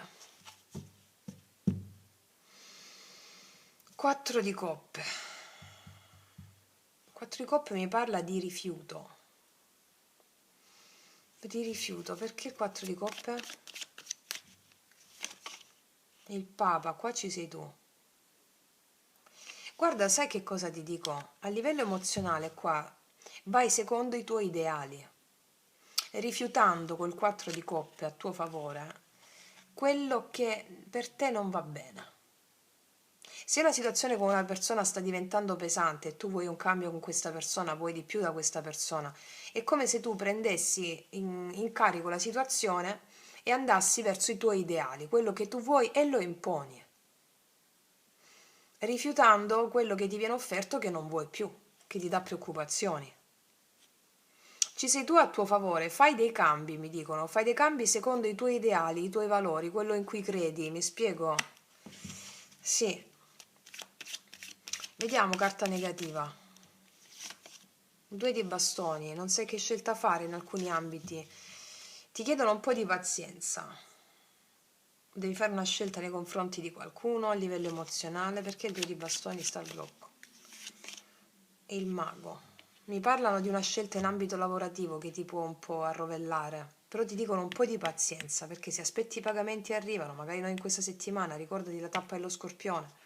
4 di coppe. 4 di coppe mi parla di rifiuto. Di rifiuto, perché 4 di coppe? Il Papa, qua ci sei tu. Guarda, sai che cosa ti dico? A livello emozionale qua vai secondo i tuoi ideali, rifiutando col 4 di coppe a tuo favore quello che per te non va bene. Se la situazione con una persona sta diventando pesante e tu vuoi un cambio con questa persona, vuoi di più da questa persona, è come se tu prendessi in carico la situazione e andassi verso i tuoi ideali, quello che tu vuoi e lo imponi, rifiutando quello che ti viene offerto che non vuoi più, che ti dà preoccupazioni. ci sei tu a tuo favore, fai dei cambi, mi dicono, fai dei cambi secondo i tuoi ideali, i tuoi valori, quello in cui credi, mi spiego? Sì. Vediamo carta negativa. 2 di bastoni, non sai che scelta fare in alcuni ambiti. Ti chiedono un po' di pazienza. Devi fare una scelta nei confronti di qualcuno a livello emozionale, perché il 2 di bastoni sta al blocco. E il mago. Mi parlano di una scelta in ambito lavorativo che ti può un po' arrovellare, però ti dicono un po' di pazienza, perché se aspetti i pagamenti arrivano, magari non in questa settimana, ricordati la tappa dello scorpione.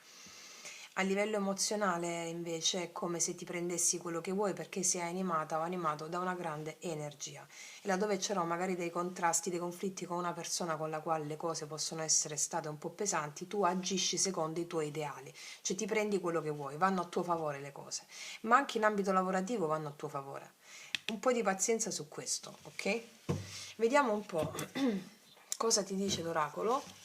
A livello emozionale invece è come se ti prendessi quello che vuoi perché sei animata o animato da una grande energia. E laddove c'erano magari dei contrasti, dei conflitti con una persona con la quale le cose possono essere state un po' pesanti, tu agisci secondo i tuoi ideali, cioè ti prendi quello che vuoi, vanno a tuo favore le cose, ma anche in ambito lavorativo vanno a tuo favore. Un po' di pazienza su questo, ok? Vediamo un po' cosa ti dice l'oracolo.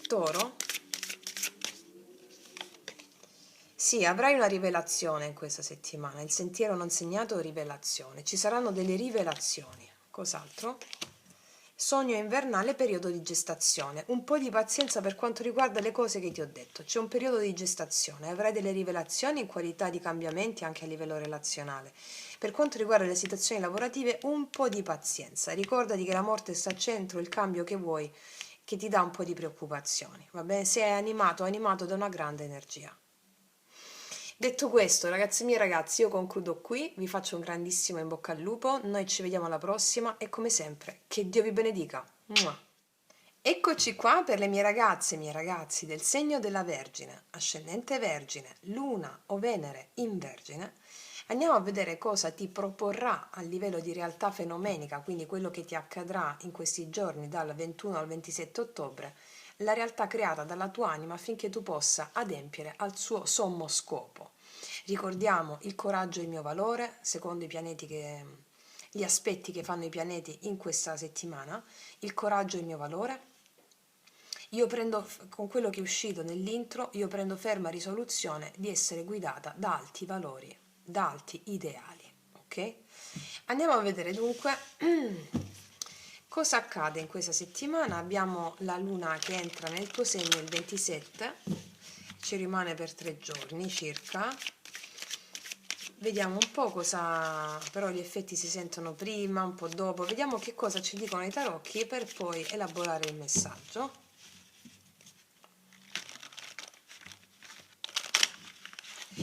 Toro. Sì, avrai una rivelazione in questa settimana, il sentiero non segnato, rivelazione, ci saranno delle rivelazioni. Cos'altro? Sogno invernale, periodo di gestazione, un po' di pazienza per quanto riguarda le cose che ti ho detto, c'è un periodo di gestazione, avrai delle rivelazioni in qualità di cambiamenti anche a livello relazionale. Per quanto riguarda le situazioni lavorative, un po' di pazienza, ricordati che la morte sta al centro, il cambio che vuoi, che ti dà un po' di preoccupazioni, va bene? Sei animato da una grande energia. Detto questo, ragazzi miei ragazzi, io concludo qui, vi faccio un grandissimo in bocca al lupo, noi ci vediamo alla prossima e come sempre, che Dio vi benedica. Mua. Eccoci qua per le mie ragazze e miei ragazzi del segno della Vergine, ascendente Vergine, Luna o Venere in Vergine. Andiamo a vedere cosa ti proporrà a livello di realtà fenomenica, quindi quello che ti accadrà in questi giorni dal 21 al 27 ottobre, la realtà creata dalla tua anima affinché tu possa adempiere al suo sommo scopo. Ricordiamo il coraggio è il mio valore, secondo i pianeti gli aspetti che fanno i pianeti in questa settimana, il coraggio è il mio valore. Io prendo, con quello che è uscito nell'intro, io prendo ferma risoluzione di essere guidata da alti valori, da alti ideali, ok? Andiamo a vedere dunque cosa accade in questa settimana. Abbiamo la luna che entra nel tuo segno il 27, ci rimane per 3 giorni circa. Vediamo un po' cosa, però gli effetti si sentono prima, un po' dopo. Vediamo che cosa ci dicono i tarocchi per poi elaborare il messaggio.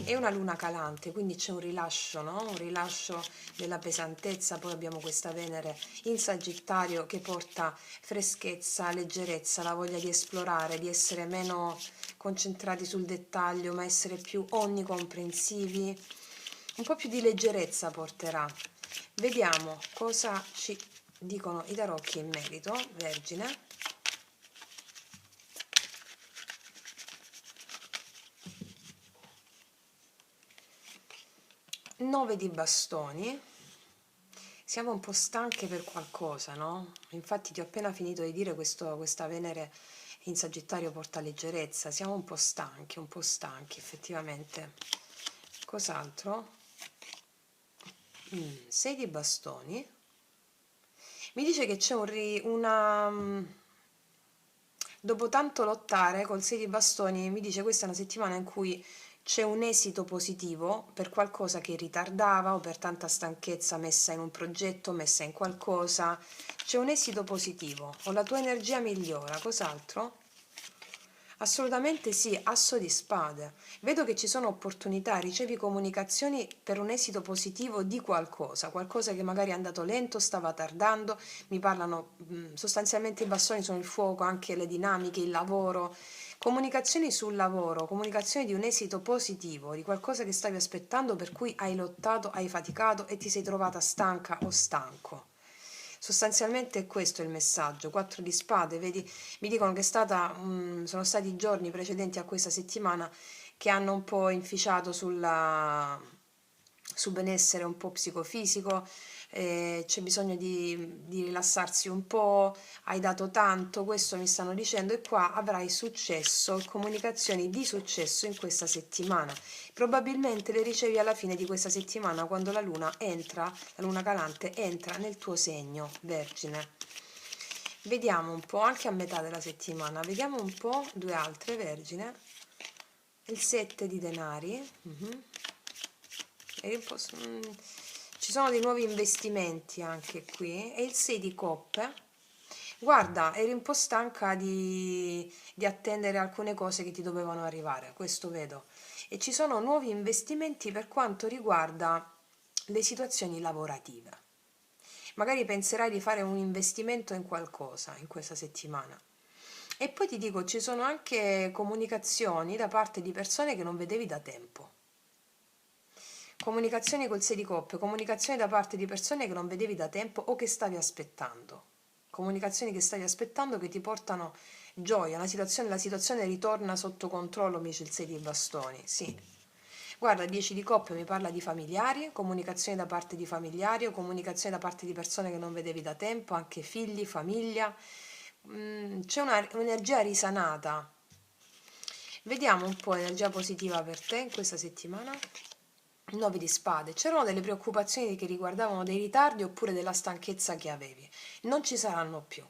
È una luna calante, quindi c'è un rilascio, no? Un rilascio della pesantezza. Poi abbiamo questa Venere in Sagittario che porta freschezza, leggerezza, la voglia di esplorare, di essere meno concentrati sul dettaglio, ma essere più onnicomprensivi. Un po' più di leggerezza porterà. Vediamo cosa ci dicono i tarocchi in merito, Vergine. 9 di bastoni. Siamo un po' stanche per qualcosa, no? Infatti ti ho appena finito di dire questa Venere in Sagittario porta leggerezza. Siamo un po' stanchi effettivamente. Cos'altro? 6 di bastoni. Mi dice che c'è dopo tanto lottare col 6 di bastoni, mi dice questa è una settimana in cui c'è un esito positivo per qualcosa che ritardava o per tanta stanchezza messa in un progetto, messa in qualcosa. C'è un esito positivo o la tua energia migliora. Cos'altro? Assolutamente sì, asso di spade. Vedo che ci sono opportunità, ricevi comunicazioni per un esito positivo di qualcosa, qualcosa che magari è andato lento, stava tardando. Mi parlano sostanzialmente i bastoni sono il fuoco, anche le dinamiche, il lavoro. Comunicazioni sul lavoro, comunicazioni di un esito positivo, di qualcosa che stavi aspettando, per cui hai lottato, hai faticato e ti sei trovata stanca o stanco. Sostanzialmente è questo il messaggio. 4 di spade, vedi, mi dicono che sono stati i giorni precedenti a questa settimana che hanno un po' inficiato sul benessere un po' psicofisico, c'è bisogno di rilassarsi un po', hai dato tanto, questo mi stanno dicendo, e qua avrai successo, comunicazioni di successo in questa settimana. Probabilmente le ricevi alla fine di questa settimana, quando la luna entra, la luna calante entra nel tuo segno, Vergine. Vediamo un po', anche a metà della settimana, vediamo un po' due altre, Vergine. Il 7 di denari. Ci sono dei nuovi investimenti anche qui. E il 6 di coppe. Guarda, eri un po' stanca di attendere alcune cose che ti dovevano arrivare, questo vedo. E ci sono nuovi investimenti per quanto riguarda le situazioni lavorative. Magari penserai di fare un investimento in qualcosa in questa settimana. E poi ti dico, ci sono anche comunicazioni da parte di persone che non vedevi da tempo. Comunicazioni col 6 di coppe, comunicazioni da parte di persone che non vedevi da tempo o che stavi aspettando. Comunicazioni che stavi aspettando che ti portano gioia, la situazione ritorna sotto controllo, mi dice il 6 di bastoni, sì. Guarda, 10 di coppe mi parla di familiari, comunicazioni da parte di familiari o comunicazioni da parte di persone che non vedevi da tempo, anche figli, famiglia. C'è un'energia risanata. Vediamo un po' l'energia positiva per te in questa settimana. 9 di spade. C'erano delle preoccupazioni che riguardavano dei ritardi oppure della stanchezza che avevi. Non ci saranno più.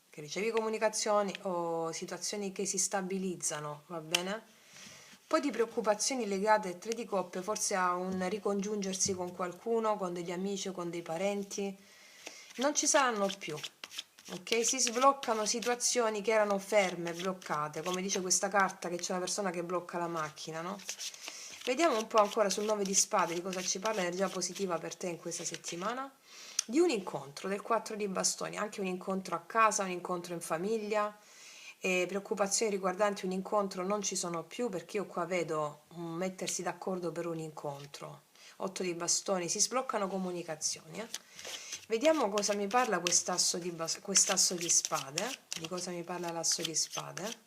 Che ricevi comunicazioni o situazioni che si stabilizzano, va bene? Poi di preoccupazioni legate a 3 di coppe, forse a un ricongiungersi con qualcuno, con degli amici o con dei parenti. Non ci saranno più. Ok? Si sbloccano situazioni che erano ferme, bloccate, come dice questa carta che c'è una persona che blocca la macchina, no? Vediamo un po' ancora sul 9 di spade di cosa ci parla l'energia positiva per te in questa settimana. Di un incontro, del 4 di bastoni, anche un incontro a casa, un incontro in famiglia. Preoccupazioni riguardanti un incontro non ci sono più, perché io qua vedo mettersi d'accordo per un incontro. 8 di bastoni, si sbloccano comunicazioni. Vediamo cosa mi parla quest'asso di spade. Di cosa mi parla l'asso di spade?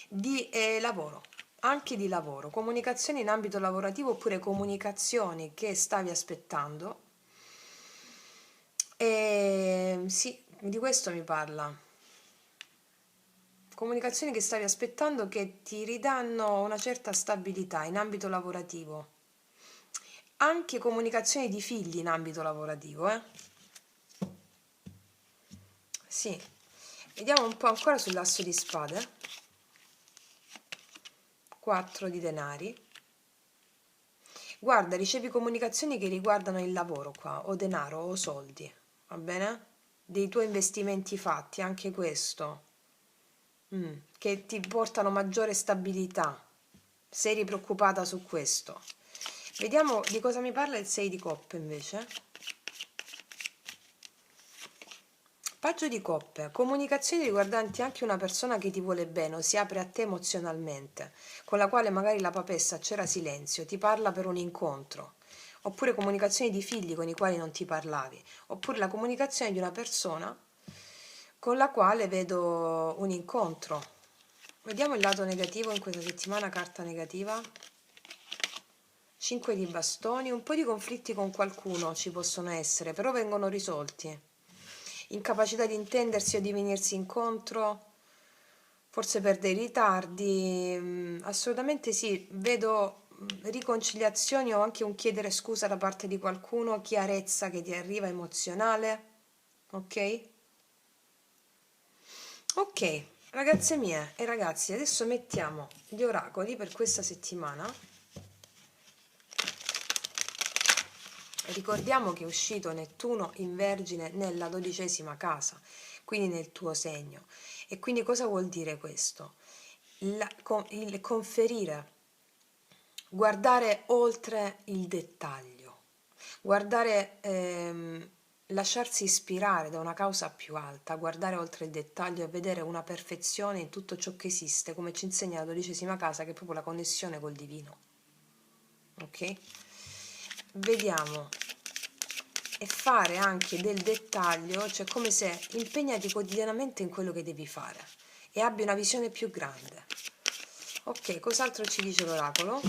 Di lavoro, anche di lavoro, comunicazioni in ambito lavorativo oppure comunicazioni che stavi aspettando. Sì, di questo mi parla. Comunicazioni che stavi aspettando che ti ridanno una certa stabilità in ambito lavorativo. Anche comunicazioni di figli in ambito lavorativo, Sì. Vediamo un po' ancora sull'asso di spade. 4 di denari. Guarda, ricevi comunicazioni che riguardano il lavoro qua, o denaro o soldi, va bene? Dei tuoi investimenti fatti, anche questo, che ti portano maggiore stabilità. Sei preoccupata su questo. Vediamo di cosa mi parla il 6 di coppe invece. Paggio di coppe, comunicazioni riguardanti anche una persona che ti vuole bene o si apre a te emozionalmente, con la quale magari la papessa c'era silenzio, ti parla per un incontro, oppure comunicazioni di figli con i quali non ti parlavi, oppure la comunicazione di una persona con la quale vedo un incontro. Vediamo il lato negativo in questa settimana, carta negativa. 5 di bastoni, un po' di conflitti con qualcuno ci possono essere, però vengono risolti. Incapacità di intendersi o di venirsi incontro, forse per dei ritardi, assolutamente sì, vedo riconciliazioni o anche un chiedere scusa da parte di qualcuno, chiarezza che ti arriva emozionale, ok? Ok, ragazze mie e ragazzi, adesso mettiamo gli oracoli per questa settimana. Ricordiamo che è uscito Nettuno in Vergine nella 12ª casa, quindi nel tuo segno. E quindi cosa vuol dire questo? Il conferire, guardare oltre il dettaglio, guardare, lasciarsi ispirare da una causa più alta, guardare oltre il dettaglio e vedere una perfezione in tutto ciò che esiste, come ci insegna la 12ª casa, che è proprio la connessione col divino. Ok? Vediamo, e fare anche del dettaglio, cioè come se impegnati quotidianamente in quello che devi fare e abbi una visione più grande. Ok, cos'altro ci dice l'oracolo?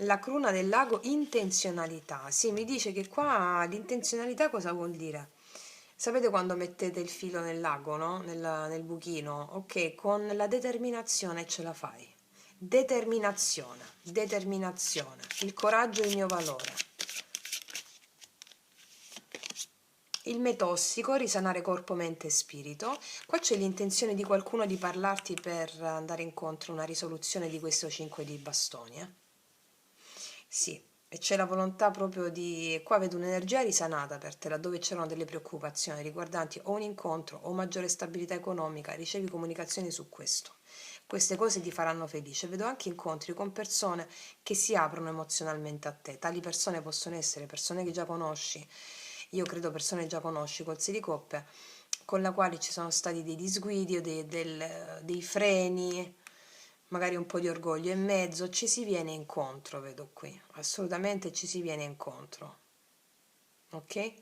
La cruna del lago, intenzionalità. Sì, mi dice che qua l'intenzionalità cosa vuol dire? Sapete quando mettete il filo nel lago, no? Nel buchino? Ok, con la determinazione ce la fai. Determinazione, determinazione. Il coraggio è il mio valore. Il me tossico, risanare corpo, mente e spirito. Qua c'è l'intenzione di qualcuno di parlarti per andare incontro a una risoluzione di questo 5 di bastoni, Sì, e c'è la volontà proprio di... Qua vedo un'energia risanata per te, laddove c'erano delle preoccupazioni riguardanti o un incontro o maggiore stabilità economica, ricevi comunicazioni su questo. Queste cose ti faranno felice. Vedo anche incontri con persone che si aprono emozionalmente a te. Tali persone possono essere persone che già conosci, io credo persone già conosci col 6 di coppe, con la quale ci sono stati dei disguidi o dei freni, magari un po' di orgoglio in mezzo, ci si viene incontro, vedo qui, assolutamente ci si viene incontro, ok?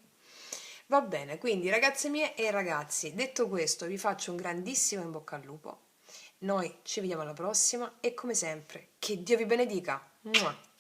Va bene, quindi ragazze mie e ragazzi, detto questo vi faccio un grandissimo in bocca al lupo, noi ci vediamo alla prossima e come sempre, che Dio vi benedica! Mua!